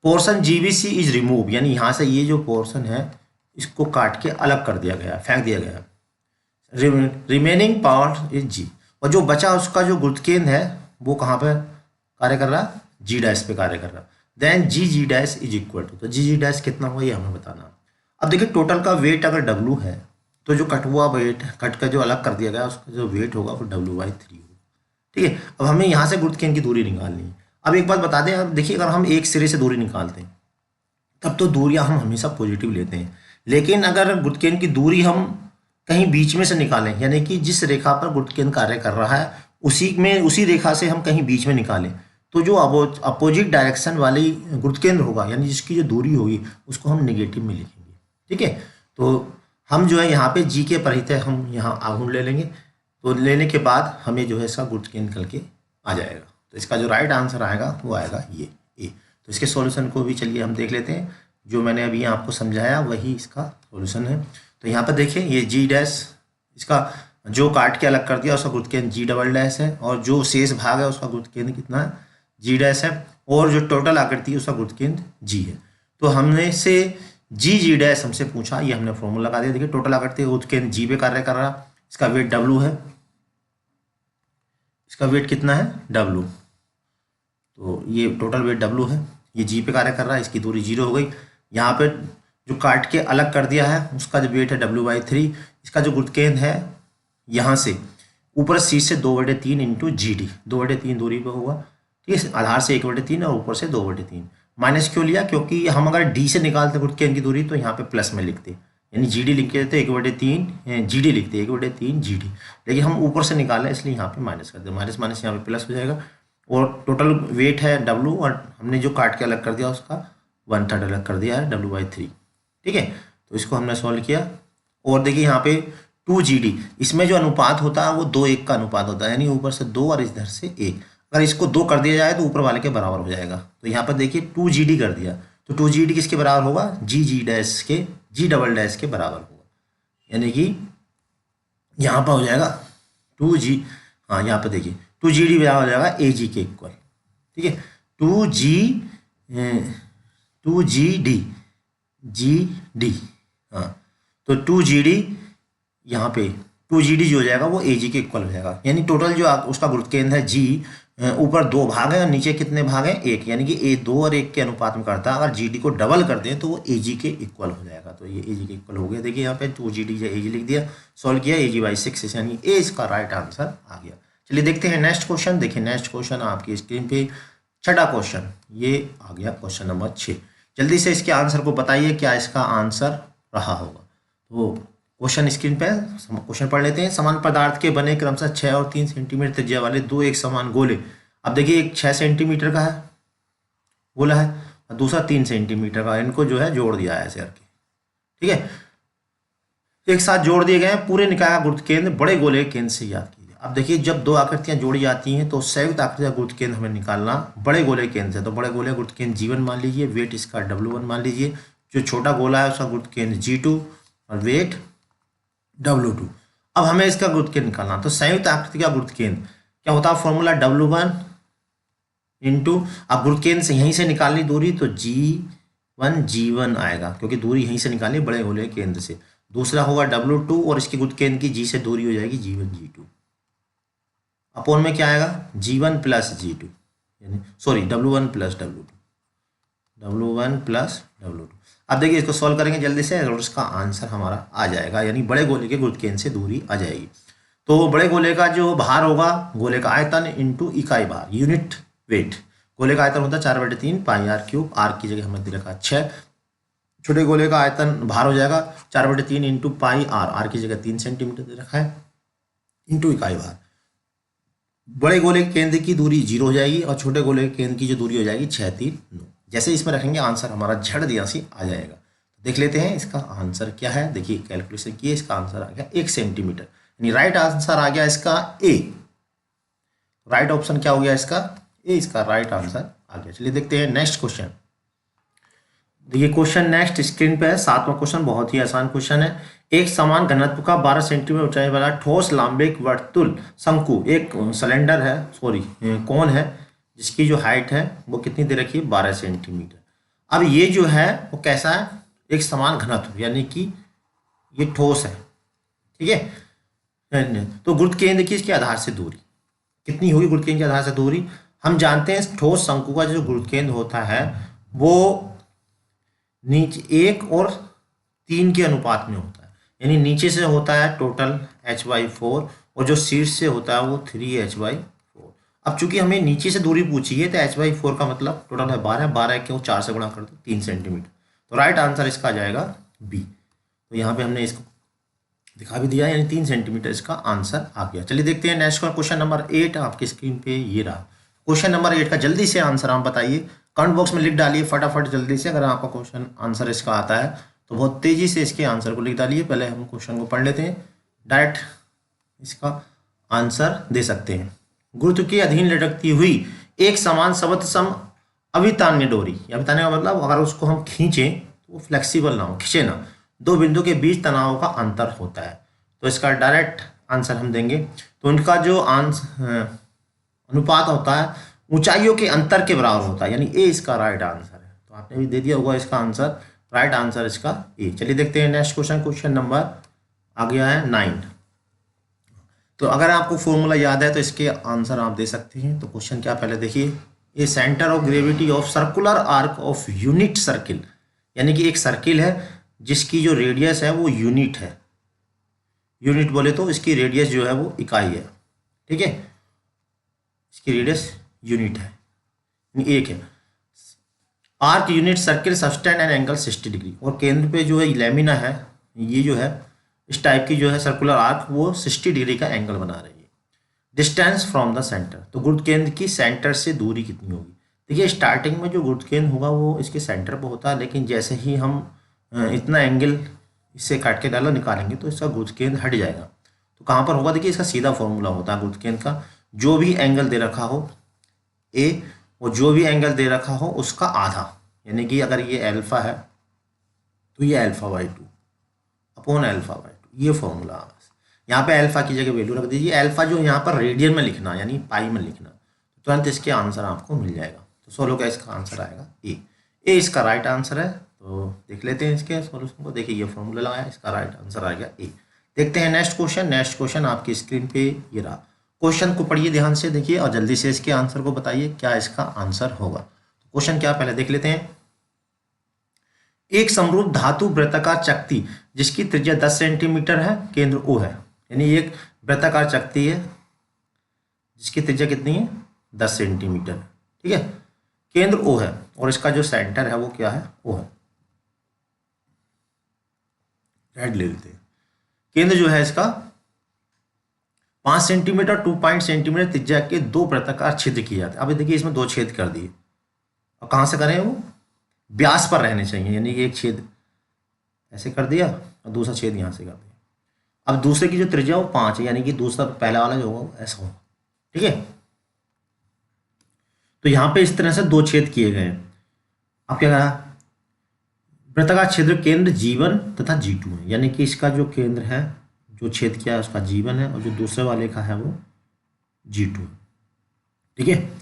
Portion GBC is remove, यानी यहाँ से ये जो पोर्शन है इसको काट के अलग कर दिया गया, फेंक दिया गया। Remaining part is G। और जो बचा उसका जो गुरुत्व केंद्र है वो कहाँ पर कार्य कर रहा है, G' पे कार्य कर रहा है। Then G' is equal to, तो G' कितना हुआ ये हमें बताना। अब देखिए टोटल का वेट अगर W है तो जो कट हुआ वेट, कट का जो अलग कर दिया गया उसका जो वेट होगा वो W/3 होगा। ठीक है। अब हमें यहाँ से गुरुत्व केंद्र की दूरी निकालनी है। अब एक बात बता दें, अब देखिए अगर हम एक सिरे से दूरी निकालते हैं तब तो दूरियां हम हमेशा पॉजिटिव लेते हैं, लेकिन अगर गुरुत्व केंद्र की दूरी हम कहीं बीच में से निकालें, यानी कि जिस रेखा पर गुरुत्व केंद्र कार्य कर रहा है उसी रेखा से हम कहीं बीच में निकालें, तो जो अपोजिट डायरेक्शन वाली गुरुत्व केंद्र होगा, यानी जिसकी जो दूरी होगी उसको हम नेगेटिव में लिखेंगे। ठीक है। तो हम जो है यहाँ पे G के परिहित हम यहाँ आघूर्ण ले लेंगे, तो लेने के बाद हमें जो है इसका गुरुत्व केंद्र निकल के आ जाएगा। तो इसका जो राइट आंसर आएगा वो आएगा ये ए। तो इसके सॉल्यूशन को भी चलिए हम देख लेते हैं। जो मैंने अभी आपको समझाया वही इसका सॉल्यूशन है। तो यहाँ पर देखिए ये G' इसका जो काट के अलग कर दिया उसका गुरुत्व केंद्र G" है, और जो शेष भाग है उसका गुरुत्व केंद्र कितना है, G' है, और जो टोटल आकृति है उसका गुरुत्व केंद्र G है। तो हमने से G' हमसे पूछा, ये हमने फॉर्मूला लगा दिया। देखिए टोटल आकृति गुरुत्व केंद्र G पे कार्य कर रहा, इसका वेट W है, इसका वेट कितना है W। तो ये टोटल वेट W है, ये G पे कार्य कर रहा है, इसकी दूरी 0 हो गई। यहाँ पे जो काट के अलग कर दिया है उसका जो वेट है W/3। इसका जो गुरुत्व केंद्र है यहाँ से ऊपर सी से 2/3 इंटू जी डी, 2/3 दूरी पे होगा, ठीक है, आधार से 1/3 और ऊपर से 2/3। माइनस क्यों लिया? क्योंकि हम अगर डी से निकालते गुरुत्व केंद्र की दूरी तो यहाँ पे प्लस में लिखते, यानी जी डी लिख के देते 1/3 जी डी लिखते 1/3 जी डी, लेकिन हम ऊपर से निकाला इसलिए यहाँ पे माइनस कर दे, माइनस माइनस यहाँ पे प्लस हो जाएगा। और टोटल वेट है W, और हमने जो काट के अलग कर दिया उसका 1/3 अलग कर दिया है W/3, ठीक है। तो इसको हमने सॉल्व किया, और देखिए यहाँ पे 2GD, इसमें जो अनुपात होता है वो 2:1 का अनुपात होता है, यानी ऊपर से 2 और इधर से 1। अगर इसको 2 कर दिया जाए तो ऊपर वाले के बराबर हो जाएगा। तो यहाँ पर देखिए 2GD कर दिया, तो 2GD किसके बराबर होगा? G के बराबर होगा, यानी कि यहाँ पर हो जाएगा 2G, हाँ यहाँ पर देखिए 2GD बराबर हो जाएगा AG के इक्वल, ठीक है। 2GD, हाँ, तो 2GD यहाँ पे 2GD जो हो जाएगा वो AG के इक्वल हो जाएगा, यानी टोटल जो उसका गुरुत्व केंद्र है G, ऊपर 2 भाग है और नीचे कितने भाग हैं? 1, यानी कि A 2 और 1 के अनुपात में करता है। अगर GD को डबल कर दें तो वो AG के इक्वल हो जाएगा, तो ये AG के इक्वल हो गया। देखिए यहाँ पे 2GD या AG लिख दिया, सॉल्व किया, AG/6, यानी A इसका राइट आंसर आ गया। चलिए देखते हैं नेक्स्ट क्वेश्चन। देखिए नेक्स्ट क्वेश्चन आपकी स्क्रीन पे, छठा क्वेश्चन ये आ गया, क्वेश्चन नंबर 6। जल्दी से इसके आंसर को बताइए क्या इसका आंसर रहा होगा। तो क्वेश्चन स्क्रीन पे क्वेश्चन पढ़ लेते हैं। समान पदार्थ के बने क्रमशः 6 और 3 सेंटीमीटर त्रिज्या वाले 2 एक समान गोले, अब देखिए एक 6 सेंटीमीटर का है गोला है और दूसरा 3 सेंटीमीटर का, इनको जो है जोड़ दिया है ऐसे करके, ठीक है, एक साथ जोड़ दिए गए हैं। पूरे निकाय का गुरुत्व केंद्र बड़े गोले के केंद्र से याद कीजिए। अब देखिए जब दो आकृतियां जोड़ी जाती हैं तो संयुक्त आकृति का गुरुत्व केंद्र हमें निकालना बड़े गोले केंद्र से। तो बड़े गोले गुरुत्व केंद्र G1 मान लीजिए, वेट इसका W1 मान लीजिए, जो छोटा गोला है उसका गुरुत्व केंद्र G2 और वेट W2। अब हमें इसका गुरुत्व केंद्र निकालना, तो संयुक्त आकृति का गुरुत्व केंद्र क्या होता है? फॉर्मूला W1 इंटू, अब गुरुत्व केंद्र से यहीं से निकालनी दूरी तो G1 आएगा, क्योंकि दूरी यहीं से निकाली बड़े गोले केंद्र से। दूसरा होगा W2 और इसकी गुरुत्व केंद्र की G से दूरी हो जाएगी G1 G2, अपोन में क्या आएगा? G1 प्लस G2, यानी सॉरी W1 प्लस W2। अब देखिए इसको सॉल्व करेंगे जल्दी से और इसका आंसर हमारा आ जाएगा, यानी बड़े गोले के गुरुत्व केंद्र से दूरी आ जाएगी। तो बड़े गोले का जो भार होगा, गोले का आयतन इंटू इकाई भार, यूनिट वेट। गोले का आयतन होता है 4/3 πr³, r की जगह हमने दे रखा 6। छोटे गोले का आयतन भार हो जाएगा 4/3 इंटू πr, r की जगह 3 सेंटीमीटर दे रखा है, इंटू इकाई भार। बड़े गोले के केंद्र की दूरी 0 हो जाएगी और छोटे गोले के केंद्र की जो दूरी हो जाएगी 6, 3, 9। जैसे इसमें रखेंगे आंसर हमारा झड़ दिया सी आ जाएगा। देख लेते हैं इसका आंसर क्या है। देखिए कैलकुलेशन किए, इसका आंसर आ गया 1 सेंटीमीटर, यानी राइट आंसर आ गया इसका ए। राइट ऑप्शन क्या हो गया इसका? ए, इसका राइट आंसर आ गया। चलिए देखते हैं नेक्स्ट क्वेश्चन। देखिए क्वेश्चन नेक्स्ट स्क्रीन पे है, 7वां क्वेश्चन, बहुत ही आसान क्वेश्चन है। एक समान घनत्व का 12 सेंटीमीटर ऊंचाई वाला ठोस लांबिक वर्तुल शंकु, एक सिलेंडर है, सॉरी कोन है, जिसकी जो हाइट है वो कितनी दे रखी है? 12 सेंटीमीटर। अब ये जो है वो कैसा है? एक समान घनत्व, यानी कि ये ठोस है, ठीक है। तो गुरुत्व केंद्र की इसके आधार से दूरी कितनी होगी? गुरुत्व केंद्र के आधार से दूरी हम जानते हैं, ठोस शंकु का जो गुरुत्व केंद्र होता है वो नीचे 1 और 3 के अनुपात में होता है, यानी नीचे से होता है टोटल h/4 और जो शीर्ष से होता है वो 3h/4। अब चूंकि हमें नीचे से दूरी पूछी है तो h/4 का मतलब टोटल है 12, 12 क्यों 4 से गुणा कर दो 3 सेंटीमीटर। तो राइट आंसर इसका आ जाएगा बी। तो यहाँ पे हमने इसको दिखा भी दिया, यानी 3 सेंटीमीटर इसका आंसर आ गया। चलिए देखते हैं नेक्स्ट क्वेश्चन नंबर 8 आपकी स्क्रीन पे ये रहा। क्वेश्चन नंबर 8 का जल्दी से आंसर आप बताइए, कमेंट बॉक्स में लिख डालिए फटाफट जल्दी से। अगर आपका क्वेश्चन आंसर इसका आता है तो बहुत तेजी से इसके आंसर को लिख डालिए। पहले हम क्वेश्चन को पढ़ लेते हैं, डायरेक्ट इसका आंसर दे सकते हैं। गुरुत्व के अधीन लटकती हुई एक समान सर्वसम अभितान्य डोरी, अभितान्य का मतलब अगर उसको हम खींचें तो वो फ्लेक्सिबल ना हो, खींचे ना, दो बिंदु के बीच तनाव का अंतर होता है। तो इसका डायरेक्ट आंसर हम देंगे। तो उनका जो अनुपात होता है ऊंचाइयों के अंतर के बराबर होता है, यानी ए इसका राइट आंसर है। तो आपने भी दे दिया होगा इसका आंसर, राइट आंसर इसका ए। चलिए देखते हैं नेक्स्ट क्वेश्चन। क्वेश्चन नंबर आ गया है 9। तो अगर आपको फॉर्मूला याद है तो इसके आंसर आप दे सकते हैं। तो क्वेश्चन क्या, पहले देखिए, ये centre of gravity of circular arc of unit circle, यानी कि एक सर्किल है जिसकी जो रेडियस है वो यूनिट है। यूनिट बोले तो इसकी रेडियस जो है वो इकाई है, ठीक है, इसकी रेडियस यूनिट है, एक है। Arc unit circle subtend and angle 60 degree, और केंद्र पे जो है लेमिना है, ये जो है इस टाइप की जो है सर्कुलर आर्क, वो 60 डिग्री का एंगल बना रही है। डिस्टेंस फ्रॉम द सेंटर, तो गुरुत्व केंद्र की सेंटर से दूरी कितनी होगी। देखिए स्टार्टिंग में जो गुरुत्व केंद्र होगा वो इसके सेंटर पर होता है, लेकिन जैसे ही हम इतना एंगल इससे काट के डाला निकालेंगे तो इसका गुरुत्व केंद्र हट जाएगा। तो कहाँ पर होगा, देखिए इसका सीधा फॉर्मूला होता है गुरुत्व केंद्र का, जो भी एंगल दे रखा हो ए, और जो भी एंगल दे रखा हो उसका आधा, यानी कि अगर ये अल्फा है तो ये अल्फा/2 अपॉन अल्फा/2, ये फॉर्मूला। यहाँ पे अल्फा की जगह वैल्यू रख दीजिए, अल्फा जो यहाँ पर रेडियन में लिखना यानी पाई में लिखना, तो तुरंत इसके आंसर आपको मिल जाएगा। तो 16 का इसका आंसर आएगा ए इसका राइट आंसर है। तो देख लेते हैं इसके सॉल्यूशन को, देखिए ये फॉर्मूला लगाया, इसका राइट आंसर आ गया ए। देखते हैं नेक्स्ट क्वेश्चन। नेक्स्ट क्वेश्चन आपकी स्क्रीन पे ये रहा। क्वेश्चन को पढ़िए ध्यान से, देखिए और जल्दी से इसके आंसर को बताइए क्या इसका आंसर होगा। तो क्वेश्चन क्या पहले देख लेते हैं। एक समरूप धातु वृत्ताकार चकती जिसकी त्रिज्या 10 सेंटीमीटर है, केंद्र ओ है, यानी एक वृत्ताकार चकती है जिसकी त्रिज्या कितनी है 10 सेंटीमीटर, ठीक है, केंद्र ओ है और इसका जो सेंटर है वो क्या है, ओ है। रेड ले लेते हैं। केंद्र जो है इसका 5 सेंटीमीटर 2 सेंटीमीटर त्रिज्या के दो वृत्ताकार छेद किए जाते हैं। अब देखिए इसमें दो छेद कर दिए, और कहाँ से करें, वो व्यास पर रहने चाहिए, यानी कि एक छेद ऐसे कर दिया और दूसरा छेद यहाँ से कर दिया। अब दूसरे की जो त्रिज्या वो 5 है, यानी कि दूसरा पहला वाला जो होगा वो ऐसा होगा, ठीक है। तो यहाँ पे इस तरह से दो छेद किए गए हैं। अब क्या कहा, वृत्ताकार छिद्र केंद्र G1 तथा G2 है, यानी कि इसका जो केंद्र है जो छेद किया है उसका G1 है और जो दूसरे वाले का है वो G2 है, ठीक है।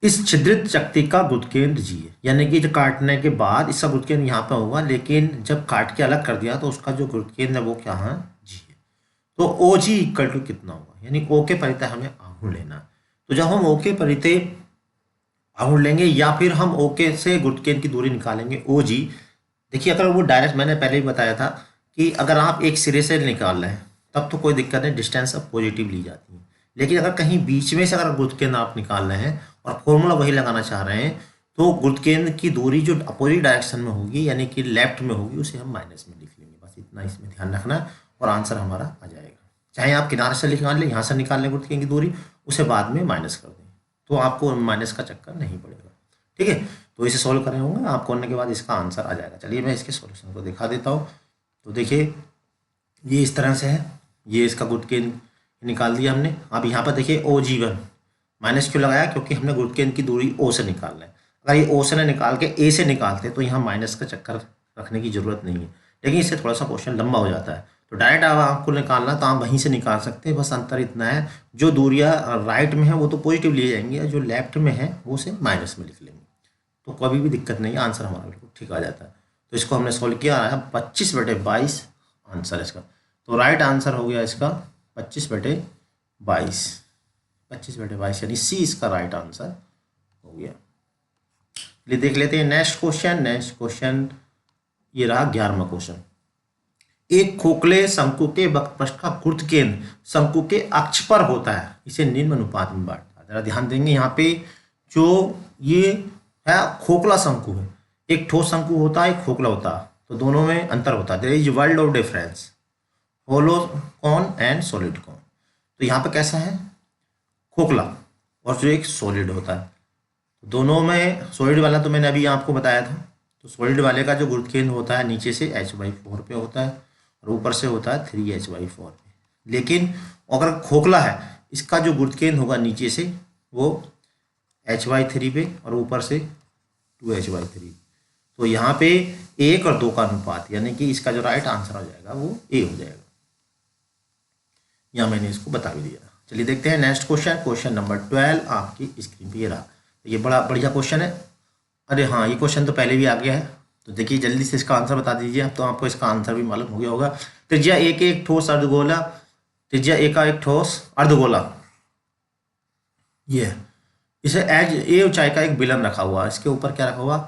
इस छिद्रित चकती का गुरुत्व केंद्र G है, यानी कि जो काटने के बाद इसका गुरुत्व केंद्र यहाँ पे होगा, लेकिन जब काट के अलग कर दिया तो उसका जो गुरुत्व केंद्र है वो क्या है, G है। तो OG इक्वल टू कितना होगा, यानी O के परितः हमें आहूण लेना है। तो जब हम O के परितः आहूण लेंगे या फिर हम O के से गुरुत्व केंद्र की दूरी निकालेंगे OG, देखिए अगर वो डायरेक्ट, मैंने पहले ही बताया था कि अगर आप एक सिरे से निकाल रहे हैं तब तो कोई दिक्कत नहीं, डिस्टेंस अब पॉजिटिव ली जाती है। लेकिन अगर कहीं बीच में से अगर गुरुत्व केंद्र आप निकाल रहे हैं और फॉर्मूला वही लगाना चाह रहे हैं, तो गुरुत्व केंद्र की दूरी जो अपोजिट डायरेक्शन में होगी यानी कि लेफ्ट में होगी, उसे हम माइनस में लिख लेंगे। बस इतना इसमें ध्यान रखना है और आंसर हमारा आ जाएगा। चाहे आप किनारे से निकाल लें, यहाँ से निकाल लें गुरुत्व केंद्र की दूरी, उसे बाद में माइनस कर दें, तो आपको माइनस का चक्कर नहीं पड़ेगा, ठीक है। तो इसे सॉल्व कर रहे होंगे आप, करने के बाद इसका आंसर आ जाएगा। चलिए मैं इसके सॉल्यूशन को दिखा देता हूँ। तो देखिए ये इस तरह से है, ये इसका गुरुत्व केंद्र निकाल दिया हमने। अब यहाँ पर देखिए OG1 माइनस क्यों लगाया, क्योंकि हमने गुरुत्व केंद्र की दूरी O से निकालना है। अगर ये O से न निकाल के A से निकालते तो यहाँ माइनस का चक्कर रखने की जरूरत नहीं है, लेकिन इससे थोड़ा सा क्वेश्चन लंबा हो जाता है। तो डायरेक्ट आपको निकालना तो आप वहीं से निकाल सकते हैं, बस अंतर इतना है जो दूरियाँ राइट में है वो तो पॉजिटिव लिए जाएंगी, जो लेफ्ट में है वो उसे माइनस में लिख लेंगे, तो कभी भी दिक्कत नहीं है, आंसर हमारा बिल्कुल ठीक आ जाता है। तो इसको हमने सॉल्व किया है 25/22 आंसर इसका। तो राइट आंसर हो गया इसका 25/22, 25/22 यानी सी इसका राइट आंसर हो गया। चलिए देख लेते हैं नेक्स्ट क्वेश्चन। नेक्स्ट क्वेश्चन ये रहा 11वां क्वेश्चन। एक खोखले शंकु के वक्रपृष्ठ का गुरुत्व केंद्र शंकु के अक्ष पर होता है, इसे निम्न अनुपात में बांटता है। जरा ध्यान देंगे, यहाँ पे जो ये है खोखला शंकु है, एक ठोस शंकु होता है, एक खोखला होता है, तो दोनों में अंतर होता है। There is world of difference, hollow cone and solid cone. तो यहाँ पे कैसा है, खोखला और जो एक सॉलिड होता है, दोनों में सॉलिड वाला तो मैंने अभी आपको बताया था। तो सॉलिड वाले का जो गुरुत्व केंद्र होता है नीचे से H/4 पे होता है और ऊपर से होता है 3H/4 पे। लेकिन अगर खोखला है, इसका जो गुरुत्व केंद्र होगा नीचे से वो H/3 पे और ऊपर से 2H/3। तो यहाँ पे 1 और 2 का अनुपात, यानी कि इसका जो राइट आंसर हो जाएगा वो A हो जाएगा। यहाँ मैंने इसको बता भी दिया। चलिए देखते हैं नेक्स्ट क्वेश्चन। क्वेश्चन नंबर 12 आपकी स्क्रीन पे ये रहा। ये बड़ा बढ़िया क्वेश्चन है। अरे हाँ, ये क्वेश्चन तो पहले भी आ गया है, तो देखिए जल्दी से इसका आंसर बता दीजिए। अब तो आपको इसका आंसर भी मालूम हो गया होगा। त्रिज्या A का एक ठोस अर्धगोला, त्रिज्या A का एक ठोस अर्धगोला, ये है। इसे A ऊंचाई का एक बेलन रखा हुआ, इसके ऊपर क्या रखा हुआ,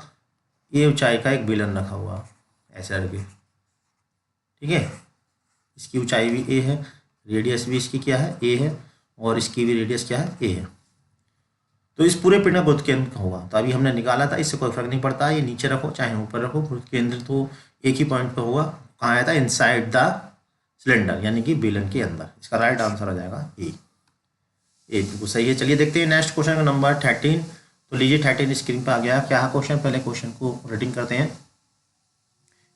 A ऊंचाई का एक बेलन रखा हुआ ऐसे करके, ठीक है। इसकी ऊंचाई भी A है, रेडियस भी इसकी क्या है, A है, और इसकी भी रेडियस क्या है, ए है। तो इस पूरे पिंड का गुरुत्व केंद्र का होगा, तो अभी हमने निकाला था, इससे कोई फर्क नहीं पड़ता, ये नीचे रखो चाहे ऊपर रखो, गुरुत्व केंद्र तो एक ही पॉइंट पे होगा। कहाँ आया था, इनसाइड द सिलेंडर, यानी कि बेलन के अंदर। इसका राइट आंसर आ जाएगा ए। ए बिल्कुल सही है। चलिए देखते हैं नेक्स्ट क्वेश्चन का नंबर 13। तो लीजिए 13 स्क्रीन पर आ गया। क्या है क्वेश्चन, पहले क्वेश्चन को रीडिंग करते हैं।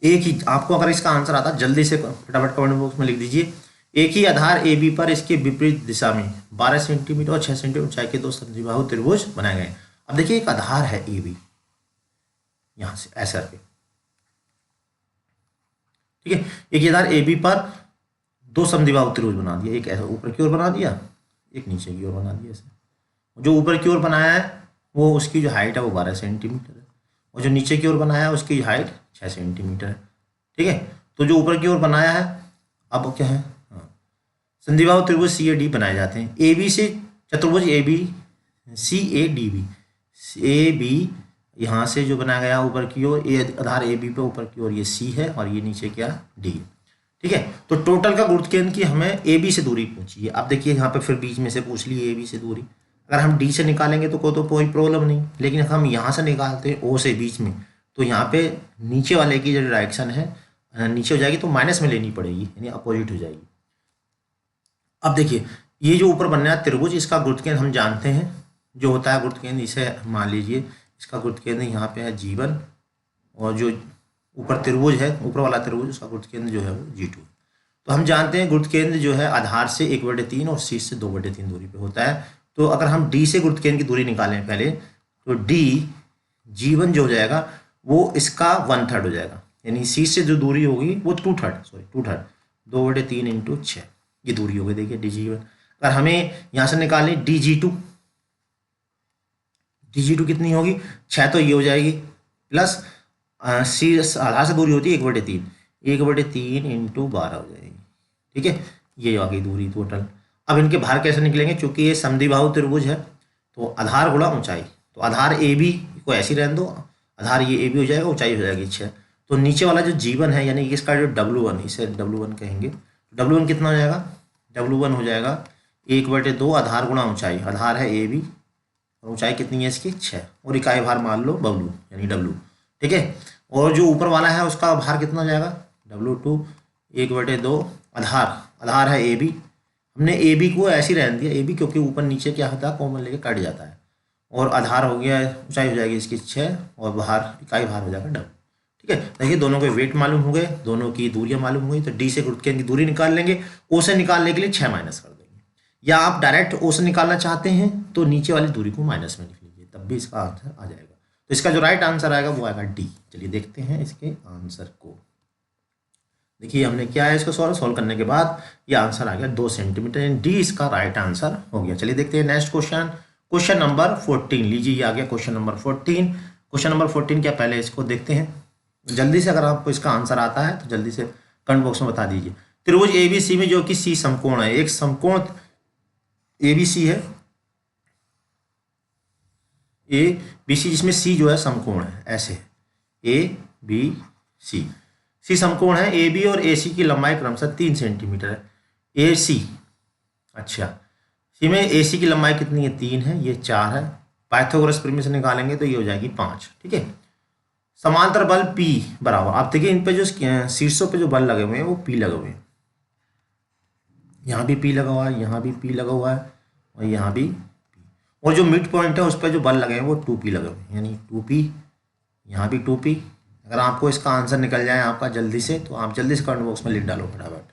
एक ही, आपको अगर इसका आंसर आता जल्दी से फटाफट कमेंट बॉक्स में लिख दीजिए। एक ही आधार ए बी पर इसके विपरीत दिशा में 12 सेंटीमीटर और 6 सेंटीमीटर ऊंचाई के दो समद्विबाहु त्रिभुज बनाए गए। अब देखिए एक आधार है ए बी, यहां से ऐसे करके, ठीक है। एक ही आधार ए बी पर दो समद्विबाहु त्रिभुज बना दिया, एक ऐसा ऊपर की ओर बना दिया, एक नीचे की ओर बना दिया। ऐसे जो ऊपर की ओर बनाया है वो उसकी जो हाइट है वो 12 सेंटीमीटर है, और जो नीचे की ओर बनाया है उसकी हाइट 6 सेंटीमीटर है, ठीक है। तो जो ऊपर की ओर बनाया है, अब क्या है, समद्विबाहु त्रिभुज सी ए डी बनाए जाते हैं। ए बी से चतुर्भुज A B C A D B, A B यहाँ से जो बनाया गया ऊपर की ओर, ए आधार ए बी पे ऊपर की ओर ये सी है और ये नीचे क्या डी है, ठीक है। तो टोटल का गुरुत्व केंद्र की हमें ए बी से दूरी पूछी है। अब देखिए यहाँ पे फिर बीच में से पूछ ली ए बी से दूरी। अगर हम डी से निकालेंगे तो कोई प्रॉब्लम नहीं, लेकिन अगर हम यहाँ से निकालते हैं ओ से बीच में, तो यहाँ पे नीचे वाले की जो डायरेक्शन है नीचे हो जाएगी, तो माइनस में लेनी पड़ेगी, यानी अपोजिट हो जाएगी। अब देखिए ये जो ऊपर बनने वाला त्रिभुज, इसका गुरुत्व केंद्र हम जानते हैं जो होता है गुरुत्व केंद्र, इसे मान लीजिए इसका गुरुत्व केंद्र यहाँ पे है G1, और जो ऊपर त्रिभुज है, ऊपर वाला त्रिभुज, उसका गुरुत्व केंद्र जो है वो G2। तो हम जानते हैं गुरुत्व केंद्र जो है आधार से 1/3 और शीर्ष से 2/3 दूरी पे होता है। तो अगर हम D से गुरुत्व केंद्र की दूरी निकालें पहले, तो D G1 जो हो जाएगा वो इसका 1/3 हो जाएगा, यानी शीर्ष से जो दूरी होगी वो 2/3 2/3 इंटू 6 ये दूरी होगी। देखिए DG1। अगर हमें यहाँ से निकालें DG2 कितनी होगी, 6 तो ये हो जाएगी, प्लस शीर्ष आधार से दूरी होती है 1/3 इंटू 12 हो जाएगी, ठीक है। ये आ गई दूरी टोटल। अब इनके भार कैसे निकलेंगे, क्योंकि ये समद्विबाहु त्रिभुज है, तो आधार गुणा ऊंचाई, तो आधार ए बी को ऐसे ही रहने दो, आधार ये ए बी हो जाएगा, ऊंचाई हो जाएगी 6। तो नीचे वाला जो G1 है, यानी इसका जो W1, इसे W1 कहेंगे, W1 कितना हो जाएगा, W1 हो जाएगा 1/2 आधार गुणा ऊंचाई, आधार है ए बी और ऊंचाई कितनी है इसकी 6, और इकाई भार मान लो W यानी W, ठीक है। और जो ऊपर वाला है उसका भार कितना हो जाएगा, W2 1/2 आधार है ए बी, हमने ए बी को ऐसे ही रहने दिया ए बी, क्योंकि ऊपर नीचे क्या होता है कॉमन लेके कट जाता है, और आधार हो गया, ऊंचाई हो जाएगी इसकी 6, और भार इकाई भार हो जाएगा W, ठीक है। देखिए दोनों के वेट मालूम हो गए, दोनों की दूरियां मालूम हुई, तो डी से गुरुत्व केंद्र की दूरी निकाल लेंगे। ओ से निकालने के लिए 6 माइनस कर देंगे, या आप डायरेक्ट ओ से निकालना चाहते हैं तो नीचे वाली दूरी को माइनस में लिख लीजिए, तब भी इसका आंसर आ जाएगा। तो इसका जो राइट आंसर आएगा वो आएगा डी। चलिए देखते हैं इसके आंसर को। देखिए हमने क्या है, इसको सॉल्व करने के बाद ये आंसर आ गया 2 सेंटीमीटर, डी इसका राइट आंसर हो गया। चलिए देखते हैं नेक्स्ट क्वेश्चन, क्वेश्चन नंबर 14। लीजिए ये आ गया क्वेश्चन नंबर 14। क्वेश्चन नंबर 14 क्या, पहले इसको देखते हैं जल्दी से। अगर आपको इसका आंसर आता है तो जल्दी से कमेंट बॉक्स में बता दीजिए। त्रिभुज ABC में जो कि सी समकोण है, एक समकोण ABC है ABC, जिसमें सी जो है समकोण है, ऐसे ABC, सी समकोण है। AB और AC की लंबाई क्रमशः 3 सेंटीमीटर है। AC, अच्छा, सी में AC की लंबाई कितनी है, 3 है, ये 4 है। पाइथागोरस प्रमेय से निकालेंगे तो ये हो जाएगी 5, ठीक है। समांतर बल P बराबर, आप देखिए इन पे जो शीर्षों पे जो बल लगे हुए हैं वो P लगे हुए हैं, यहाँ भी P लगा हुआ है, यहाँ भी P लगा हुआ है, और यहाँ भी P, और जो मिड पॉइंट है उस पर जो बल लगे हैं वो 2P लगे हुए हैं, यानी 2P, यहाँ भी 2P। अगर आपको इसका आंसर निकल जाए आपका जल्दी से, तो आप जल्दी से कमेंट बॉक्स में लिख डालो फटाफट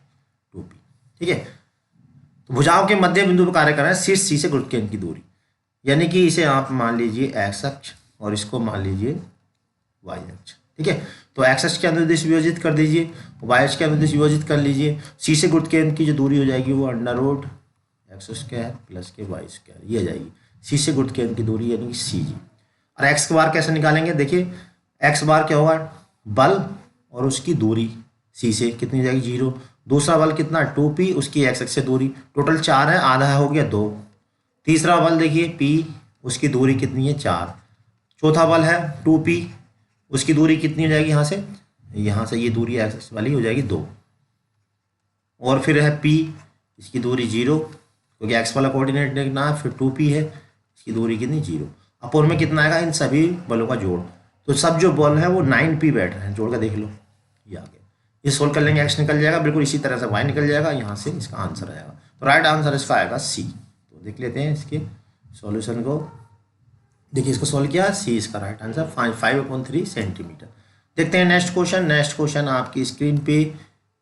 2P, ठीक है। तो भुजाओं के मध्य बिंदु पर कार्य कर रहा है शीर्ष C से गुरुत्व केंद्र की दूरी, यानी कि इसे आप मान लीजिए x अक्ष और इसको मान लीजिए y अक्ष, ठीक है। तो x अक्ष के अनुदिश विभाजित कर दीजिए, y अक्ष के अनुदिश विभाजित कर लीजिए। C से गुरुत्व केंद्र की जो दूरी हो जाएगी वो √x² प्लस के y², ये आ जाएगी C से गुरुत्व केंद्र की दूरी, यानी CG। और x का बार कैसे निकालेंगे, देखिए x बार क्या होगा, बल और उसकी दूरी C से कितनी हो जाएगी 0, दूसरा बल कितना 2P, उसकी x अक्ष से दूरी, टोटल 4 है, आधा हो गया 2। तीसरा बल देखिए P, उसकी दूरी कितनी है 4। चौथा बल है 2P, उसकी दूरी कितनी हो जाएगी, यहाँ से ये दूरी एक्स वाली हो जाएगी 2। और फिर है P, इसकी दूरी 0, क्योंकि एक्स वाला कोऑर्डिनेट देखना है, फिर 2p है, इसकी दूरी कितनी 0, अपोन में कितना आएगा इन सभी बलों का जोड़। तो सब जो बल है वो 9p बैठ रहे हैं, जोड़ कर देख लो, ये आ गया। ये सोल्व कर लेंगे, एक्स निकल जाएगा, बिल्कुल इसी तरह से वाई निकल जाएगा, यहाँ से इसका आंसर आएगा। तो राइट आंसर इसका आएगा सी। तो देख लेते हैं इसके सॉल्यूशन को। देखिए इसको सॉल्व किया, सी इसका राइट आंसर 5/3 सेंटीमीटर। देखते हैं नेक्स्ट क्वेश्चन। नेक्स्ट क्वेश्चन आपकी स्क्रीन पे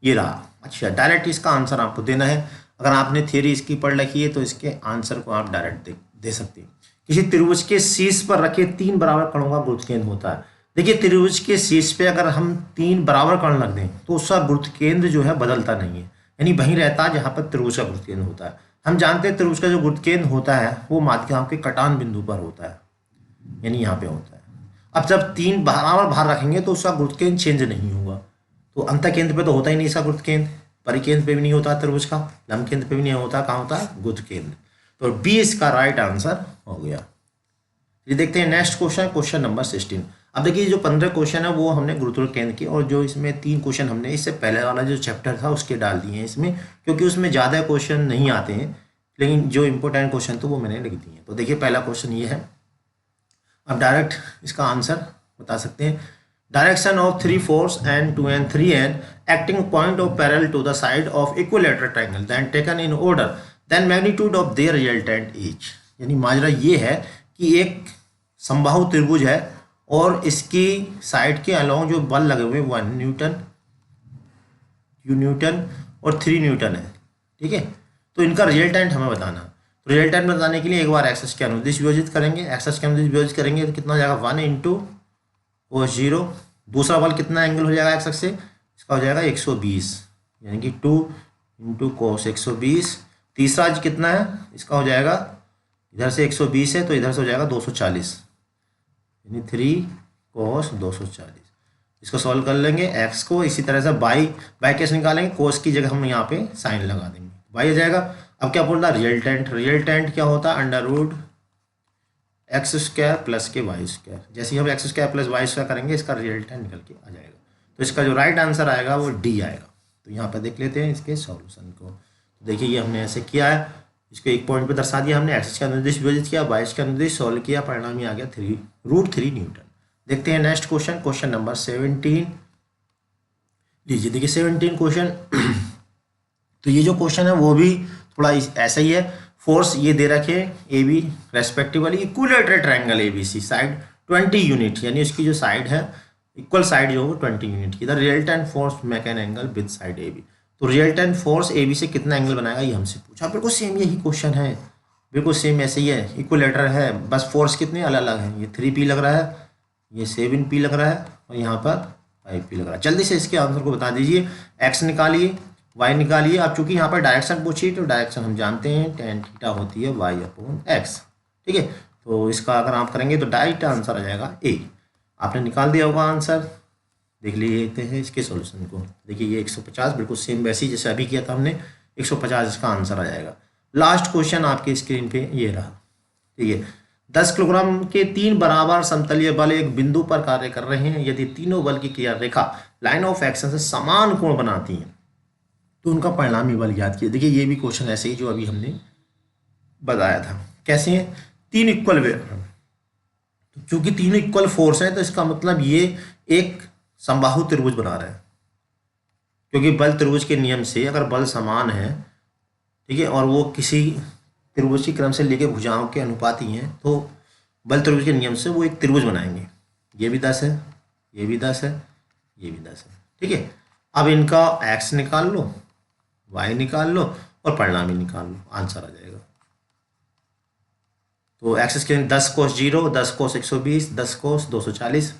ये रहा। अच्छा, डायरेक्ट इसका आंसर आपको देना है। अगर आपने थ्योरी इसकी पढ़ रखी है तो इसके आंसर को आप डायरेक्ट दे सकते हैं। किसी त्रिभुज के शीर्ष पर रखे 3 बराबर कणों का गुरुत्व होता है। देखिए त्रिभुज के शीर्ष पे अगर हम 3 बराबर कण रख दें तो उसका गुरुत्व केंद्र जो है बदलता नहीं है, यानी वहीं रहता है जहाँ पर त्रिभुज का गुरुत्व केंद्र होता है। हम जानते हैं त्रिभुज का जो गुरुत्व केंद्र होता है वो माध्यम के कटान बिंदु पर होता है, यानी यहाँ पे होता है। अब जब 3 बराबर भार रखेंगे तो उसका गुरुत्व केंद्र चेंज नहीं होगा। तो अंत केंद्र पे तो होता ही नहीं इसका गुरुत्व केंद्र, परिकेंद्र पे भी नहीं होता त्रिभुज का, लंब केंद्र पे भी नहीं होता, कहाँ होता है गुरुत्व केंद्र। तो बी इसका राइट आंसर हो गया। ये देखते हैं नेक्स्ट क्वेश्चन, क्वेश्चन नंबर 16। अब देखिए जो 15 क्वेश्चन है वो हमने गुरुत्व केंद्र के, और जो इसमें 3 क्वेश्चन हमने इससे पहले वाला जो चैप्टर था उसके डाल दिए हैं इसमें, क्योंकि उसमें ज़्यादा क्वेश्चन नहीं आते हैं, लेकिन जो इंपॉर्टेंट क्वेश्चन तो वो मैंने लिख दिए हैं। तो देखिए पहला क्वेश्चन ये है, अब डायरेक्ट इसका आंसर बता सकते हैं। Direction of 3 force and 2 and 3 and acting point of parallel to the side of equilateral triangle then taken in order then magnitude of their resultant each। यानी माजरा ये है कि एक समबाहु त्रिभुज है और इसकी साइड के अलोंग जो बल लगे हुए 1 न्यूटन, 2 न्यूटन और 3 न्यूटन है, ठीक है। तो इनका रिजल्टेंट हमें बताना। तो रिजल्टेंट बताने के लिए एक बार एक्सेस के अनुदिश विभाजित करेंगे। एक्सेस के अनुदिश विभाजित करेंगे तो कितना हो जाएगा 1 इंटू cos 0। दूसरा बल कितना एंगल हो जाएगा एक्सेस से, इसका हो जाएगा 120, यानी कि 2 इंटू cos 120। तीसरा कितना है, इसका हो जाएगा इधर से 120 है तो इधर से हो जाएगा 240, यानी 3 cos 240। इसको सॉल्व कर लेंगे एक्स को। इसी तरह से बाई कैसे निकालेंगे, कोस की जगह हम यहाँ पे साइन लगा देंगे, बाई आ जाएगा। अब क्या बोल रहा है रिजल्टेंट, रिजल्टेंट क्या होता है अंडर रूट x² प्लस के y²। जैसे ही हम x² प्लस y² करेंगे इसका रिजल्टेंट निकल के आ जाएगा। तो इसका जो राइट आंसर आएगा वो डी आएगा। तो यहाँ पर देख लेते हैं इसके सॉल्यूशन को। तो देखिए ये हमने ऐसे किया है, इसको एक पॉइंट पे दर्शा दिया हमने, एक्स का अनुदिश विभाजित किया, y का अनुदिश सॉल्व किया, परिणाम ही आ गया √3 न्यूटन। देखते हैं नेक्स्ट क्वेश्चन, क्वेश्चन नंबर 17 लीजिए। देखिए 17 क्वेश्चन तो ये जो क्वेश्चन है वो भी थोड़ा ऐसा ही है। फोर्स ये दे रखे A B respectively, equilateral triangle A B C, side 20 unit, यानी उसकी जो साइड है इक्वल साइड जो हो 20 यूनिट की। इधर resultant force make an angle with side A B. तो रिजल्टेंट फोर्स ए बी से कितना एंगल बनाएगा ये हमसे पूछा। बिल्कुल सेम यही क्वेश्चन है, बिल्कुल सेम ऐसे ही है, इक्विलेटरल है, बस फोर्स कितने अलग अलग हैं। ये 3p लग रहा है, ये 7p लग रहा है और यहाँ पर 5p लग रहा है। जल्दी से इसके आंसर को बता दीजिए। एक्स निकालिए, वाई निकालिए। अब चूंकि यहाँ पर डायरेक्शन पूछिए तो डायरेक्शन हम जानते हैं tan थीटा होती है y/x, ठीक है। तो इसका अगर आप करेंगे तो डायरेक्ट आंसर आ जाएगा ए। आपने निकाल दिया होगा आंसर, देख लेते हैं इसके सॉल्यूशन को। देखिए ये 150 बिल्कुल सेम वैसी जैसे अभी किया था हमने, 150 इसका आंसर आ जाएगा। लास्ट क्वेश्चन आपके स्क्रीन पे ये रहा, ठीक है। 10 किलोग्राम के 3 बराबर समतलीय बल एक बिंदु पर कार्य कर रहे हैं। यदि तीनों बल की क्रिया रेखा लाइन ऑफ एक्शन से समान कोण बनाती हैं तो उनका परिणामी बल ज्ञात किया। देखिए ये भी क्वेश्चन ऐसे ही जो अभी हमने बताया था। कैसे हैं, 3 इक्वल वे, क्योंकि तीनों इक्वल फोर्स है तो इसका मतलब ये एक समबाहु त्रिभुज बना रहा है, क्योंकि बल त्रिभुज के नियम से अगर बल समान है, ठीक है, और वो किसी त्रिभुज की क्रम से लेके भुजाओं के अनुपाती हैं तो बल त्रिभुज के नियम से वो एक त्रिभुज बनाएंगे। ये भी 10 है, ये भी 10 है, ये भी 10 है, ठीक है। अब इनका x निकाल लो, y निकाल लो और परिणामी निकाल लो, आंसर आ जाएगा। तो x square 10 cos 0, 10 cos 120, 10 cos 240।